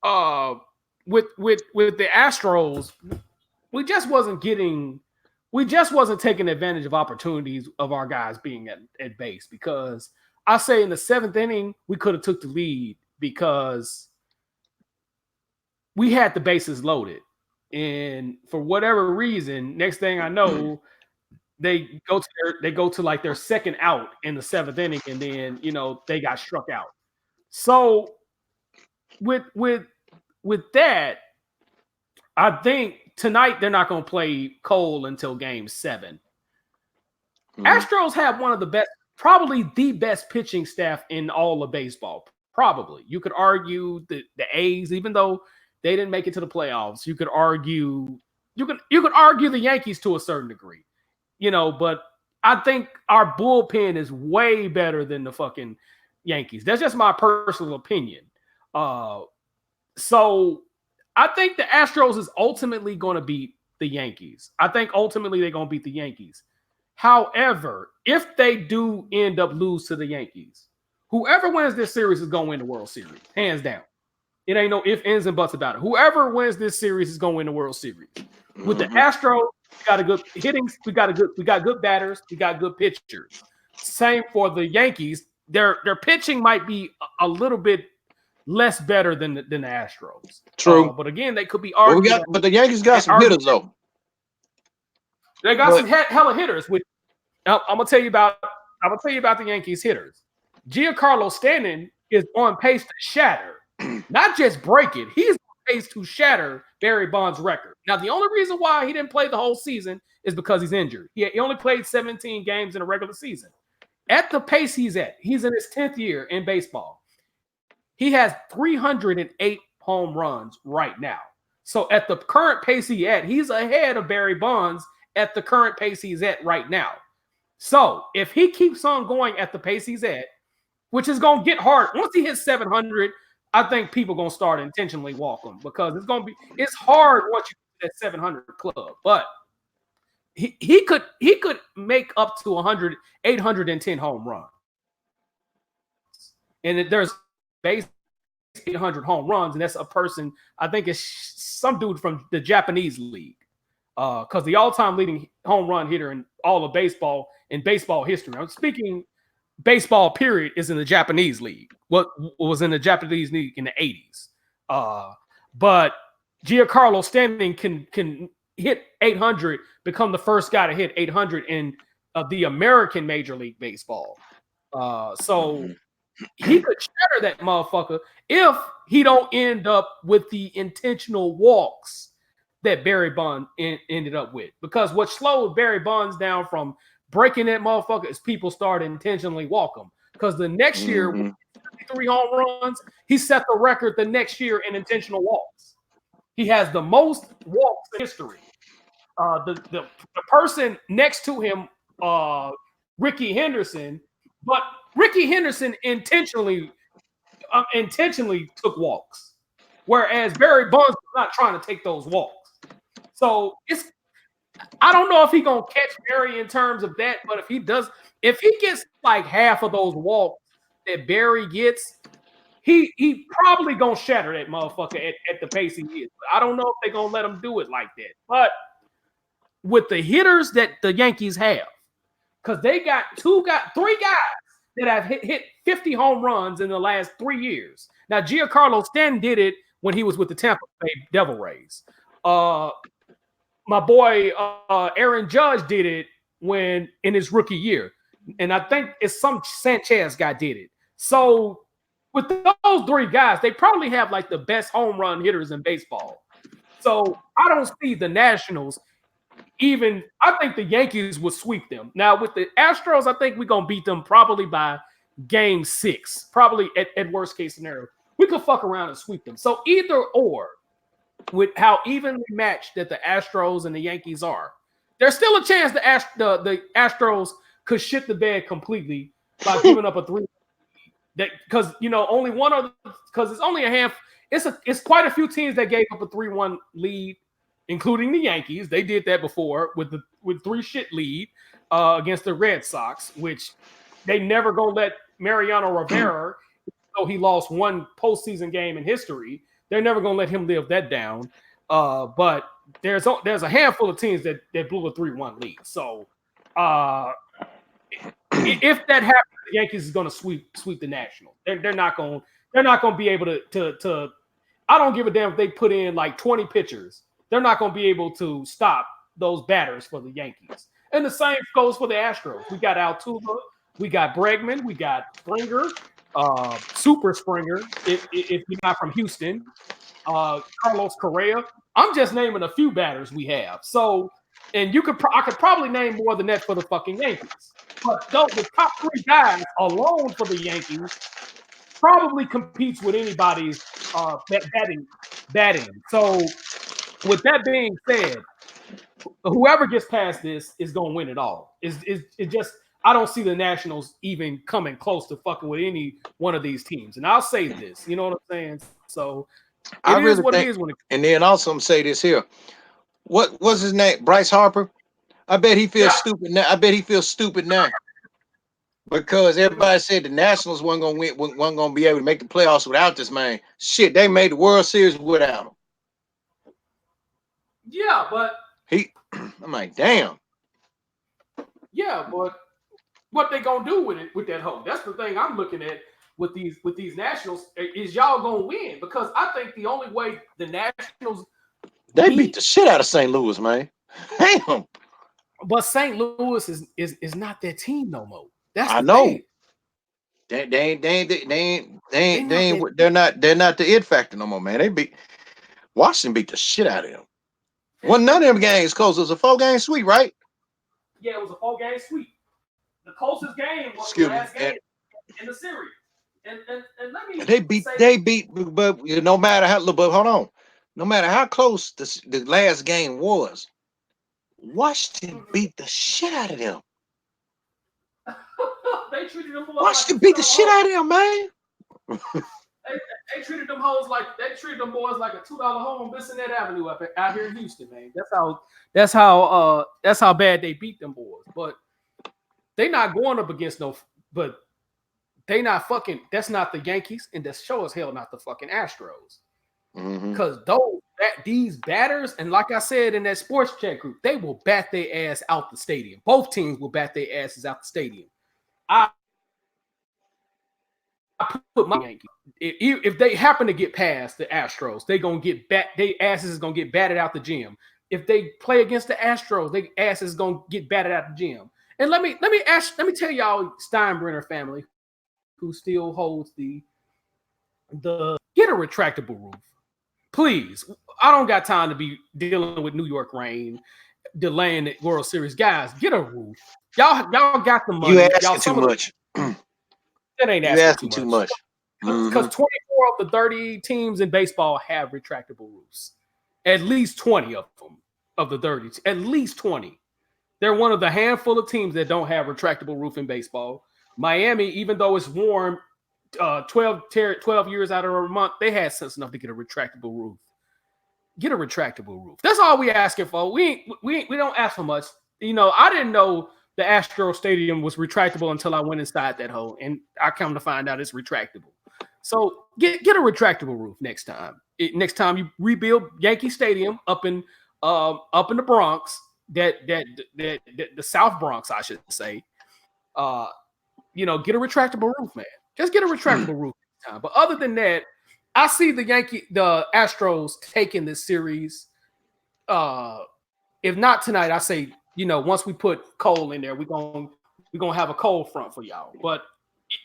with the Astros, we just wasn't taking advantage of opportunities of our guys being at base, because I say in the 7th inning we could have took the lead because we had the bases loaded, and for whatever reason, next thing I know, they go to like their second out in the 7th inning, and then they got struck out. So with that, I think tonight they're not going to play Cole until Game 7. Astros have one of the best, probably the best pitching staff in all of baseball. Probably. You could argue the A's, even though they didn't make it to the playoffs. You could argue the Yankees to a certain degree. But I think our bullpen is way better than the fucking Yankees. That's just my personal opinion. So I think the Astros is ultimately going to beat the Yankees. I think ultimately they're going to beat the Yankees. However, if they do end up lose to the Yankees, whoever wins this series is going to win the World Series, hands down. It ain't no ifs, ands, and buts about it. Whoever wins this series is going to win the World Series. With the Astros, we got a good hitting. We got good batters. We got good pitchers. Same for the Yankees. Their pitching might be a little bit less better than the Astros. True, but again, they could be arguing. But the Yankees got some hitters though. They got some hella hitters. I'm gonna tell you about the Yankees hitters. Giancarlo Stanton is on pace to shatter, not just break it. He's on pace to shatter Barry Bonds' record. Now, the only reason why he didn't play the whole season is because he's injured. He only played 17 games in a regular season. At the pace he's in his 10th year in baseball. He has 308 home runs right now. So at the current pace he's ahead of Barry Bonds at the current pace he's at right now. So if he keeps on going at the pace he's at, which is going to get hard, once he hits 700, I think people are going to start intentionally walk him because it's hard once you get that 700 club. But he could make up to 810 home runs. And there's base 800 home runs, and that's a person, I think it's some dude from the Japanese league. Because the all-time leading home run hitter in all of baseball, in baseball history, I'm speaking baseball period, is in the Japanese league. What was in the Japanese league in the 80s. But Giancarlo Stanton can hit 800, become the first guy to hit 800 in the American Major League Baseball. So he could shatter that motherfucker if he don't end up with the intentional walks that Barry Bonds ended up with. Because what slowed Barry Bonds down from breaking that motherfucker is people started intentionally walk him. Because the next year, with 3 home runs, he set the record the next year in intentional walks. He has the most walks in history. The person next to him, Ricky Henderson, but Ricky Henderson intentionally took walks, whereas Barry Bonds was not trying to take those walks. So I don't know if he's gonna catch Barry in terms of that, but if he gets like half of those walks that Barry gets, he probably gonna shatter that motherfucker at the pace he is. But I don't know if they're gonna let him do it like that. But with the hitters that the Yankees have, because they got 3 guys that have hit 50 home runs in the last 3 years. Now, Giancarlo Stanton did it when he was with the Tampa Bay Devil Rays. My boy Aaron Judge did it in his rookie year. And I think it's some Sanchez guy did it. So with those 3 guys, they probably have like the best home run hitters in baseball. So I don't see the Nationals I think the Yankees would sweep them. Now, with the Astros, I think we're going to beat them probably by Game 6, probably at worst case scenario. We could fuck around and sweep them. So either or, with how evenly matched that the Astros and the Yankees are, there's still a chance the Astros could shit the bed completely by giving up a 3. Because only one other, because it's only a handful. It's quite a few teams that gave up a 3-1 lead, including the Yankees. They did that before with 3-shit lead against the Red Sox, which they never gonna let Mariano Rivera, though he lost 1 postseason game in history. They're never gonna let him live that down. But there's a handful of teams that blew a 3-1 lead. So if that happens, the Yankees is gonna sweep the Nationals. They're not gonna be able to. I don't give a damn if they put in like 20 pitchers. They're not gonna be able to stop those batters for the Yankees. And the same goes for the Astros. We got Altuve, we got Bregman, we got Springer, Super Springer, if you're not from Houston, Carlos Correa. I'm just naming a few batters we have. So, and I could probably name more than that for the fucking Yankees. But the top 3 guys alone for the Yankees probably competes with anybody's batting. So, with that being said, whoever gets past this is going to win it all. It just, I don't see the Nationals even coming close to fucking with any one of these teams. And I'll say this, you know what I'm saying? So I it is really what think, it is. and then also I'm say this here. What's his name? Bryce Harper. I bet he feels stupid now. I bet he feels stupid now because everybody said the Nationals wasn't gonna win, wasn't gonna be able to make the playoffs without this man. Shit, they made the World Series without him. Yeah, but I'm like, damn. Yeah, but what they gonna do with that hope? That's the thing I'm looking at with these Nationals. Is y'all gonna win? Because I think the only way the Nationals beat the shit out of St. Louis, man. Damn. But St. Louis is not that team no more. That's I the know. thing. They're not the it factor no more, man. Washington beat the shit out of them. None of them games close. It was a 4-game sweep, right? Yeah, it was a 4-game sweep. The closest game was the last game in the series. And let me they beat, but no matter how, but hold on, no matter how close the last game was, Washington beat the shit out of them. They treated them boys Washington beat the shit out of them, man. They treated them boys like a $2 home on Bissonnette Avenue out here in Houston, man. That's how bad they beat them boys. But they not going up against but they not fucking. That's not the Yankees, and that's sure as hell not the fucking Astros. Because these batters, and like I said in that sports chat group, they will bat their ass out the stadium. Both teams will bat their asses out the stadium. I put my Yankees. If they happen to get past the Astros, they gonna get their asses is gonna get batted out the gym. If they play against the Astros, their asses is gonna get batted out the gym. And let me tell y'all, Steinbrenner family, who still holds the get a retractable roof. Please, I don't got time to be dealing with New York rain, delaying the World Series. Guys, get a roof. Y'all got the money. You asking too much. That ain't asking too much. Because 24 of the 30 teams in baseball have retractable roofs. At least 20 of them, of the 30. At least 20. They're one of the handful of teams that don't have retractable roof in baseball. Miami, even though it's warm 12 years out of a month, they had sense enough to get a retractable roof. Get a retractable roof. That's all we asking for. We don't ask for much. You know, I didn't know the Astro Stadium was retractable until I went inside that hole, and I come to find out it's retractable. So get a retractable roof next time. Next time you rebuild Yankee Stadium up in the Bronx, the South Bronx, I should say. Get a retractable roof, man. Just get a retractable roof next time. But other than that, I see the Astros taking this series. If not tonight, I say, once we put Cole in there, we're gonna have a Cole front for y'all. But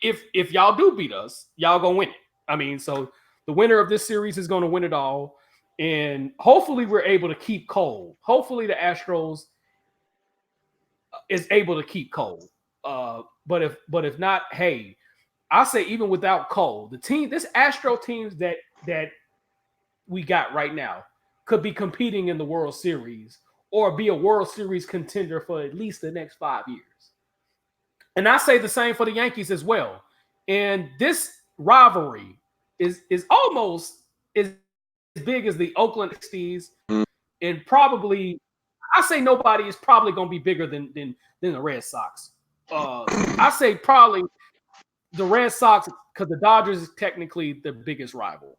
if y'all do beat us, y'all gonna win it. I mean, so the winner of this series is gonna win it all, and hopefully we're able to keep Cole. Hopefully the Astros is able to keep Cole. But if not, hey, I say even without Cole, this Astro teams that we got right now could be competing in the World Series or be a World Series contender for at least the next 5 years. And I say the same for the Yankees as well. And this rivalry is almost as big as the Oakland 60s, and probably I say nobody is probably going to be bigger than the Red Sox. I say probably the Red Sox, because the Dodgers is technically the biggest rival.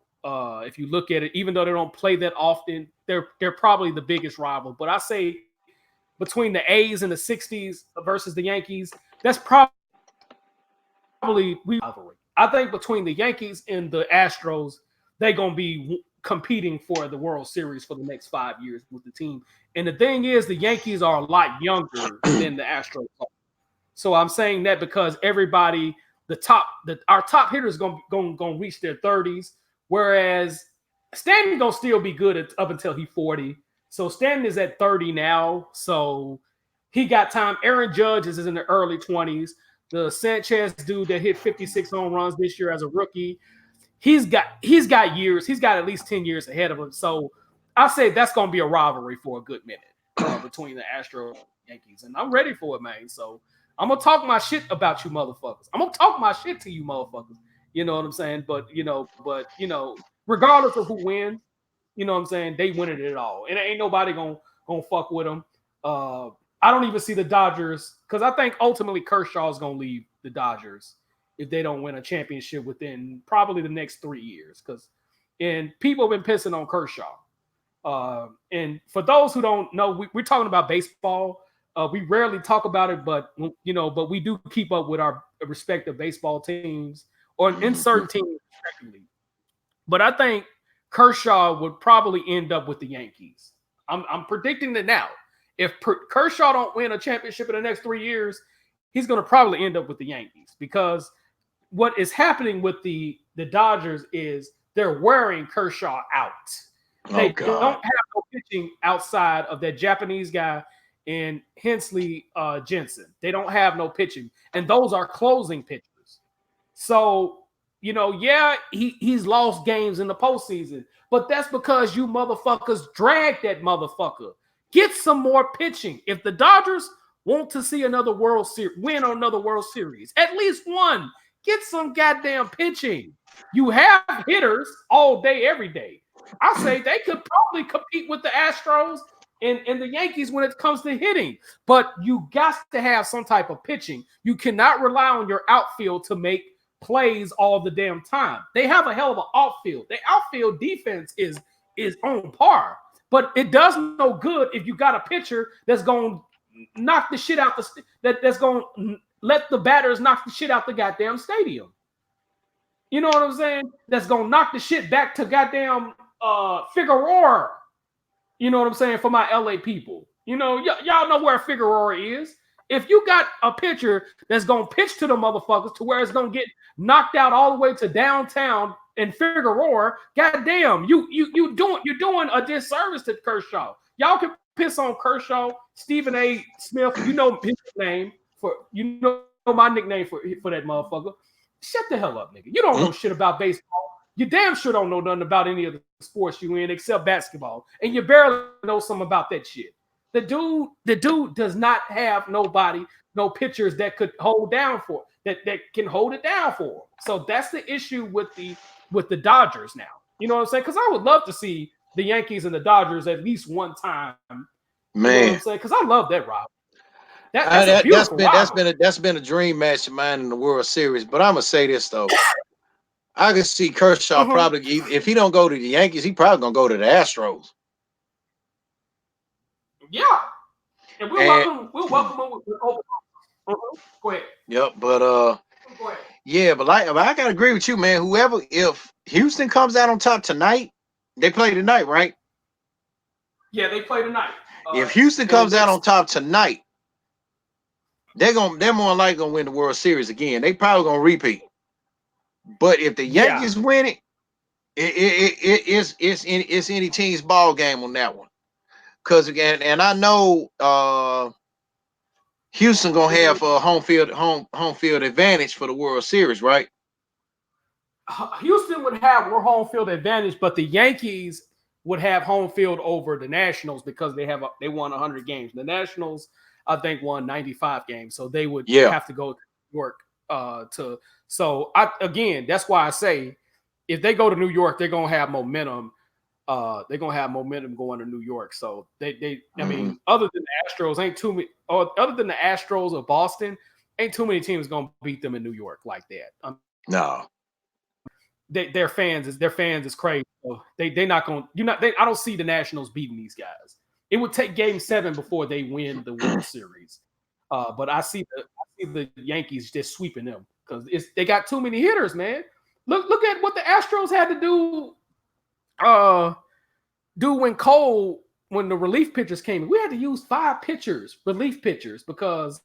If you look at it, even though they don't play that often, they're probably the biggest rival. But I say between the A's and the 60s versus the Yankees, that's probably rivalry. I think between the Yankees and the Astros, they're gonna be competing for the World Series for the next 5 years with the team. And the thing is, the Yankees are a lot younger than the Astros are. So I'm saying that because everybody, our top hitters gonna reach their 30s, whereas Stanton gonna still be good up until he's 40. So Stanton is at 30 now, so he got time. Aaron Judge is in the early 20s. The Sanchez dude that hit 56 home runs this year as a rookie, he's got years. He's got at least 10 years ahead of him. So I say that's gonna be a rivalry for a good minute between the Astros and Yankees, and I'm ready for it, man. So I'm gonna talk my shit about you motherfuckers. I'm gonna talk my shit to you motherfuckers. You know what I'm saying? But regardless of who wins, you know what I'm saying, they winning it all. And ain't nobody gonna fuck with them. I don't even see the Dodgers, because I think ultimately Kershaw is gonna leave the Dodgers if they don't win a championship within probably the next 3 years. And people have been pissing on Kershaw. And for those who don't know, we're talking about baseball. We rarely talk about it, but we do keep up with our respective baseball teams or in certain teams respectively. But I think Kershaw would probably end up with the Yankees. I'm predicting that now. If Kershaw don't win a championship in the next 3 years, he's going to probably end up with the Yankees, because what is happening with the Dodgers is they're wearing Kershaw out. They don't have no pitching outside of that Japanese guy and Hensley Jensen. They don't have no pitching, and those are closing pitchers. So, he's lost games in the postseason, but that's because you motherfuckers dragged that motherfucker. Get some more pitching. If the Dodgers want to see another World Series, win another World Series, at least one, get some goddamn pitching. You have hitters all day, every day. I say they could probably compete with the Astros and the Yankees when it comes to hitting, but you got to have some type of pitching. You cannot rely on your outfield to make plays all the damn time. They have a hell of an outfield. The outfield defense is on par, but it does no good if you got a pitcher that's going to knock the shit out that's going to let the batters knock the shit out the goddamn stadium. You know what I'm saying? That's going to knock the shit back to goddamn Figueroa. You know what I'm saying? For my LA people. Y'all know where Figueroa is. If you got a pitcher that's going to pitch to the motherfuckers to where it's going to get knocked out all the way to downtown in Figueroa, goddamn, you're doing a disservice to Kershaw. Y'all can piss on Kershaw, Stephen A. Smith. You know his name my nickname for that motherfucker. Shut the hell up, nigga. You don't know shit about baseball. You damn sure don't know nothing about any of the sports you in except basketball, and you barely know something about that shit. The dude does not have no pitchers that could hold down for that can hold it down for him. So that's the issue with the Dodgers now. You know what I'm saying? Because I would love to see the Yankees and the Dodgers at least one time. Man, you know what I'm saying? Because I love that, Rob. That's been a dream match of mine in the World Series. But I'm gonna say this though. I can see Kershaw probably, if he don't go to the Yankees, he probably gonna go to the Astros. Yeah, and we'll welcome him with open arms. Go ahead. Yep, but go ahead. Yeah, but I gotta agree with you, man. If Houston comes out on top tonight, they play tonight, right? Yeah, they play tonight. If Houston comes out on top tonight, they're more likely gonna win the World Series again. They probably gonna repeat. But if the Yankees win it, it's any team's ball game on that one. Because again, and I know Houston gonna have home field advantage for the World Series, right? Houston would have more home field advantage, but the Yankees would have home field over the Nationals because they won 100 games. The Nationals, I think, won 95 games, so they would have to go to New York to. So that's why I say if they go to New York, they're gonna have momentum. They're gonna have momentum going to New York. So I mean, other than the Astros, other than the Astros of Boston, ain't too many teams gonna beat them in New York like that. No. Their fans is crazy. So they're not going. I don't see the Nationals beating these guys. It would take Game 7 before they win the World Series. But I see the Yankees just sweeping them because they got too many hitters, man. Look at what the Astros had to do. dude, when the relief pitchers came, we had to use 5 relief pitchers, because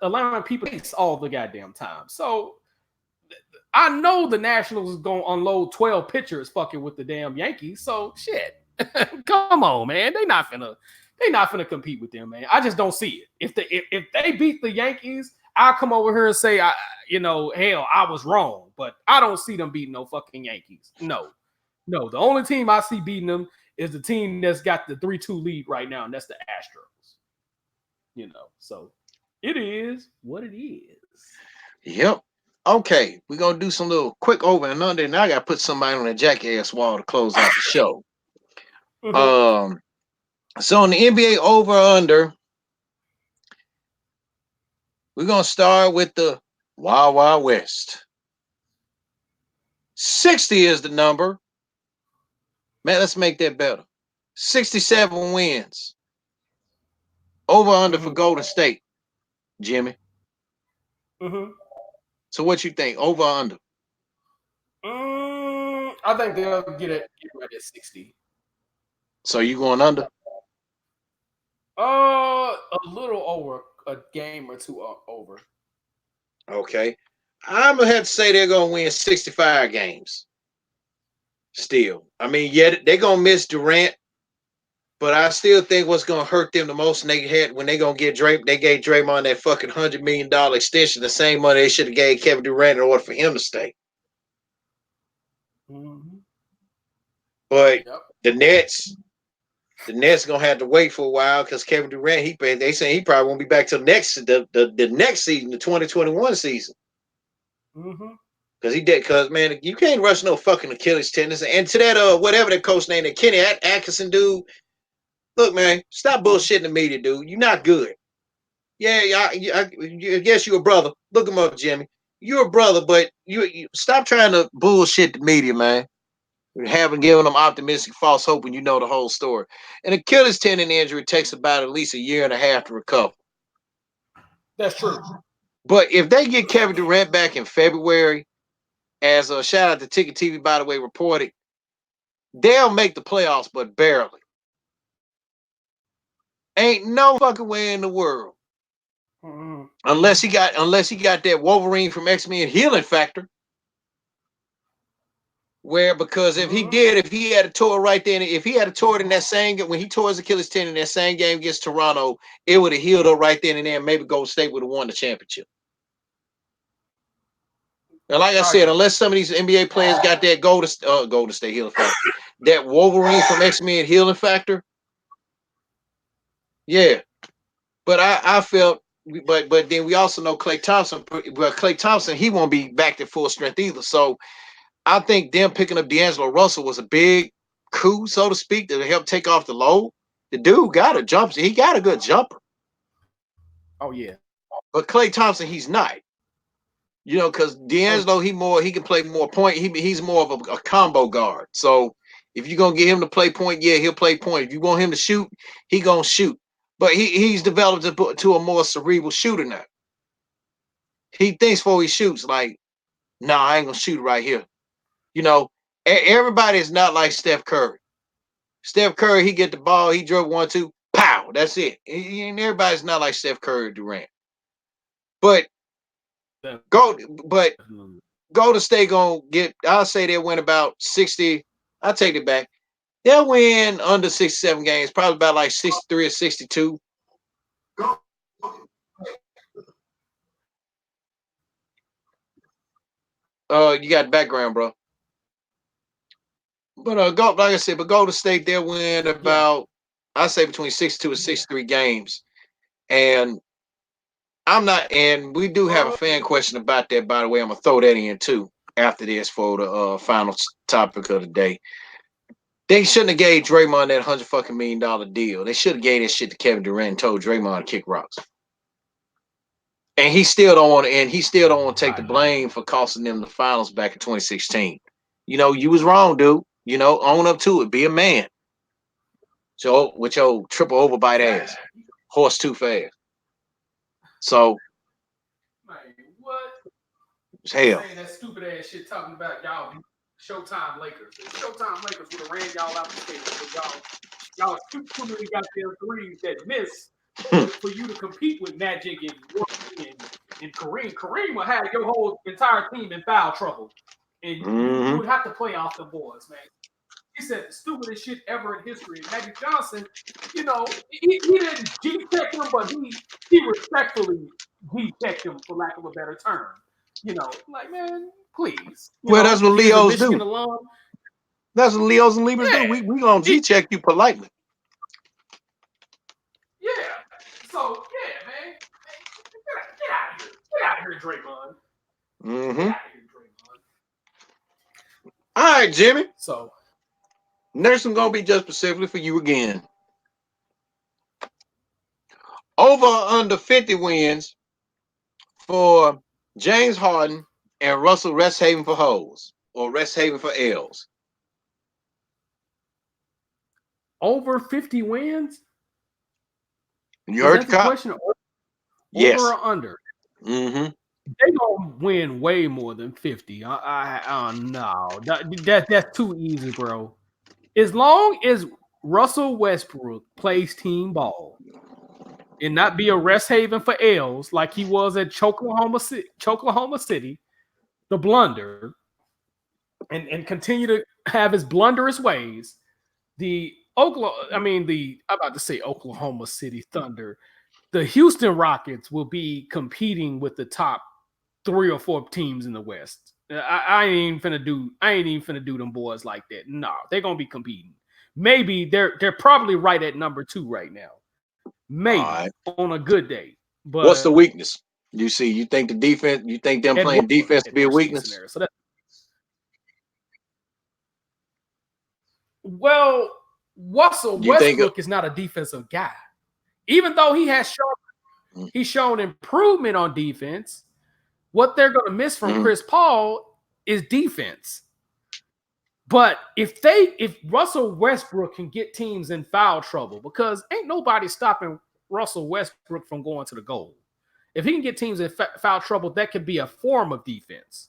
allowing people to all the goddamn time. So I know the Nationals is gonna unload 12 pitchers fucking with the damn Yankees. So shit. Come on, man. They not finna compete with them, man. I just don't see it. If they beat the Yankees, I'll come over here and say, hell, I was wrong. But I don't see them beating no fucking Yankees. No. The only team I see beating them is the team that's got the 3-2 lead right now, and that's the Astros. So it is what it is. Yep. Okay, we're gonna do some little quick over and under, and I gotta put somebody on the Jackass Wall to close out the show. Mm-hmm. So on the NBA over under, we're gonna start with the Wild Wild West. 60 is the number. Man, let's make that better. 67 wins. Over under for Golden State, Jimmy. Mm-hmm. So what you think? Over under? I think they'll get right at 60. So you going under? A little over, a game or two over. Okay. I'm gonna have to say they're gonna win 65 games. Still. I mean, yeah, they're gonna miss Durant, but I still think what's gonna hurt them the most when they gonna get Drake, they gave Draymond that fucking $100 million extension, the same money they should have gave Kevin Durant in order for him to stay. Mm-hmm. But the Nets gonna have to wait for a while because Kevin Durant, they say he probably won't be back till the next season, the 2021 season. Mm-hmm. Because man, you can't rush no fucking Achilles tendons. And to that whatever that coach named, that Kenny Atkinson dude, look, man, stop bullshitting the media, dude. You're not good. Yeah, I guess you're a brother. Look him up, Jimmy. You're a brother, but you stop trying to bullshit the media, man. Having given them optimistic false hope when you know the whole story. An Achilles tendon injury takes about at least a year and a half to recover. That's true. But if they get Kevin Durant back in February, as a shout out to Ticket TV, by the way, reported, they'll make the playoffs, but barely. Ain't no fucking way in the world. Mm-hmm. Unless he got that Wolverine from X-Men healing factor. Because if he had a tour right then, if he had a tour in that same game, when he tore his Achilles tendon in that same game against Toronto, it would have healed up right then and there. Maybe Golden State would have won the championship. And like I said, unless some of these NBA players got that Golden State healing factor, that Wolverine from X-Men healing factor, yeah. But I felt, but then we also know Klay Thompson, he won't be back to full strength either. So I think them picking up D'Angelo Russell was a big coup, so to speak, to help take off the load. The dude got a jumper. He got a good jumper. Oh yeah. But Klay Thompson, he's not. Because D'Angelo, he can play more point. He's more of a combo guard. So if you're gonna get him to play point, yeah, he'll play point. If you want him to shoot, he gonna shoot. But he's developed to a more cerebral shooter now. He thinks before he shoots, like, nah, I ain't gonna shoot right here. Everybody is not like Steph Curry. Steph Curry, he get the ball, he dribble 1-2, pow, that's it. And everybody's not like Steph Curry or Durant. But Golden State gonna get, I'll say they'll win about 60. I'll take it back. They'll win under 67 games, probably about like 63 or 62. You got background, bro. But like I said, but Golden State, they'll win about, I say between 62 and 63 games. And we do have a fan question about that, by the way. I'm gonna throw that in too after this for the final topic of the day. They shouldn't have gave Draymond that $100 million deal. They should have gave that shit to Kevin Durant and told Draymond to kick rocks. And he still don't want to take the blame for costing them the finals back in 2016. You was wrong, dude. Own up to it. Be a man. So with your triple overbite ass, horse too fast. So, man, what? hell. Saying that stupid ass shit talking about y'all Showtime Lakers. The Showtime Lakers would have ran y'all out the stage because y'all shoot too many goddamn threes that miss for you to compete with Magic and Kareem. Kareem would have your whole entire team in foul trouble, and you would have to play off the boards, man. He said the stupidest shit ever in history. And Magic Johnson, he didn't G-check him, but he respectfully G-checked him, for lack of a better term. Like, man, please. That's what Leos do. Alum, that's what Leos and Libras do. We gonna G-check you politely. Yeah. So, yeah, man. Get out of here. Get out of here, Draymond. Get out of here, Draymond. All right, Jimmy. So, next one gonna be just specifically for you again. Over or under 50 wins for James Harden and Russell Westhaven for hoes or Westhaven for L's. Over 50 wins? You heard the question? Yes. Over or under? Mm-hmm. They gonna win way more than 50. No, that's too easy, bro. As long as Russell Westbrook plays team ball and not be a rest haven for L's like he was at Choklahoma City, the blunder, and continue to have his blunderous ways, I'm about to say Oklahoma City Thunder, the Houston Rockets will be competing with the top 3 or 4 teams in the West. I ain't even finna do them boys like that. No, they're gonna be competing. Maybe they're probably right at number 2 right now. Maybe on a good day. But what's the weakness? You think the defense? You think them playing defense to be a weakness? So well, Russell Westbrook is not a defensive guy, even though he's shown improvement on defense. What they're going to miss from Chris Paul is defense. But if Russell Westbrook can get teams in foul trouble, because ain't nobody stopping Russell Westbrook from going to the goal. If he can get teams in foul trouble, that could be a form of defense.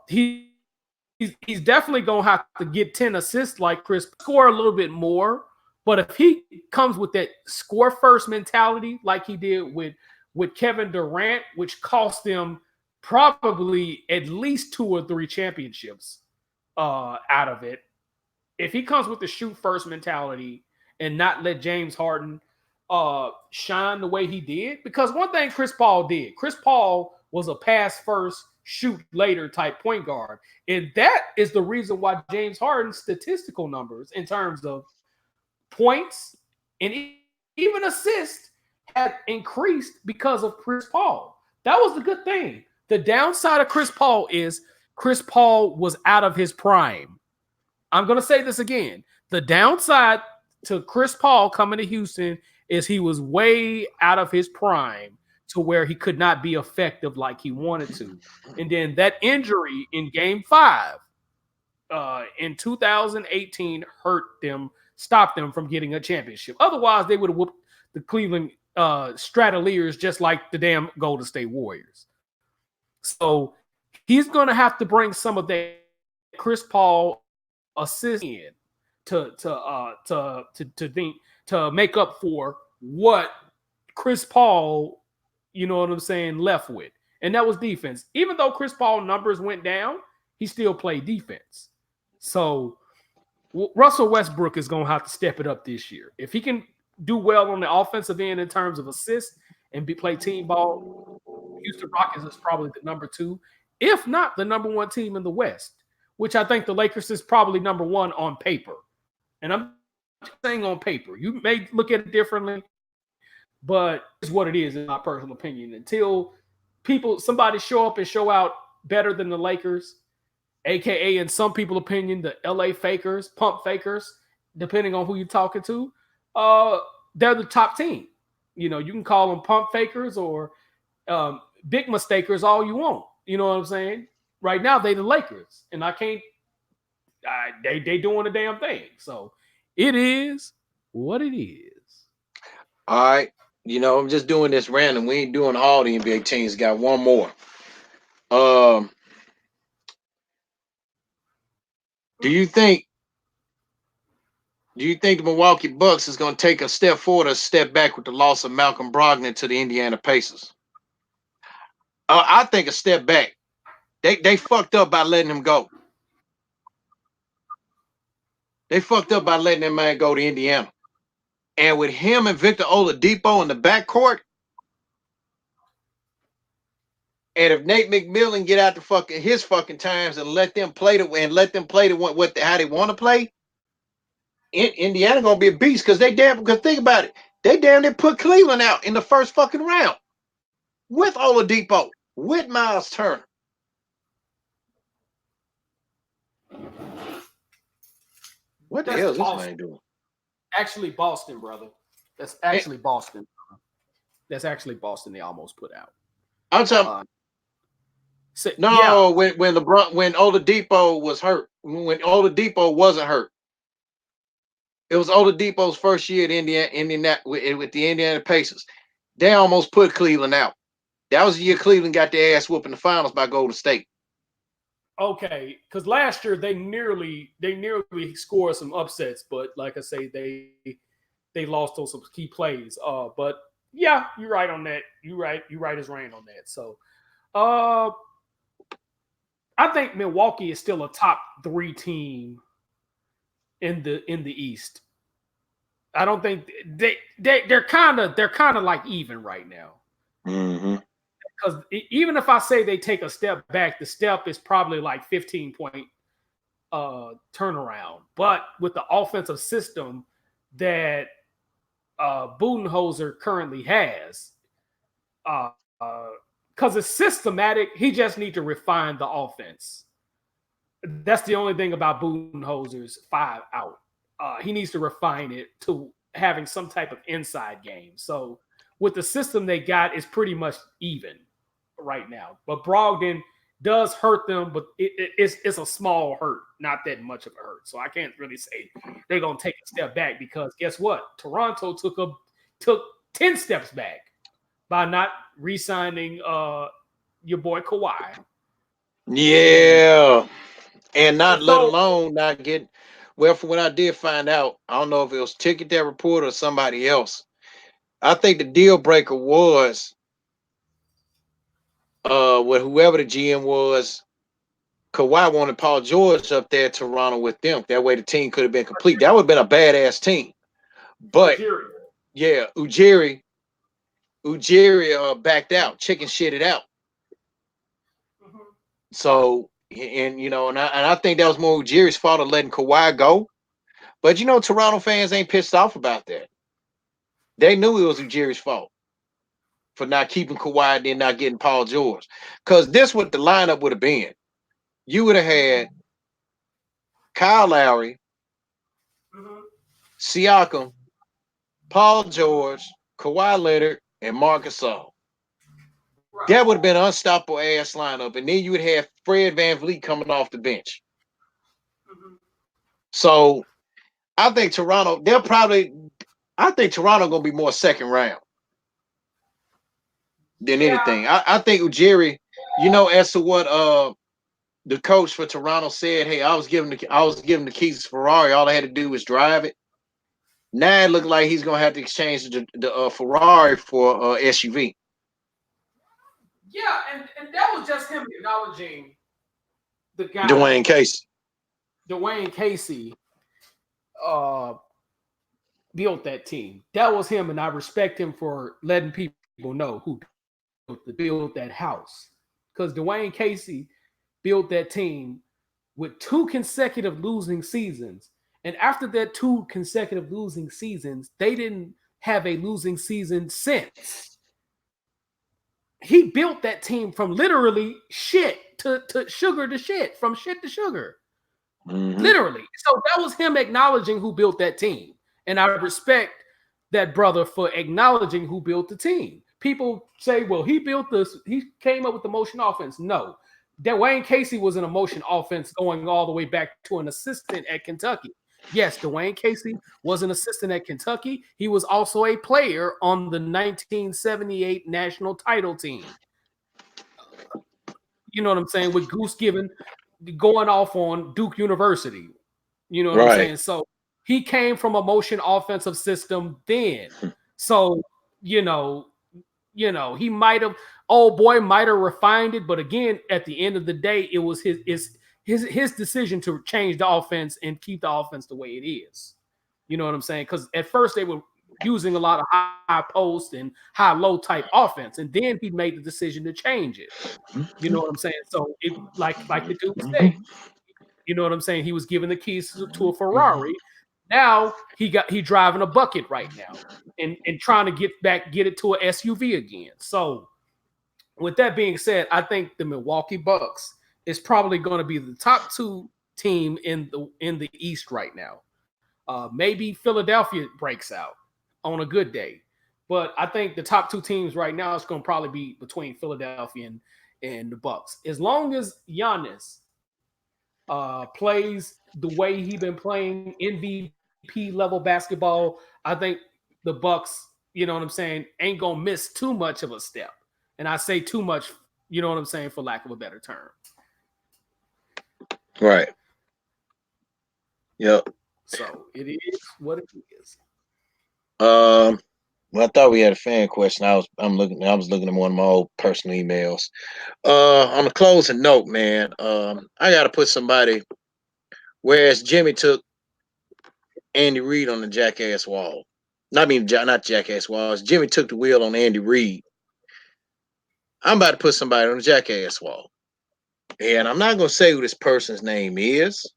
He's definitely going to have to get 10 assists like Chris, score a little bit more. But if he comes with that score first mentality like he did with Kevin Durant, which cost them probably at least 2 or 3 championships out of it. If he comes with the shoot first mentality and not let James Harden shine the way he did, because one thing Chris Paul was a pass first, shoot later type point guard. And that is the reason why James Harden's statistical numbers in terms of points and even assists had increased because of Chris Paul. That was the good thing. The downside of Chris Paul is Chris Paul was out of his prime. I'm going to say this again. The downside to Chris Paul coming to Houston is he was way out of his prime to where he could not be effective like he wanted to. And then that injury in Game 5 in 2018 stopped them from getting a championship. Otherwise, they would have whooped the Cleveland Stratoliers just like the damn Golden State Warriors. So he's going to have to bring some of that Chris Paul assist in to make up for what Chris Paul, you know what I'm saying, left with. And that was defense. Even though Chris Paul numbers went down, he still played defense. So Russell Westbrook is going to have to step it up this year. If he can do well on the offensive end in terms of assists and play team ball, Houston Rockets is probably the number 2, if not the number 1 team in the West, which I think the Lakers is probably number 1 on paper. And I'm saying on paper. You may look at it differently, but it's what it is in my personal opinion. Until somebody show up and show out better than the Lakers, aka in some people's opinion, the LA fakers, pump fakers, depending on who you're talking to, they're the top team. You know, you can call them pump fakers or big mistakers all you want. You know what I'm saying? Right now, they the Lakers, and I can't. They doing the damn thing. So it is what it is. All right. You know, I'm just doing this random. We ain't doing all the NBA teams. Got one more. Do you think the Milwaukee Bucks is going to take a step forward or a step back with the loss of Malcolm Brogdon to the Indiana Pacers? I think a step back. They fucked up by letting him go. They fucked up by letting that man go to Indiana. And with him and Victor Oladipo in the backcourt, and if Nate McMillan get out his fucking times and let them play how they want to play, Indiana gonna be a beast because because think about it, they damn near put Cleveland out in the first fucking round with Oladipo, with Miles Turner. What the hell is this man doing? Actually, Boston, brother. That's actually Boston. That's actually Boston. They almost put out. I'm talking. When Oladipo was hurt, when Oladipo wasn't hurt, it was Oladipo's first year at Indiana with the Indiana Pacers. They almost put Cleveland out. That was the year Cleveland got their ass whooped in the finals by Golden State. Okay, because last year they nearly scored some upsets, but like I say, they lost on some key plays. But yeah, you're right on that. You're right as rain on that. So, I think Milwaukee is still a top 3 team in the East. I don't think they're kind of like even right now. Mm-hmm. Because even if I say they take a step back, the step is probably like 15-point turnaround. But with the offensive system that Budenholzer currently has, because it's systematic, he just needs to refine the offense. That's the only thing about Budenholzer's 5 out. He needs to refine it to having some type of inside game. So with the system they got, it's pretty much even right now. But Brogdon does hurt them, but it's a small hurt, not that much of a hurt. So I can't really say they're going to take a step back because guess what? Toronto took 10 steps back by not re-signing your boy Kawhi. Yeah. And let alone not get from what I did find out, I don't know if it was Ticket That Report or somebody else. I think the deal breaker was with whoever the GM was, Kawhi wanted Paul George up there at Toronto with them. That way the team could have been complete. That would have been a badass team. But yeah, Ujiri backed out, chicken shitted out. Mm-hmm. So and I think that was more Ujiri's fault of letting Kawhi go. But Toronto fans ain't pissed off about that. They knew it was Ujiri's fault for not keeping Kawhi and then not getting Paul George. Because this what the lineup would have been. You would have had Kyle Lowry, Siakam, Paul George, Kawhi Leonard, and Marc Gasol. That would have been an unstoppable ass lineup. And then you would have Fred VanVleet coming off the bench. So I think Toronto going to be more second round than anything. I think Ujiri, as to what the coach for Toronto said, hey, I was giving the keys to Ferrari. All I had to do was drive it. Now it looked like he's gonna have to exchange the Ferrari for SUV. Yeah, and that was just him acknowledging the guy, Dwayne Casey. Dwayne Casey built that team. That was him, and I respect him for letting people know who built that house. Because Dwayne Casey built that team with 2 consecutive losing seasons. And after that 2 consecutive losing seasons, they didn't have a losing season since. He built that team from literally shit to sugar to shit, from shit to sugar. Mm-hmm. Literally. So that was him acknowledging who built that team. And I respect that brother for acknowledging who built the team. People say, well, he came up with the motion offense. No. Dwayne Casey was in a motion offense going all the way back to an assistant at Kentucky. Yes, Dwayne Casey was an assistant at Kentucky. He was also a player on the 1978 national title team. You know what I'm saying? With Goose Gibbon going off on Duke University. You know what I'm Right. saying? So he came from a motion offensive system then. So, you know, he might have, old boy might have refined it, but again, at the end of the day, it was his decision to change the offense and keep the offense the way it is. You know what I'm saying? Because at first they were using a lot of high post and high low type offense, and then he made the decision to change it. You know what I'm saying? So it like the dude said, you know what I'm saying? He was given the keys to a Ferrari. Now he driving a bucket right now and trying to get it to a SUV again. So with that being said, I think the Milwaukee Bucks is probably going to be the top two team in the East right now. Maybe Philadelphia breaks out on a good day, but I think the top two teams right now is going to probably be between Philadelphia and the Bucks. As long as Giannis plays the way he been playing MVP level basketball, I think the Bucks, you know what I'm saying, ain't gonna miss too much of a step. And I say too much, you know what I'm saying, for lack of a better term. Right. Yep. So it is what it is. Well, I thought we had a fan question. I was looking at one of my old personal emails. On a closing note, man, I gotta put somebody, whereas Jimmy took Andy Reid on the Jackass Wall. Not Jackass Walls. Jimmy took the wheel on Andy Reid. I'm about to put somebody on the Jackass Wall. And I'm not gonna say who this person's name is.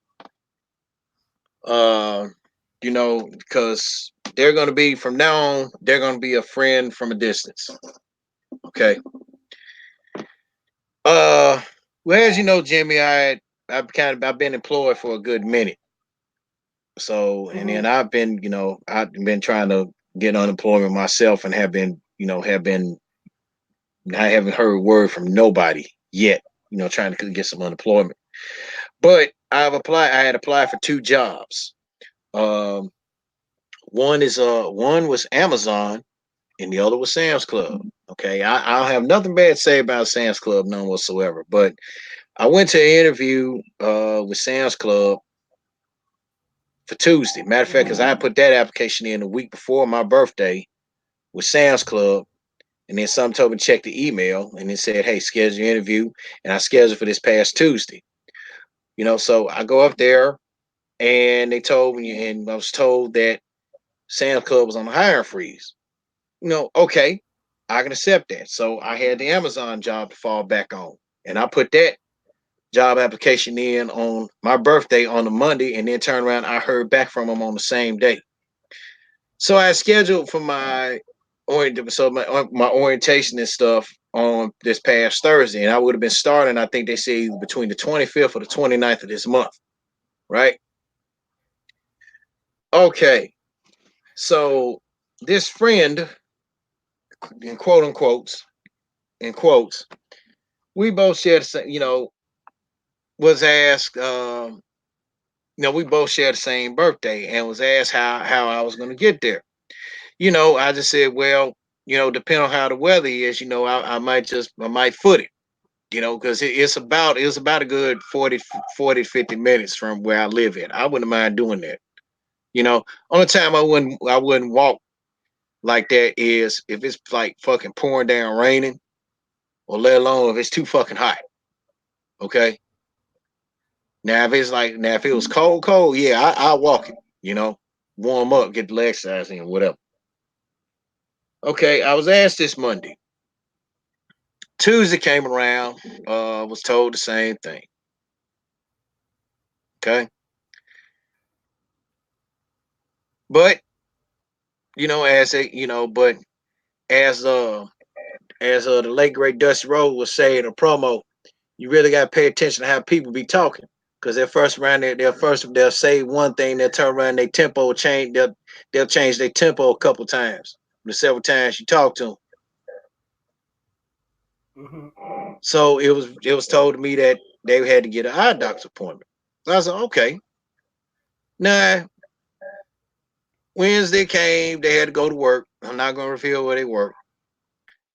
Uh, because they're gonna be, from now on, they're gonna be a friend from a distance. Okay. Uh, well, as you know, Jimmy, I've been employed for a good minute. So, and then Mm-hmm. I've been trying to get unemployment myself, and I haven't heard word from nobody yet. Trying to get some unemployment. But I had applied for two jobs. Um, one was Amazon, and the other was Sam's Club. Okay, I don't have nothing bad to say about Sam's Club, none whatsoever. But I went to an interview with Sam's Club for Tuesday. Matter of fact, because I put that application in a week before my birthday with Sam's Club, and then some told me to check the email, and it said, "Hey, schedule your interview," and I scheduled for this past Tuesday. So I go up there, and they told me, and I was told that Sam's Club was on a hiring freeze. Okay, I can accept that. So I had the Amazon job to fall back on, and I put that job application in on my birthday on the Monday, and then turn around, I heard back from them on the same day. So I scheduled for my orientation and stuff on this past Thursday, and I would have been starting, I think they say, between the 25th or the 29th of this month, right? Okay, so this friend, in quotes, we both shared the same, was asked, we both shared the same birthday, and was asked how I was going to get there. I just said, well, depending on how the weather is, I might foot it, because it's about a good 50 minutes from where I live at. I wouldn't mind doing that. Only time I wouldn't walk like that is if it's like fucking pouring down raining, or let alone if it's too fucking hot. Okay. Now if it was cold, yeah, I'll walk it, warm up, get the exercise in, whatever. Okay, I was asked this Monday. Tuesday came around, was told the same thing. Okay. But, but as the late great Dusty Rhodes was saying in a promo, you really gotta pay attention to how people be talking. Because they're first around there, they'll say one thing, they'll turn around, their tempo will change, they'll change their tempo a couple times. The several times you talk to them. Mm-hmm. So it was told to me that they had to get an eye doctor's appointment. So I said, okay. Now Wednesday came, they had to go to work. I'm not gonna reveal where they work.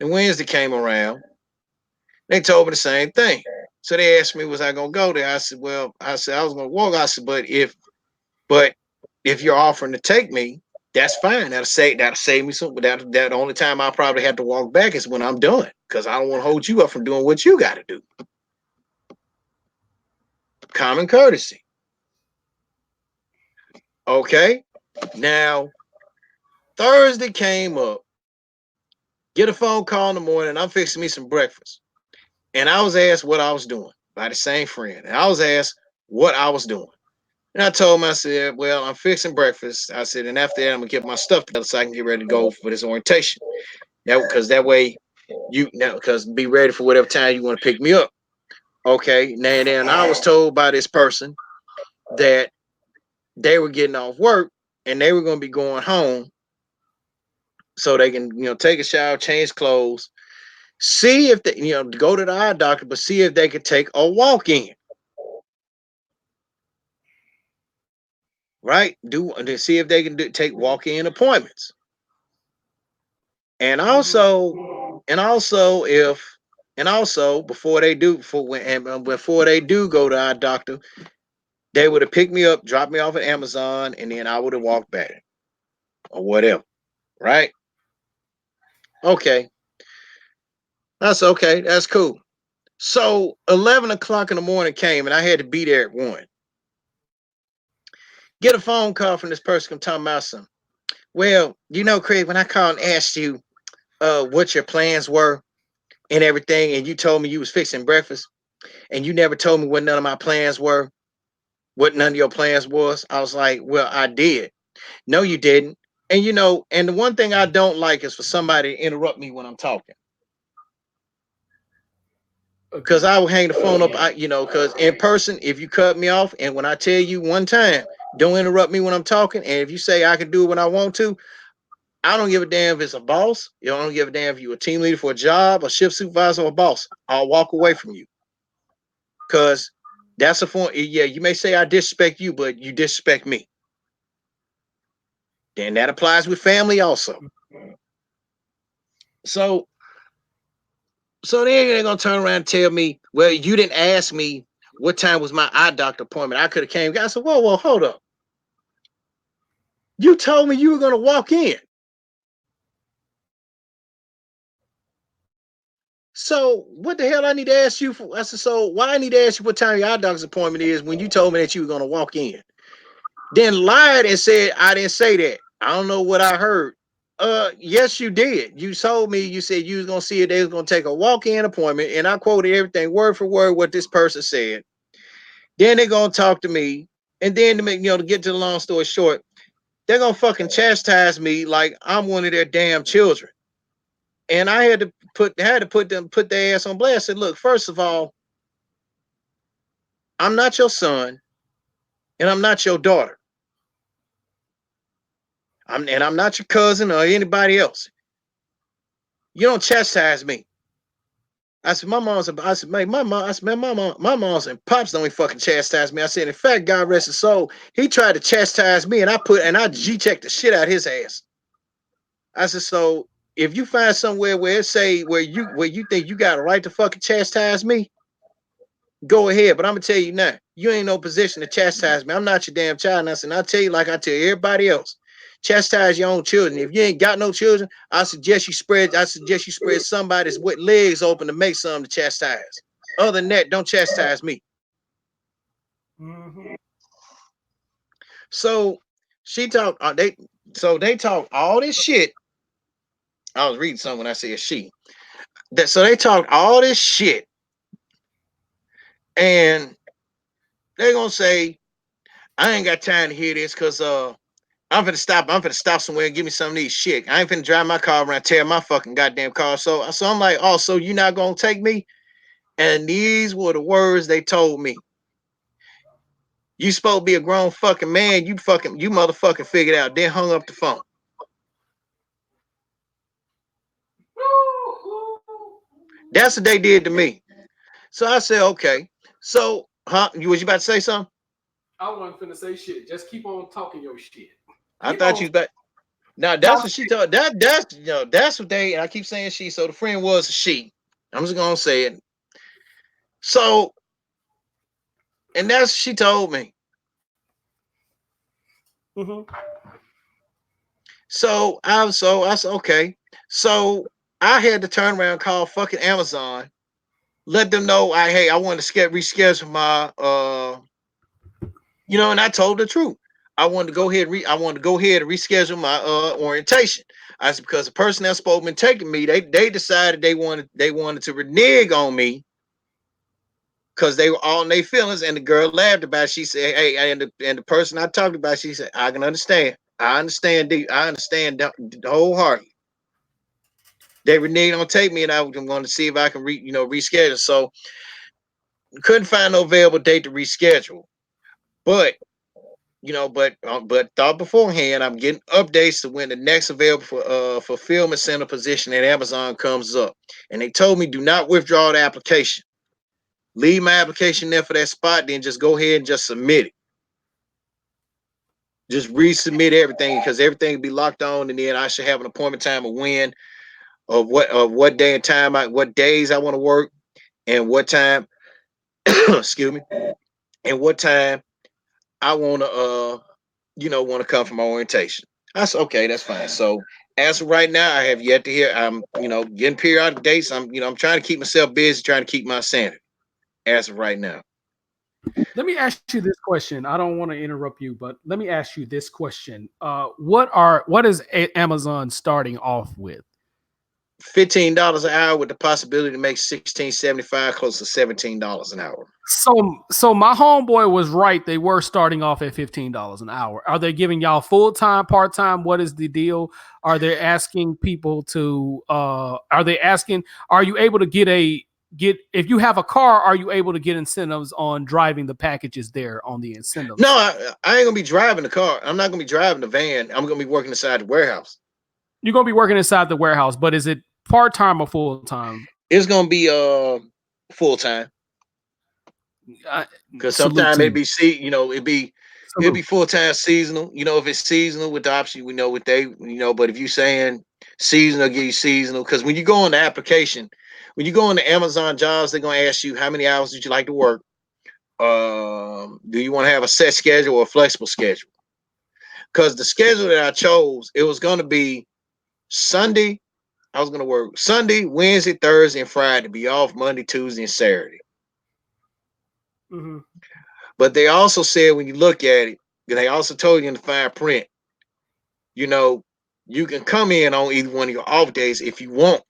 And Wednesday came around, they told me the same thing. So they asked me, was I gonna go there? I said, well, I said I was gonna walk. I said, but if you're offering to take me, that's fine. That'll save me some. That the only time I probably have to walk back is when I'm done, because I don't want to hold you up from doing what you got to do. Common courtesy. Okay. Now Thursday came up. Get a phone call in the morning. I'm fixing me some breakfast, and I was asked what I was doing by the same friend. And I was asked what I was doing. And I told him, I said, well, I'm fixing breakfast. I said, and after that, I'm gonna get my stuff together so I can get ready to go for this orientation. Now, because that way you now because be ready for whatever time you want to pick me up. Okay. Now and then I was told by this person that they were getting off work and they were gonna be going home so they can, take a shower, change clothes, see if they, go to the eye doctor, but see if they could take a walk in, right? Do to see if they can take walk in appointments. And also, and also if and also before they do before they do go to our doctor, they would have picked me up, dropped me off at Amazon, and then I would have walked back or whatever. Right? Okay. That's okay. That's cool. So 11 o'clock in the morning came and I had to be there at 1. Get a phone call from this person come talking about something. Well, Craig, when I called and asked you what your plans were and everything, and you told me you was fixing breakfast, and you never told me what none of my plans were, what none of your plans was. I was like, well, I did. No, you didn't. And and the one thing I don't like is for somebody to interrupt me when I'm talking. Because Agreed. I will hang the phone up, because in person, if you cut me off, and when I tell you one time, don't interrupt me when I'm talking, and if you say I can do it when I want to, I don't give a damn if it's a boss. I don't give a damn if you're a team leader for a job, a shift supervisor, or a boss. I'll walk away from you. Because that's a form. Yeah, you may say I disrespect you, but you disrespect me. Then that applies with family also. So so they're gonna turn around and tell me, well, you didn't ask me what time was my eye doctor appointment. I could have came. I said, whoa, hold up. You told me you were gonna walk in. So what the hell I need to ask you for? I said, so why I need to ask you what time your eye doctor's appointment is when you told me that you were gonna walk in? Then lied and said I didn't say that. I don't know what I heard. Yes, you did. You told me, you said you was gonna see if they was gonna take a walk-in appointment, and I quoted everything word for word what this person said. Then they're gonna talk to me, and then to make to get to the long story short, they're gonna fucking chastise me like I'm one of their damn children. And I had to put their ass on blast. I said, look, first of all, I'm not your son, and I'm not your daughter. I'm not your cousin or anybody else. You don't chastise me. I said, I said, man, my mom, I said, man, my mom's and pops don't even fucking chastise me. I said, in fact, God rest his soul, he tried to chastise me, and I G-checked the shit out of his ass. I said, so if you find somewhere where it say where you think you got a right to fucking chastise me, go ahead. But I'm gonna tell you now, you ain't no position to chastise me. I'm not your damn child. And I said, I'll tell you like I tell everybody else. Chastise your own children. If you ain't got no children, I suggest you spread somebody's with legs open to make something to chastise. Other than that, don't chastise me. Mm-hmm. So she talked they talk all this shit. I was reading something when I said she. So they talked all this shit, and they gonna say, I ain't got time to hear this because I'm finna stop somewhere and give me some of these shit. I ain't finna drive my car around, tear my fucking goddamn car. So I'm like, oh, so you not gonna take me? And these were the words they told me. You supposed to be a grown fucking man. You motherfucking figured out. Then hung up the phone. That's what they did to me. So I said, okay. So, you was you about to say something? I wasn't finna say shit. Just keep on talking your shit. I Keep thought you on was about. Now that's talking. what she told. That's what they. And I keep saying she. So the friend was a she. I'm just gonna say it. So, and that's she told me. Mm-hmm. So I said, okay. So I had to turn around and call fucking Amazon, let them know I wanted to reschedule my and I told the truth. I wanted to go ahead and reschedule my orientation. I said because the person that's supposed to been taking me, they decided they wanted to renege on me because they were all in their feelings, and the girl laughed about it. She said, "Hey," and the person I talked about, she said, "I can understand. I understand. I understand wholeheartedly. They reneged on take me, and I wanted to see if I can reschedule. So couldn't find no available date to reschedule, but but thought beforehand, I'm getting updates to when the next available fulfillment center position at Amazon comes up, and they told me do not withdraw the application. Leave my application there for that spot, then just go ahead and just submit it. Just resubmit everything because everything will be locked on, and then I should have an appointment time of when of what day and time what days I want to work and what time excuse me and what time I want to want to come for my orientation. I said okay, that's fine. So as of right now, I have yet to hear. I'm getting periodic dates. I'm trying to keep myself busy, trying to keep my sanity as of right now. Let me ask you this question. I don't want to interrupt you, but let me ask you this question. What is Amazon starting off with? $15 an hour with the possibility to make 16.75, close to $17 an hour. So my homeboy was right. They were starting off at $15 an hour. Are they giving y'all full time, part time? What is the deal? Are they asking people to? Are they asking? Are you able to get if you have a car? Are you able to get incentives on driving the packages there on the No, incentives? I ain't gonna be driving the car. I'm not gonna be driving the van. I'm gonna be working inside the warehouse. You're gonna be working inside the warehouse, but is it part time or full time? It's gonna be full time because Salute sometimes to it'd you. be it'd be Salute. full time seasonal. If it's seasonal with the option, we know what they But if you saying seasonal, give you seasonal because when you go on the application, when you go on the Amazon jobs, they're gonna ask you how many hours would you like to work. Do you want to have a set schedule or a flexible schedule? Because the schedule that I chose, it was gonna be Sunday. I was gonna work Sunday, Wednesday, Thursday, and Friday. Be off Monday, Tuesday, and Saturday. Mm-hmm. But they also said when you look at it, they also told you in the fine print, you know, you can come in on either one of your off days if you want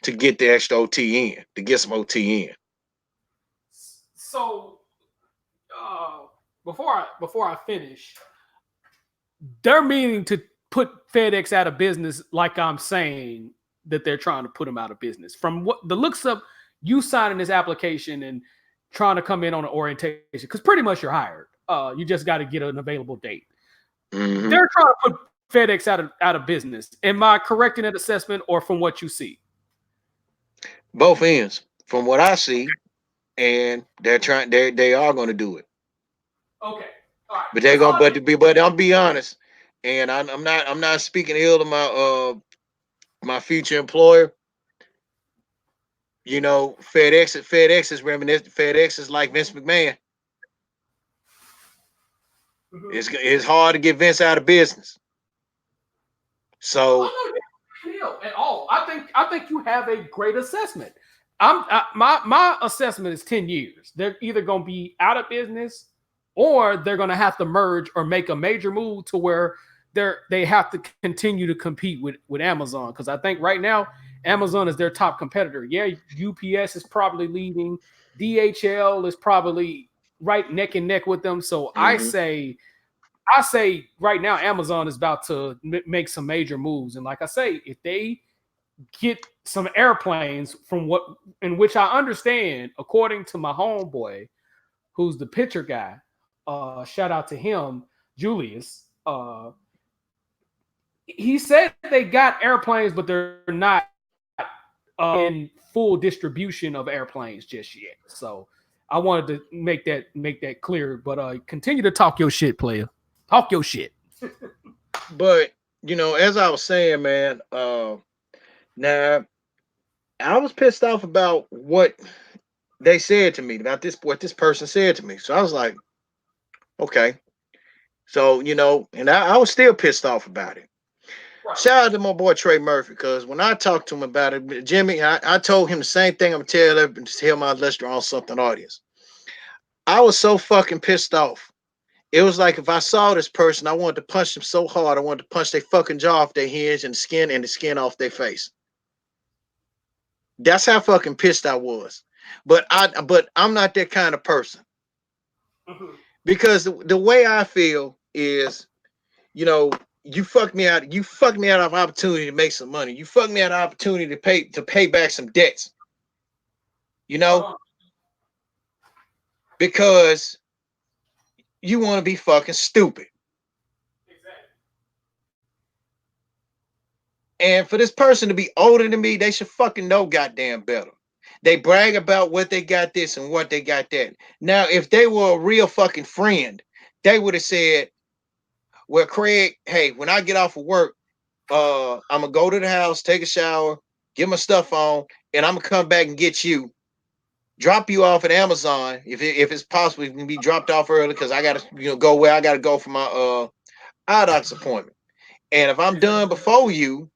to get the extra OT in, to get some OT in. So before I finish, they're meaning to put FedEx out of business, like I'm saying that they're trying to put them out of business. From what the looks of you signing this application and trying to come in on an orientation, because pretty much you're hired. You just got to get an available date. Mm-hmm. They're trying to put FedEx out of business. Am I correct in that assessment, or from what you see? Both ends, from what I see, and they're trying. They are going to do it, Okay, all right. but they're That's all going. I need. But I'll be honest, and I'm not speaking ill to my future employer. FedEx is reminiscent. FedEx is like Vince McMahon. Mhm. It's hard to get Vince out of business. So Oh no, deal at all. I think you have a great assessment. My assessment is 10 years. They're either going to be out of business or they're going to have to merge or make a major move to where they have to continue to compete with Amazon, because I think right now Amazon is their top competitor. Yeah, UPS is probably leading. DHL is probably right neck and neck with them. So mhm. I say right now Amazon is about to make some major moves, and like I say, if they get some airplanes from what in which I understand, according to my homeboy, who's the pitcher guy, shout out to him, Julius. He said they got airplanes, but they're not in full distribution of airplanes just yet. So I wanted to make that clear. But continue to talk your shit, player. Talk your shit. But as I was saying, man, now I was pissed off about what they said to me about this, what this person said to me. So I was like, okay. So, and I was still pissed off about it. Right. Shout out to my boy Trey Murphy, because when I talked to him about it, Jimmy, I told him the same thing I'm gonna tell my Let's Draw Something audience. I was so fucking pissed off. It was like if I saw this person, I wanted to punch them so hard, I wanted to punch their fucking jaw off their hinge and the skin off their face. That's how fucking pissed I was. But I'm not that kind of person. Mhm. Because the way I feel is, you know, you fucked me out. You fucked me out of opportunity to make some money. You fucked me out of opportunity to pay back some debts. You know, Uh-huh. because you want to be fucking stupid. Exactly. And for this person to be older than me, they should fucking know goddamn better. They brag about what they got this and what they got that. Now, if they were a real fucking friend, they would have said, well, Craig, hey, when I get off of work, I'm gonna go to the house, take a shower, get my stuff on, and I'm gonna come back and get you, drop you off at Amazon if it's possible. You can be dropped off early because I gotta go where I gotta go for my eye doctor's appointment. And if I'm done Exactly. before you,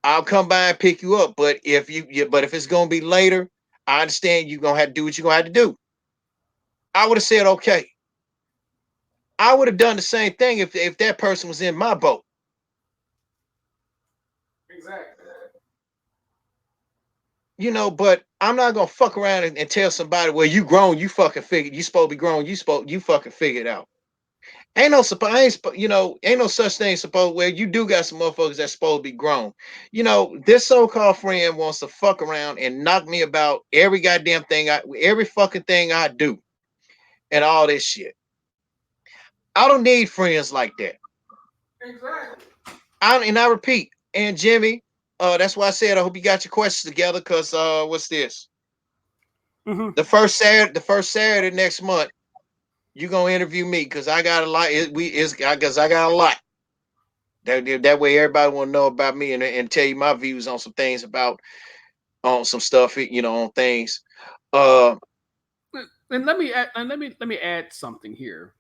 I'll come by and pick you up. But if it's gonna be later, I understand you're gonna have to do what you're gonna have to do. I would have said okay. I would have done the same thing if that person was in my boat. Exactly. But I'm not gonna fuck around and tell somebody, well, you grown, you fucking figured, you supposed to be grown, you fucking figured out. Ain't no ain't no such thing supposed where you do got some motherfuckers that's supposed to be grown. This so-called friend wants to fuck around and knock me about every goddamn thing every fucking thing I do and all this shit. I don't need friends like that. Exactly. I repeat, and Jimmy, that's why I said I hope you got your questions together, because what's this? Mm-hmm. The first Saturday next month, you gonna interview me because I got a lot. Because I got a lot. That way everybody will know about me and tell you my views on some things about on some stuff, on things. Uh And let me add something here.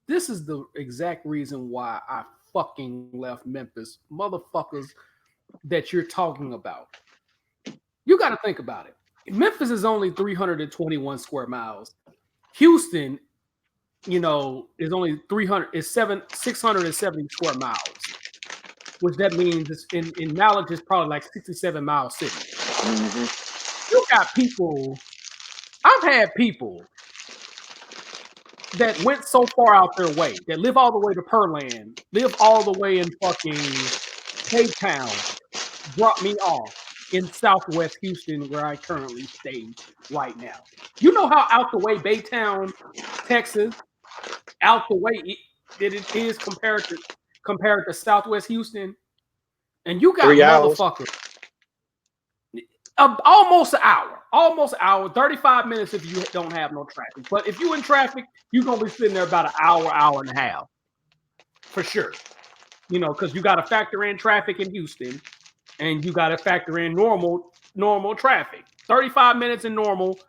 This is the exact reason why I fucking left Memphis, motherfuckers that you're talking about. You got to think about it. Memphis is only 321 square miles. Houston, is only 300 is 670 square miles, which that means it's in mileage is probably like 67-mile city. mhm. You got people. I've had people that went so far out their way, that live all the way to Pearland, live all the way in fucking Baytown, drop me off in Southwest Houston, where I currently stay right now. You know how out the way Baytown, Texas, out the way that it is compared to Southwest Houston, and you got 3 hours. motherfuckers almost an hour, 35 minutes if you don't have no traffic. But if you in traffic, you're gonna be sitting there about an hour and a half for sure. Because you got to factor in traffic in Houston, and you got to factor in normal traffic. 35 minutes in normal,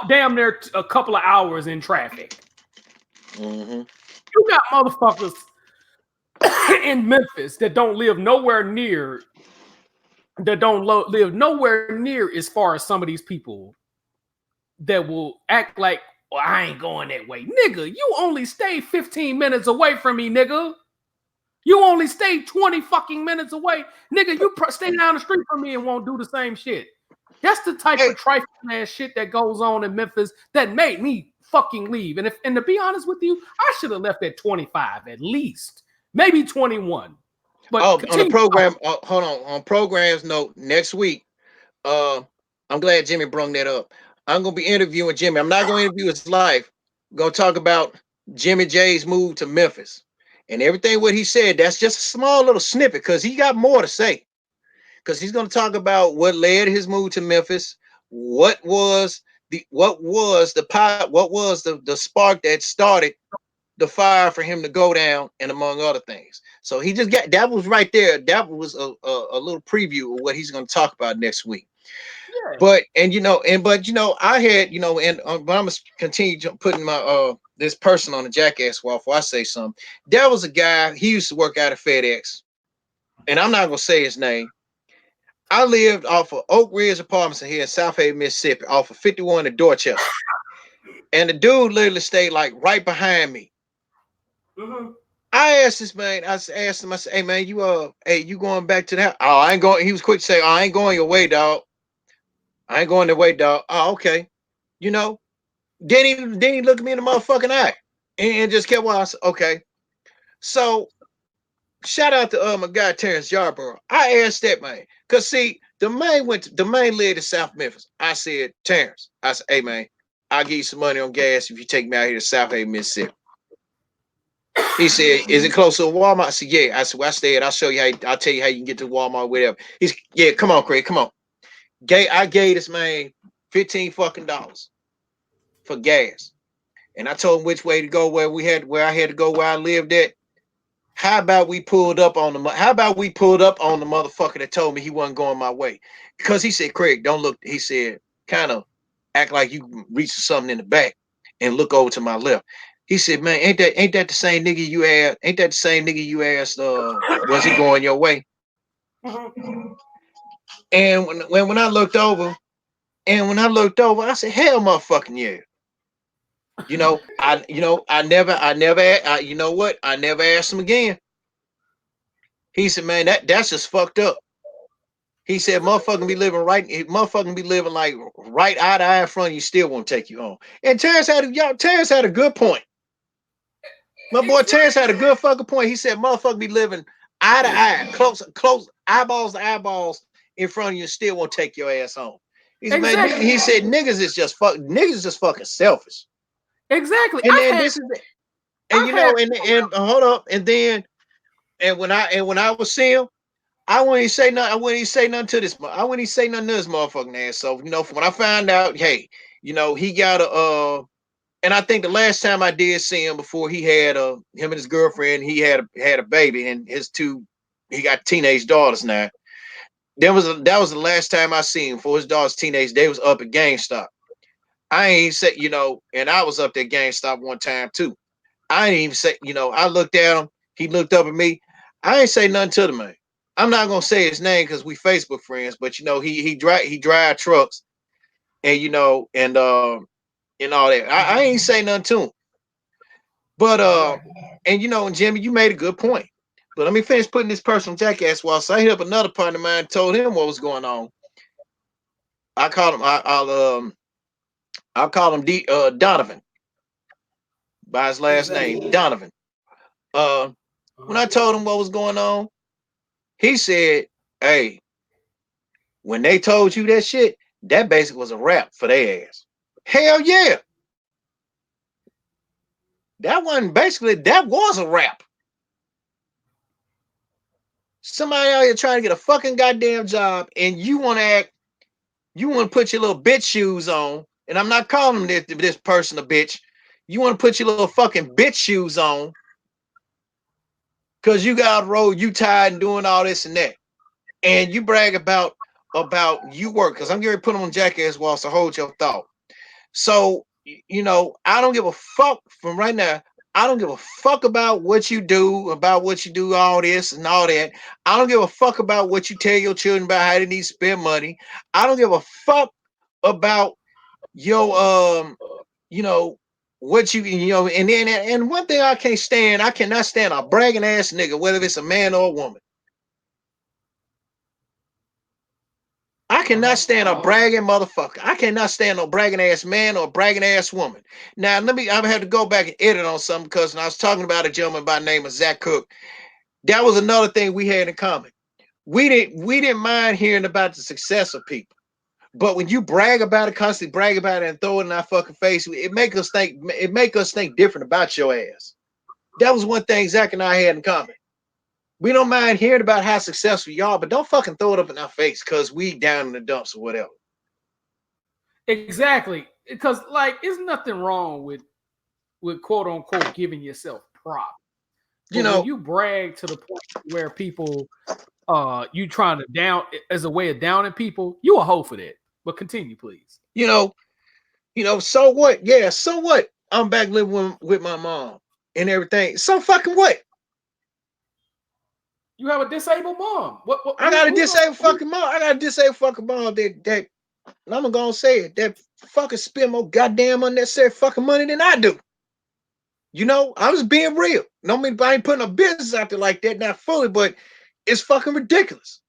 damn near a couple of hours in traffic. Mm-hmm. You got motherfuckers in Memphis that don't live nowhere near live nowhere near as far as some of these people that will act like, well, I ain't going that way. Nigga, you only stay 15 minutes away from me, nigga. You only stay 20 fucking minutes away. Nigga, you stay down the street from me and won't do the same shit. That's the type Hey, of trifling ass shit that goes on in Memphis that made me fucking leave. And to be honest with you, I should have left at 25 at least. Maybe 21. But on the continue. program, hold on programs note next week. Uh, I'm glad Jimmy brung that up. I'm gonna be interviewing Jimmy. I'm not gonna interview his life. I'm gonna talk about Jimmy J's move to Memphis and everything what he said. That's just a small little snippet because he got more to say. Because he's gonna talk about what led his move to Memphis, what was the spark that started the fire for him to go down, and among other things. So he just got that was right there. That was a little preview of what he's going to talk about next week. But I had and but I'm gonna continue putting my this person on the Jackass Wall before I say something. There was a guy, he used to work out at FedEx, and I'm not gonna say his name. I lived off of Oak Ridge Apartments here in South Haven, Mississippi, off of 51 in Dorchester. And the dude literally stayed like right behind me. Mm-hmm. I asked this man, asked him, I said, hey man, you going back to that? Oh, I ain't going. He was quick to say, oh, I ain't going your way, dog. I ain't going your way, dog. Oh, okay. You know, then he looked at me in the motherfucking eye and just kept on. I said, okay. So shout out to my guy Terrence Yarborough. I asked that man. Cause see, the man lived in South Memphis. I said, Terrence, I said, hey man, I'll give you some money on gas if you take me out here to South Haven, Mississippi. He said, "Is it close to a Walmart?" I said, "Yeah." I said, "Well, I stayed. I'll show you how. I'll tell you how you can get to Walmart, whatever." He's, "Yeah, come on, Craig, come on." I gave this man $15 for gas, and I told him which way to go, where I had to go, where I lived at. How about we pulled up on the? How about we pulled up on the motherfucker that told me he wasn't going my way? Because he said, "Craig, don't look." He said, "Kind of act like you reach for something in the back and look over to my left." He said, "Man, ain't that the same nigga you asked? Ain't that the same nigga you asked? Was he going your way?" And when I looked over, I said, "Hell, motherfucking yeah." You know what? I never asked him again. He said, "Man, that's just fucked up." He said, motherfucking be living like right eye to eye in front of you, still won't take you home. And Terrence had a good point. My boy Terrence had a good fucking point. He said, motherfucker be living eye to eye, close eyeballs to eyeballs in front of you, and still won't take your ass home. He said, man, Exactly. he said, niggas just fucking selfish. Exactly. And then this is it. And and hold up, and when I was seeing him, I wouldn't even say nothing. I wouldn't even say nothing to this. I wouldn't even say nothing to this motherfucking ass. So when I found out, hey, he got a and I think the last time I did see him before he had him and his girlfriend, he had a baby, and he got teenage daughters now. That was the last time I seen him for his daughter's teenage. They was up at GameStop. I ain't say, and I was up at GameStop one time too. I ain't even say, I looked at him. He looked up at me. I ain't say nothing to the man. I'm not gonna say his name because we Facebook friends, but he drive trucks, and and all that. I ain't say nothing to him. But and Jimmy, you made a good point. But let me finish putting this person on Jackass Wall. So I hit up another partner of mine, told him what was going on. I called him. I'll call him Donovan by his last name, Donovan. Uh, when I told him what was going on, he said, "Hey, when they told you that shit, that basically was a rap for their ass." Hell yeah, that was a rap. Somebody out here trying to get a fucking goddamn job, and you want to put your little bitch shoes on, and I'm not calling this person a bitch. You want to put your little fucking bitch shoes on because you got a road, you tired and doing all this and that, and you brag about you work, because I'm going to put them on Jackass Wall, so hold your thought. So I don't give a fuck from right now. I don't give a fuck about what you do, all this and all that. I don't give a fuck about what you tell your children about how they need to spend money. I don't give a fuck about your what and then and one thing I cannot stand a bragging ass nigga, whether it's a man or a woman. I cannot stand a bragging motherfucker. I cannot stand no bragging ass man or bragging ass woman. Now, I have to go back and edit on something, because when I was talking about a gentleman by the name of Zach Cook, that was another thing we had in common. We didn't mind hearing about the success of people. But when you brag about it, constantly brag about it and throw it in our fucking face, it make us think different about your ass. That was one thing Zach and I had in common. We don't mind hearing about how successful y'all, but don't fucking throw it up in our face because we down in the dumps or whatever. Exactly. Because there's nothing wrong with quote unquote giving yourself props. But when you brag to the point where people you trying to down as a way of downing people, you a hoe for that. But continue, please. You know, so what? Yeah, so what? I'm back living with my mom and everything. So fucking what? You have a disabled mom. What I got a who gonna disabled fucking mom. I got a disabled fucking mom that I'm gonna say it, that fucking spend more goddamn unnecessary fucking money than I do. I was being real. No, I mean, I ain't putting a business out there like that, not fully, but it's fucking ridiculous.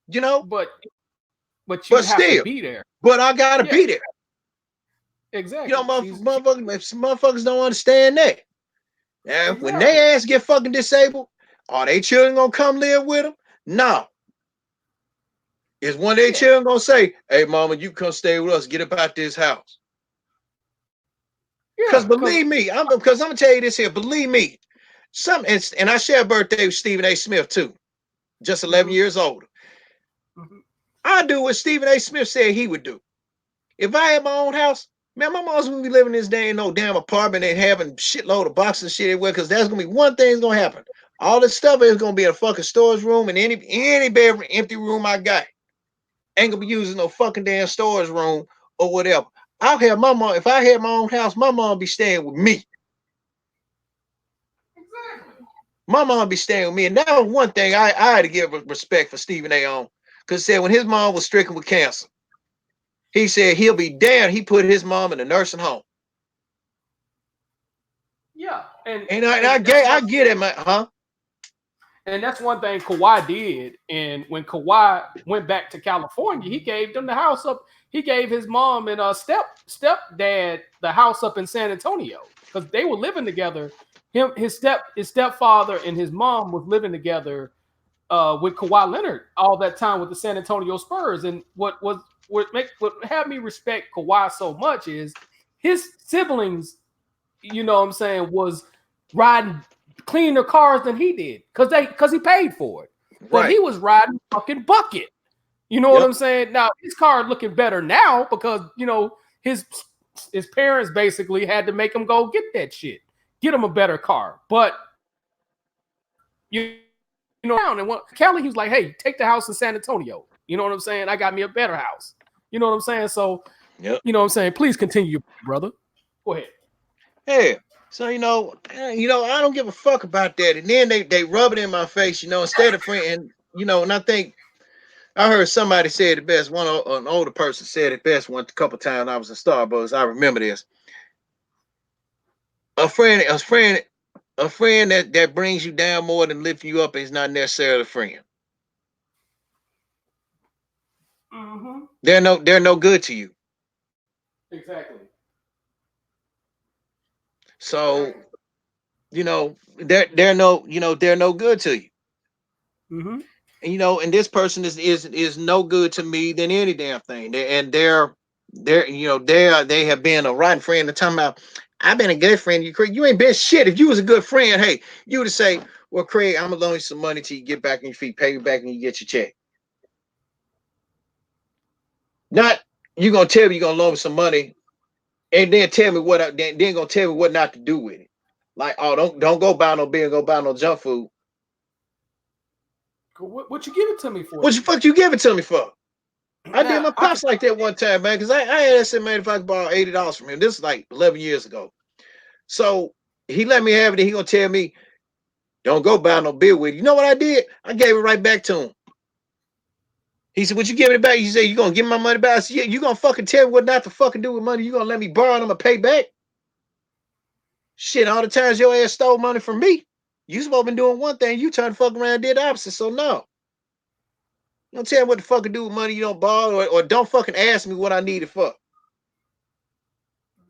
You know, but you but have to still, be there. but I gotta Yeah, be there. exactly. Motherfuckers don't understand that. And when Exactly. they ass get fucking disabled, are they children gonna come live with them? No. Is one of their Yeah. children gonna say, "Hey, mama, you come stay with us. Get up out this house." Because Yeah, because believe me, I'm gonna tell you this here. Believe me, and I share a birthday with Stephen A. Smith too, just 11 mhm, years older. mhm. I do what Stephen A. Smith said he would do. If I had my own house, man, my mom's gonna be living in this day in no damn apartment and having shitload of boxes and shit everywhere. Because that's gonna be one thing that's gonna happen. All this stuff is gonna be in a fucking storage room, and any bedroom, empty room I got ain't gonna be using no fucking damn storage room or whatever. I'll have my mom. If I had my own house, my mom be staying with me. Exactly. My mom be staying with me, and that was one thing I had to give respect for Stephen A. on, because said when his mom was stricken with cancer, he said he'll be damned. He put his mom in a nursing home, Yeah, and and that's I one get it, man. Huh? and that's one thing Kawhi did. And when Kawhi went back to California, he gave them the house up. He gave his mom and stepdad the house up in San Antonio because they were living together. His stepfather and his mom was living together with Kawhi Leonard all that time with the San Antonio Spurs. And what had me respect Kawhi so much is his siblings, what I'm saying, was riding cleaner cars than he did because he paid for it. But Right. he was riding fucking bucket. You know what Yep. I'm saying? Now his car looking better now because his his parents basically had to make him go get that shit, get him a better car. But and what Kelly, he was like, "Hey, take the house in San Antonio." You know what I'm saying? I got me a better house. You know what I'm saying? So, Yep. you know what I'm saying? Please continue, brother. Go ahead. Yeah. So I don't give a fuck about that. And then they rub it in my face, instead of friend. And and I think I heard somebody say it best. An older person said it best a couple times. I was in Starbucks. I remember this. A friend that brings you down more than lifting you up is not necessarily a friend. Mm-hmm. They're no good to you. Exactly. So Exactly. they're no good to you. Mm-hmm. And this person is no good to me than any damn thing. They have been a rotten friend. They're talking about, I've been a good friend. You ain't been shit. If you was a good friend, hey, you would say, well, Craig, I'm gonna loan you some money till you get back on your feet, pay you back, and you get your check. Not you gonna tell me you're gonna loan me some money and then tell me then gonna tell me what not to do with it. Like, oh, don't go buy no beer, go buy no junk food. What you give it to me for What the then? fuck you give it to me for? I did Now my I can. pops like that one time, man, because I had estimated if I could borrow $80 from him. This is like 11 years ago. So he let me have it, and he gonna tell me, don't go buy no beer with you. You know what I did? I gave it right back to him. He said, "What you giving it back?" He said, "You gonna give me my money back?" I said, "Yeah, you gonna fucking tell me what not to fucking do with money? You gonna let me borrow and I'm gonna pay back? Shit, all the times your ass stole money from me. You supposed to been doing one thing, you turned to fuck around and did the opposite. So no. Don't tell me what the fuck to do with money you don't borrow, or don't fucking ask me what I need it for."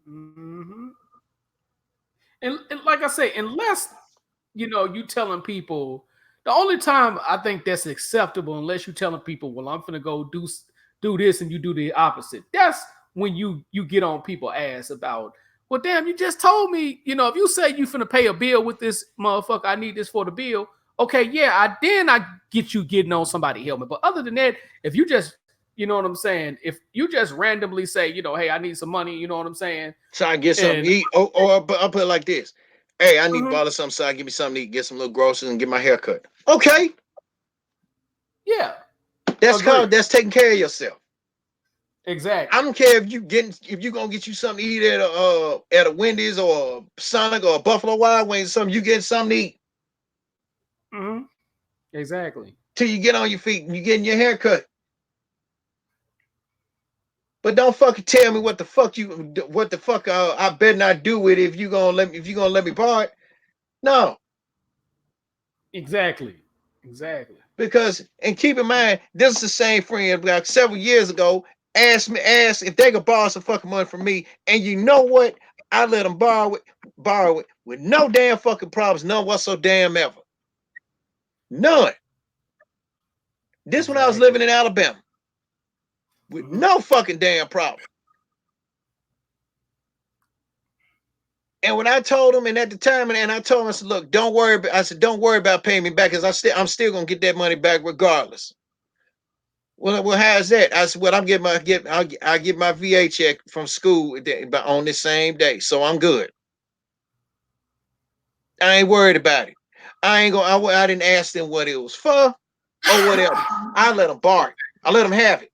Mm-hmm. And like I say, unless you telling people, the only time I think that's acceptable, unless you telling people, well, I'm gonna go do this and you do the opposite. That's when you get on people ass about, well, damn, you just told me, if you say you finna pay a bill with this motherfucker, I need this for the bill. Okay, yeah, I get you getting on somebody helmet. But other than that, if you just, you know what I'm saying, if you just randomly say, hey, I need some money, you know what I'm saying, So I get something and to eat. Or I'll put it like this. Hey, I need to mhm, borrow something, so I give me something to eat, get some little groceries, and get my hair cut. Okay. yeah, That's agree. called, that's taking care of yourself. Exactly. I don't care if you gonna get you something to eat at a Wendy's or a Sonic or a Buffalo Wild Wings or something. You getting something to eat Mm-hmm. Exactly. till you get on your feet and you getting your hair cut. But don't fucking tell me what the fuck I better not do with it if you gonna let me borrow it. No, Exactly. Exactly. because and keep in mind this is the same friend like several years ago asked if they could borrow some fucking money from me, and you know what? I let them borrow it with no damn fucking problems, none whatsoever, damn ever, none. This when I was living Exactly. in Alabama with Mm-hmm. no fucking damn problem. And when I told him, and at the time, and I told him, I said, "Look, don't worry." I said, "Don't worry about paying me back, because I'm still gonna get that money back regardless." Well, how's that? I said, "Well, I get my VA check from school on this same day, so I'm good. I ain't worried about it. I ain't gonna. I didn't ask them what it was for or whatever. I let them borrow it. I let them have it,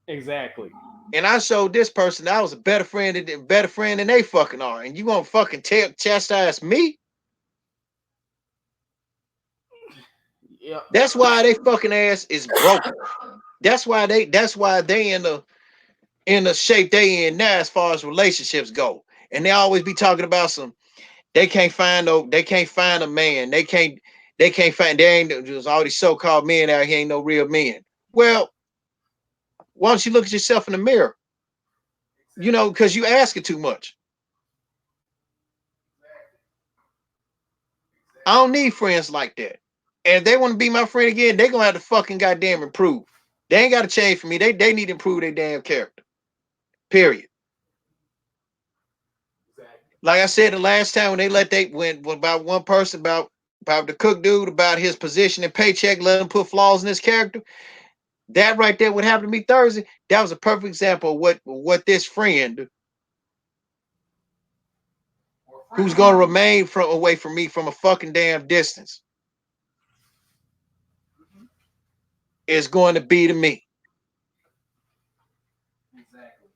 Exactly. and I showed this person that I was a better friend than they fucking are. And you gonna fucking chastise me? Yep. That's why they fucking ass is broken. That's why they in the shape they in now as far as relationships go. And they always be talking about some they can't find a man. They can't find there ain't there's all these so-called men out here ain't no real men. Well, why don't you look at yourself in the mirror? You know, because you asking too much. I don't need friends like that. And if they want to be my friend again, they gonna have to fucking goddamn improve. They ain't gotta change for me. They need to improve their damn character. Period. Exactly. Like I said the last time when they let they went about one person about the cook dude about his position and paycheck, let him put flaws in his character. That right there, what happened to me Thursday, that was a perfect example of what this friend who's gonna remain from away from me from a fucking damn distance is going to be to me. Exactly.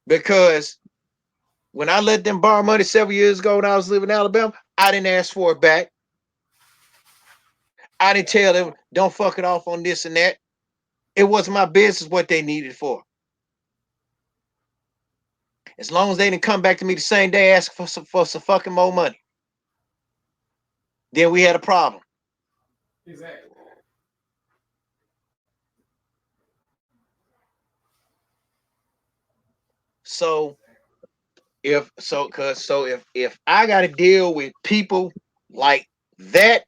Because when I let them borrow money several years ago when I was living in Alabama, I didn't ask for it back. I didn't tell them don't fuck it off on this and that. It wasn't my business what they needed for. As long as they didn't come back to me the same day asking for some fucking more money, then we had a problem. Exactly. So if I got to deal with people like that,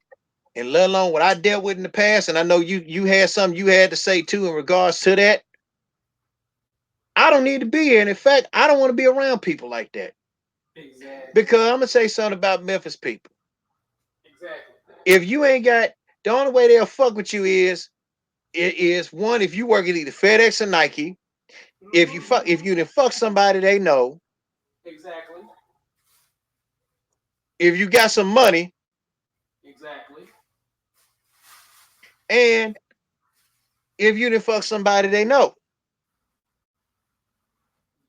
and let alone what I dealt with in the past, and I know you had something you had to say too in regards to that, I don't need to be here. And in fact, I don't want to be around people like that. Exactly. Because I'm gonna say something about Memphis people. Exactly. If you ain't got the only way they'll fuck with you is one if you work at either FedEx or Nike. If you didn't fuck somebody they know, Exactly. if you got some money, Exactly. and if you didn't fuck somebody they know.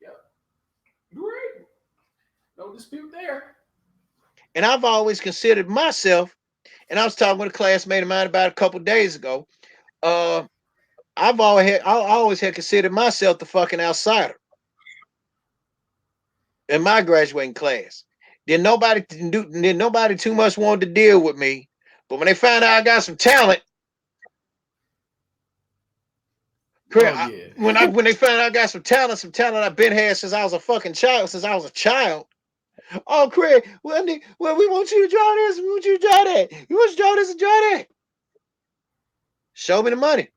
Yep. You're right. No dispute there. And I've always considered myself, and I was talking with a classmate of mine about a couple days ago. Uh, I always had considered myself the fucking outsider in my graduating class. Then nobody too much wanted to deal with me. But when they found out I got some talent, Oh yeah. when they found out I got some talent I've been had since I was a fucking child, since I was a child. Oh, Craig, well, we want you to draw this, we want you to draw that. You want to draw this and draw that. Show me the money.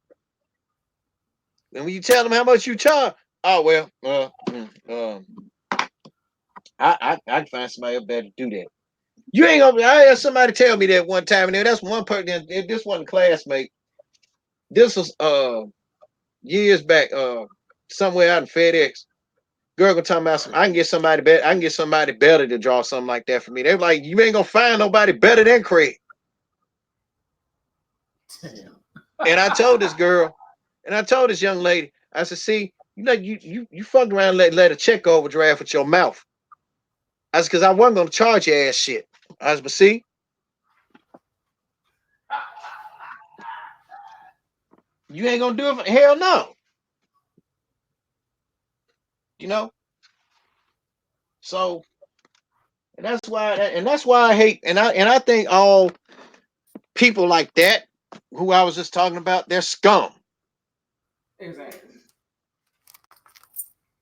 And when you tell them how much you charge, oh well, I can find somebody else better to do that. You ain't gonna. I had somebody tell me that one time, and that's one person. This wasn't a classmate. This was years back, somewhere out in FedEx. Girl gonna talk about some. I can get somebody better. I can get somebody better to draw something like that for me. They're like, you ain't gonna find nobody better than Craig. Damn. And I told this girl, and I told this young lady, I said, see, you fucked around and let a check overdraft with your mouth. That's because I wasn't gonna charge your ass shit. But see, you ain't gonna do it. Hell no. You know. So that's why I hate and I think all people like that who I was just talking about, they're scum. Exactly.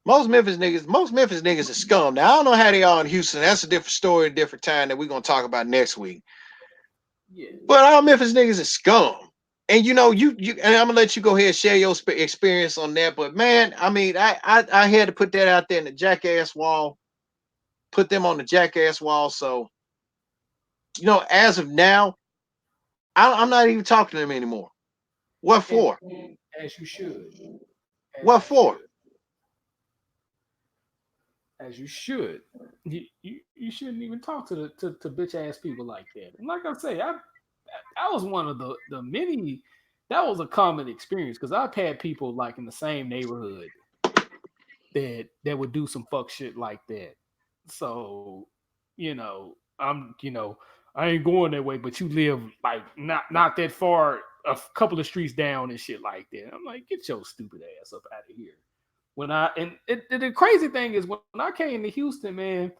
Most Memphis niggas are scum. Now I don't know how they are in Houston. That's a different story, a different time that we're gonna talk about next week. Yeah. But all Memphis niggas are scum. And you and I'm gonna let you go ahead and share your experience on that. But man, I mean, I had to put that out there in the Jackass Wall, put them on the Jackass Wall. So as of now, I'm not even talking to them anymore. What for? As you should. As What you for? should. As you should. You shouldn't even talk to to bitch ass people like that. And like I say, I was one of the many. That was a common experience because I've had people like in the same neighborhood that would do some fuck shit like that. So, I ain't going that way, but you live like not that far, a couple of streets down and shit like that. I'm like, get your stupid ass up out of here. The crazy thing is when I came to Houston, man,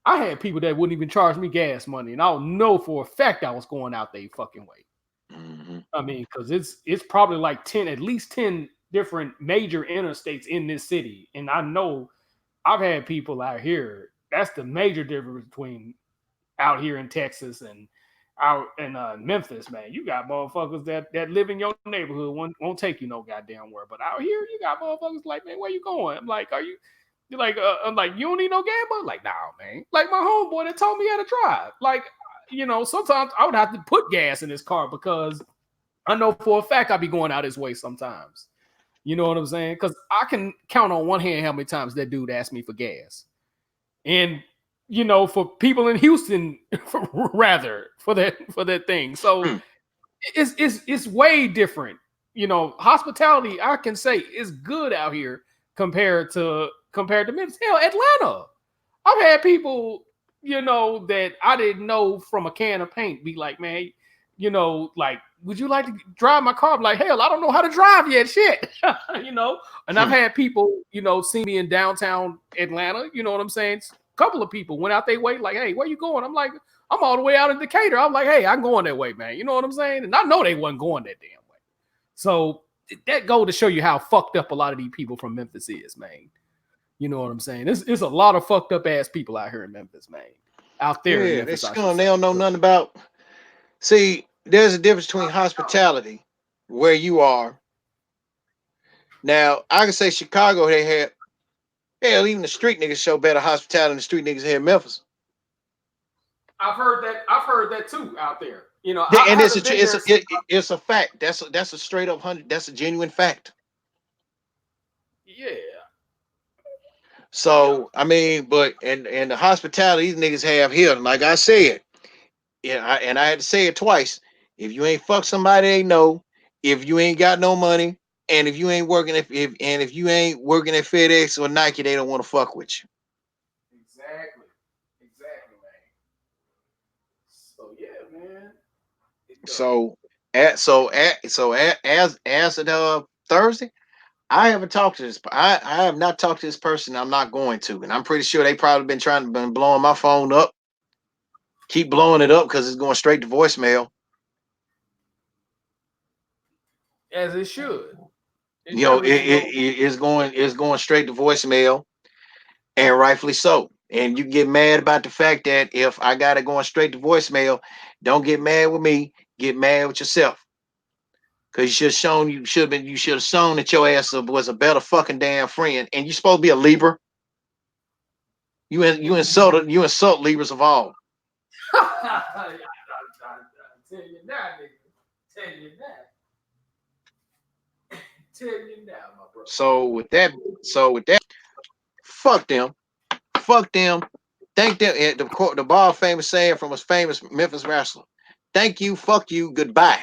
I had people that wouldn't even charge me gas money, and I'll know for a fact I was going out their fucking way. Mm-hmm. I mean, because it's probably like at least 10 different major interstates in this city, and I know I've had people out here. That's the major difference between out here in Texas and out in Memphis, man. You got motherfuckers that live in your neighborhood won't take you no goddamn where. But out here, you got motherfuckers like, man, where you going? I'm like, you're like, I'm like, you don't need no gas money? Like, nah, man. Like my homeboy that told me how to drive. Like, sometimes I would have to put gas in his car because I know for a fact I'd be going out his way sometimes. You know what I'm saying? Because I can count on one hand how many times that dude asked me for gas. And for people in Houston, rather for that thing. So it's way different. Hospitality, I can say, is good out here compared to Memphis. Hell, Atlanta. I've had people, that I didn't know from a can of paint be like, man, like, would you like to drive my car? I'm like, hell, I don't know how to drive yet. Shit. And I've had people, see me in downtown Atlanta, you know what I'm saying? A couple of people went out their way, like, hey, where you going? I'm like, I'm all the way out in Decatur. I'm like, hey, I'm going that way, man. You know what I'm saying? And I know they wasn't going that damn way. So that go to show you how fucked up a lot of these people from Memphis is, man. You know what I'm saying? It's a lot of fucked up ass people out here in Memphis, man. Out there in Yeah, they Memphis, I should scum. say. They don't know nothing about. See, there's a difference between hospitality, where you are. Now, I can say Chicago, they had, hell, even the street niggas show better hospitality than the street niggas here in Memphis. I've heard that. I've heard that too out there. I And haven't been there. it's a fact. That's a straight up 100. That's a genuine fact. Yeah. So I mean, but and the hospitality these niggas have here, like I said, and I had to say it twice. If you ain't fuck somebody they know, if you ain't got no money, and if you ain't working if you ain't working at FedEx or Nike, they don't want to fuck with you. Exactly. Exactly, man. So yeah, man. So as of Thursday, I haven't talked to this. I have not talked to this person. I'm not going to, and I'm pretty sure they probably been blowing my phone up. Keep blowing it up because it's going straight to voicemail. As it should. It You know, definitely should go. it's going straight to voicemail, and rightfully so. And you get mad about the fact that if I got it going straight to voicemail, don't get mad with me. Get mad with yourself. Cause you should have shown that your ass was a better fucking damn friend. And you supposed to be a Libra. You insult Libras of all. I tell you now, nigga. Tell you now. Tell you now, my brother. So with that, fuck them. Fuck them. Thank them. The ball famous saying from a famous Memphis wrestler. Thank you, fuck you, goodbye.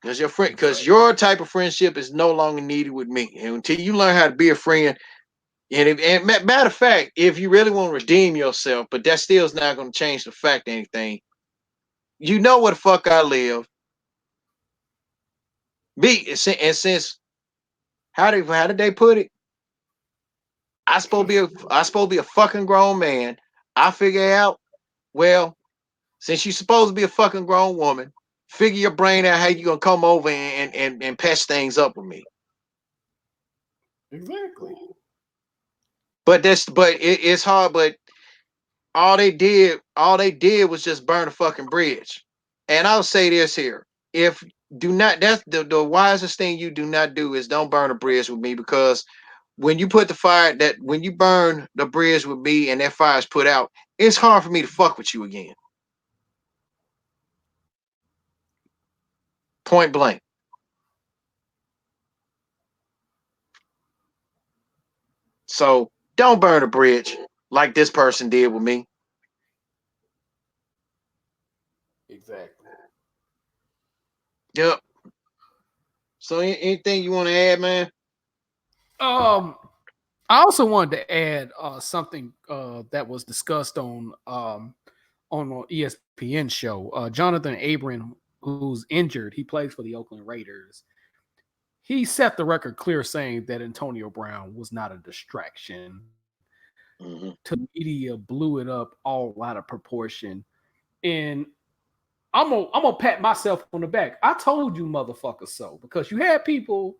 Because your friend, because your type of friendship is no longer needed with me. And until you learn how to be a friend, and matter of fact, if you really want to redeem yourself, but that still is not going to change the fact of anything. You know where the fuck I live. And since how did they put it? I supposed to be a fucking grown man. I figure out, well, since you're supposed to be a fucking grown woman, figure your brain out how you gonna come over and patch things up with me. Exactly. It's hard. But all they did was just burn a fucking bridge. And I'll say this here: if do not, that's the wisest thing you do not do is don't burn a bridge with me, because when you burn the bridge with me and that fire is put out, it's hard for me to fuck with you again. Point blank. So don't burn a bridge like this person did with me. Exactly. Yep. So anything you want to add, man? Um, I also wanted to add something that was discussed on an ESPN show. Jonathan Abram, who's injured, he plays for the Oakland Raiders. He set the record clear, saying that Antonio Brown was not a distraction. Mm-hmm. To the media blew it up all out of proportion, and I'm gonna pat myself on the back. I told you, motherfuckers, so, because you had people,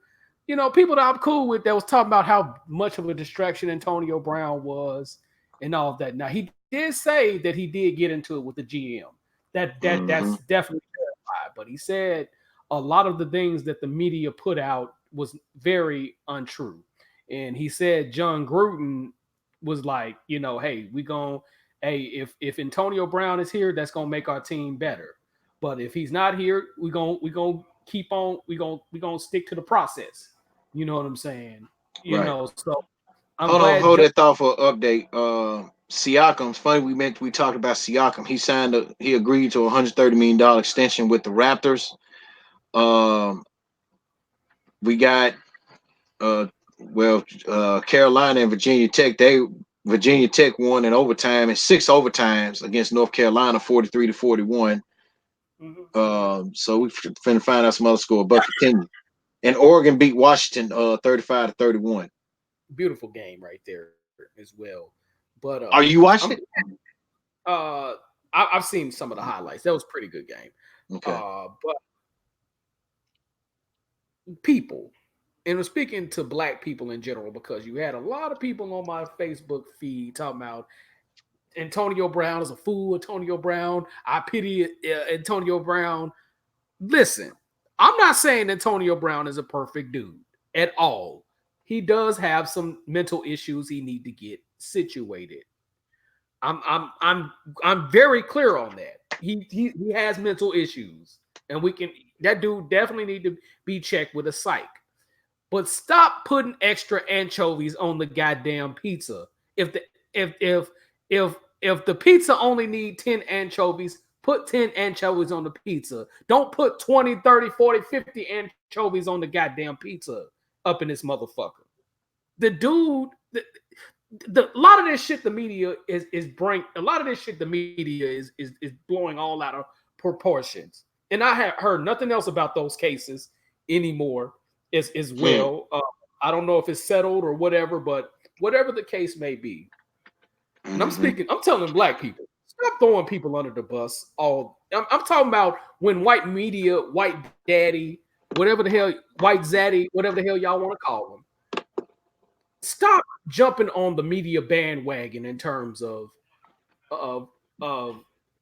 people that I'm cool with that was talking about how much of a distraction Antonio Brown was and all of that. Now he did say that he did get into it with the GM. Mm-hmm. That's definitely verified. But he said a lot of the things that the media put out was very untrue. And he said John Gruden was like, hey, if Antonio Brown is here, that's gonna make our team better. But if he's not here, we gonna keep on we gonna stick to the process. You know what I'm saying? Right. So I'm Hold on, glad. hold that thought for an update. Siakam's funny. We talked about Siakam. He agreed to a $130 million extension with the Raptors. Um, we got uh, Carolina and Virginia Tech. Virginia Tech won in overtime and 6 overtimes against North Carolina, 43-41. So we finna find out some other score. But continue. And Oregon beat Washington 35-31. Beautiful game right there as well. But Are you watching it? uh I've seen some of the highlights. That was a pretty good game. Okay. But people, and I'm speaking to black people in general, because you had a lot of people on my Facebook feed talking about Antonio Brown is a fool. Antonio Brown, I pity Antonio Brown. Listen, I'm not saying Antonio Brown is a perfect dude at all. He does have some mental issues he need to get situated. I'm very clear on that. He has mental issues, and that dude definitely need to be checked with a psych. But stop putting extra anchovies on the goddamn pizza. If the if the pizza only need 10 anchovies, put 10 anchovies on the pizza. Don't put 20, 30, 40, 50 anchovies on the goddamn pizza up in this motherfucker. The dude, a lot of this shit the media is bring a lot of this shit the media is blowing all out of proportions. And I have heard nothing else about those cases anymore as well. I don't know if it's settled or whatever, but whatever the case may be. And I'm telling black people, stop throwing people under the bus. I'm talking about when white media, white daddy, whatever the hell, white zaddy, whatever the hell y'all want to call them, stop jumping on the media bandwagon in terms of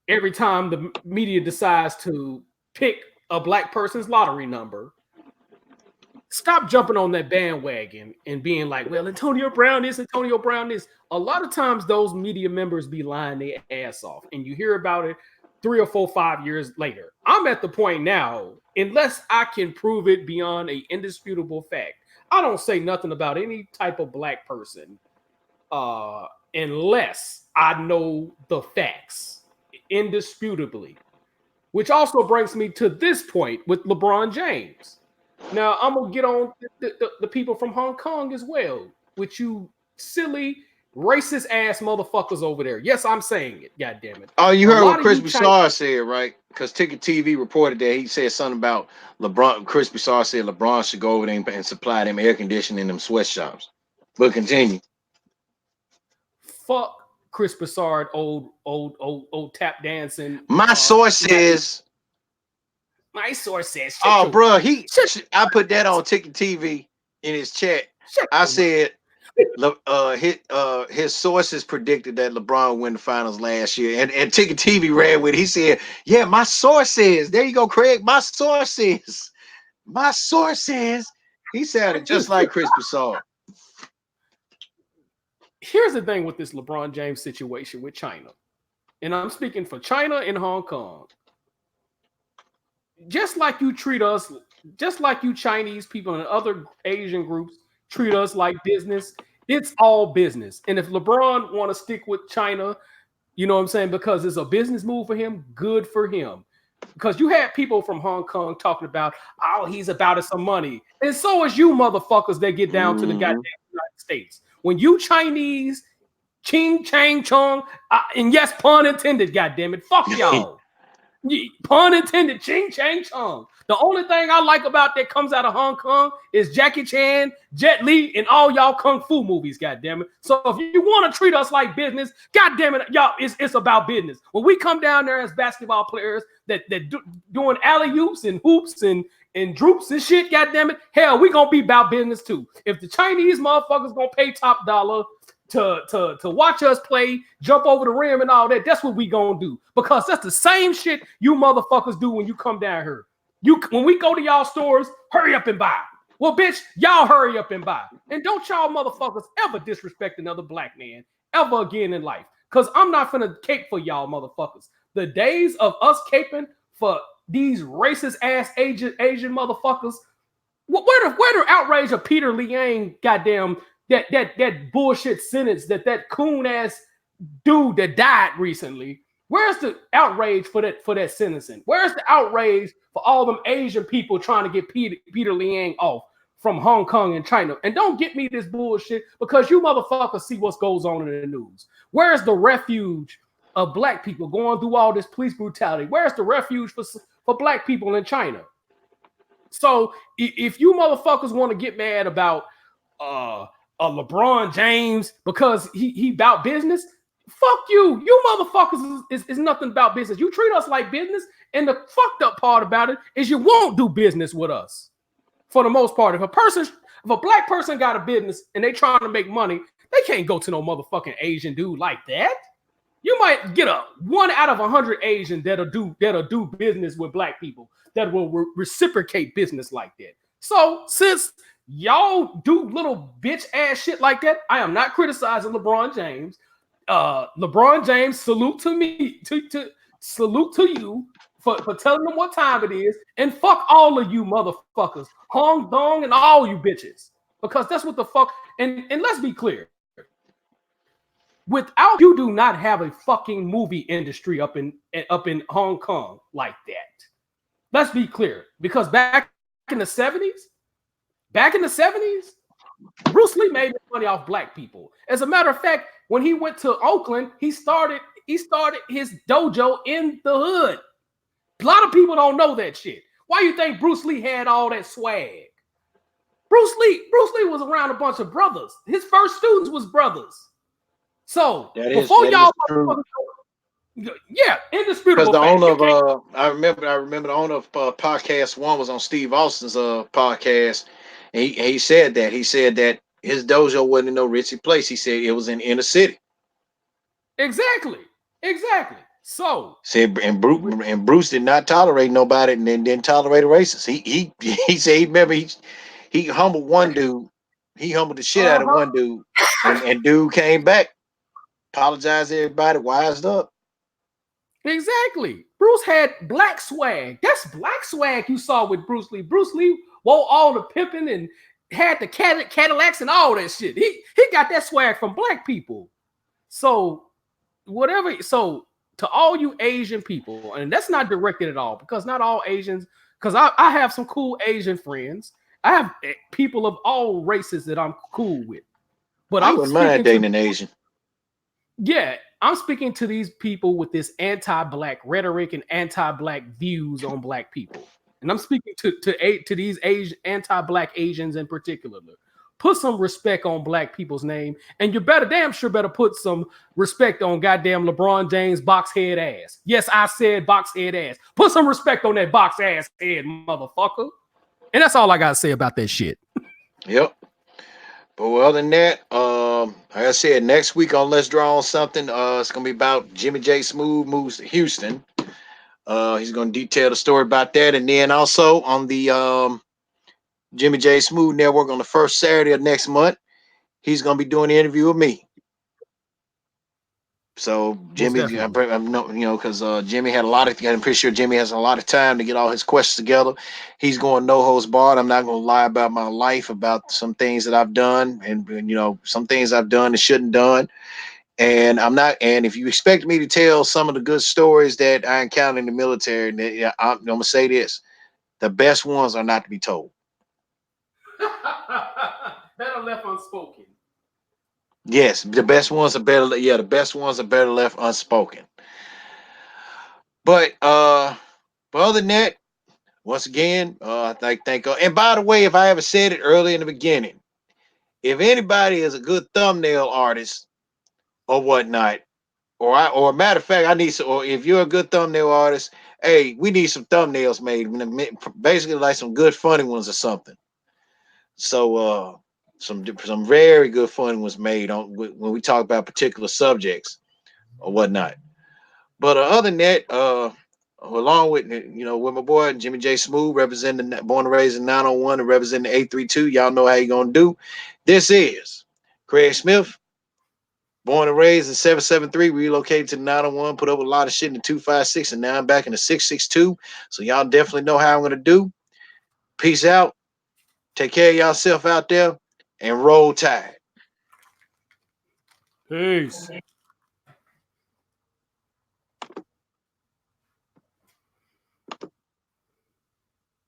every time the media decides to pick a black person's lottery number. Stop jumping on that bandwagon and being like, well, Antonio Brown is Antonio Brown is. A lot of times those media members be lying their ass off, and you hear about it 3 or 4, 5 years later. I'm at the point now, unless I can prove it beyond a indisputable fact, I don't say nothing about any type of black person unless I know the facts indisputably. Which also brings me to this point with LeBron James. Now, I'm going to get on the people from Hong Kong as well, with you silly, racist ass motherfuckers over there. Yes, I'm saying it. God damn it. Oh, you A heard lot what of Chris you Broussard said, right? Because Ticket TV reported that he said something about LeBron. Chris Broussard said LeBron should go over there and supply them air conditioning in them sweatshops. But continue. Fuck Chris Broussard, old tap dancing. My source says. My source says. Oh, bro, I put that on Ticket TV in his chat. I said, his sources predicted that LeBron win the finals last year, and Ticket TV ran with it. He said, "Yeah, my sources." There you go, Craig. My sources. My sources. He sounded just like Chris Broussard. Here's the thing with this LeBron James situation with China, and I'm speaking for China and Hong Kong. Just like you treat us, just like you Chinese people and other Asian groups treat us like business, it's all business. And if LeBron want to stick with China, you know what I'm saying, because it's a business move for him, good for him. Because you had people from Hong Kong talking about, oh, he's about some money. And so is you motherfuckers that get down to the goddamn United States. When you Chinese, ching, chang, chong, and yes, pun intended, goddammit, fuck y'all. Pun intended, ching, chang, chong. The only thing I like about that comes out of Hong Kong is Jackie Chan, Jet Li, and all y'all kung fu movies, goddammit. So if you want to treat us like business, goddammit, y'all, it's about business. When we come down there as basketball players that doing alley-oops and hoops and droops and shit, goddammit, hell, we gonna be about business too. If the Chinese motherfuckers gonna pay top dollar to watch us play, jump over the rim and all that, that's what we gonna do. Because that's the same shit you motherfuckers do when you come down here. When we go to y'all stores, hurry up and buy. Well, bitch, y'all hurry up and buy. And don't y'all motherfuckers ever disrespect another black man ever again in life. Because I'm not finna cape for y'all motherfuckers. The days of us caping for these racist ass Asian motherfuckers, where the outrage of Peter Liang, goddamn, that bullshit sentence that coon ass dude that died recently. Where's the outrage for that sentencing? Where's the outrage for all them Asian people trying to get Peter Liang off from Hong Kong and China? And don't get me this bullshit, because you motherfuckers see what goes on in the news. Where's the refuge of black people going through all this police brutality? Where's the refuge for black people in China? So if you motherfuckers want to get mad about LeBron James because he about business, fuck you. You motherfuckers is nothing about business. You treat us like business, and the fucked up part about it is you won't do business with us. For the most part, if a black person got a business and they trying to make money, they can't go to no motherfucking Asian dude like that. You might get 1 out of 100 Asian that'll do business with black people, that will reciprocate business like that. So since y'all do little bitch ass shit like that, I am not criticizing LeBron James. LeBron James, salute to me, salute to you for telling them what time it is, and fuck all of you motherfuckers, Hong Dong and all you bitches, because that's what the fuck. And let's be clear, without you do not have a fucking movie industry up in Hong Kong like that. Let's be clear, because back in the 70s, Bruce Lee made money off black people. As a matter of fact, when he went to Oakland, he started his dojo in the hood. A lot of people don't know that shit. Why you think Bruce Lee had all that swag? Bruce Lee was around a bunch of brothers. His first students was brothers. So before y'all, yeah, indisputable. Because the owner of I remember the owner of Podcast One was on Steve Austin's podcast, and he said that his dojo wasn't in no ritzy place. He said it was in inner city. Exactly. So said, and Bruce did not tolerate nobody, and then didn't tolerate a racist. He said he remember he humbled one dude. He humbled the shit out of one dude, and dude came back, apologized to everybody, wised up. Exactly. Bruce had black swag. That's black swag you saw with Bruce Lee. Bruce Lee wore all the pimping and had the Cadillacs and all that shit. He got that swag from black people. So whatever. So to all you Asian people, and that's not directed at all because not all Asians, because I have some cool Asian friends. I have people of all races that I'm cool with. But I I'm wouldn't mind speaking to, dating an Asian. yeah, I'm speaking to these people with this anti-black rhetoric and anti-black views on black people. And I'm speaking to these Asian anti-black Asians in particular. Put some respect on black people's name, and you better damn sure better put some respect on goddamn LeBron James box head ass. Yes, I said box head ass. Put some respect on that box ass head, motherfucker. And that's all I gotta say about that shit. Yep. But other than that, like I said, next week on Let's Draw on Something, it's gonna be about Jimmy Jsmoove moves to Houston. He's gonna detail the story about that, and then also on the Jimmy Jsmoove Network on the first Saturday of next month, he's gonna be doing an interview with me. So Most Jimmy, definitely. I'm no, because Jimmy had a lot of. I'm pretty sure Jimmy has a lot of time to get all his questions together. He's going no holds barred. I'm not going to lie about my life, about some things that I've done, and some things I've done and shouldn't done. And I'm not. And if you expect me to tell some of the good stories that I encountered in the military, then, I'm gonna say this: the best ones are not to be told. Better left unspoken. Yes, the best ones are better. Yeah, the best ones are better left unspoken. But but other than that, once again, I thank. And by the way, if I ever said it early in the beginning, if anybody is a good thumbnail artist or whatnot, or a matter of fact, I need some. Or if you're a good thumbnail artist, hey, we need some thumbnails made. Basically, like some good funny ones or something. So some very good funny ones made on when we talk about particular subjects or whatnot. But other than that, along with with my boy Jimmy Jsmoove, representing born and raised in 901 and representing 832, y'all know how you gonna do. This is Craig Smith, born and raised in 773, relocated to the 901, put up with a lot of shit in the 256, and now I'm back in the 662. So y'all definitely know how I'm gonna do. Peace out. Take care of yourself out there and roll tide. Peace.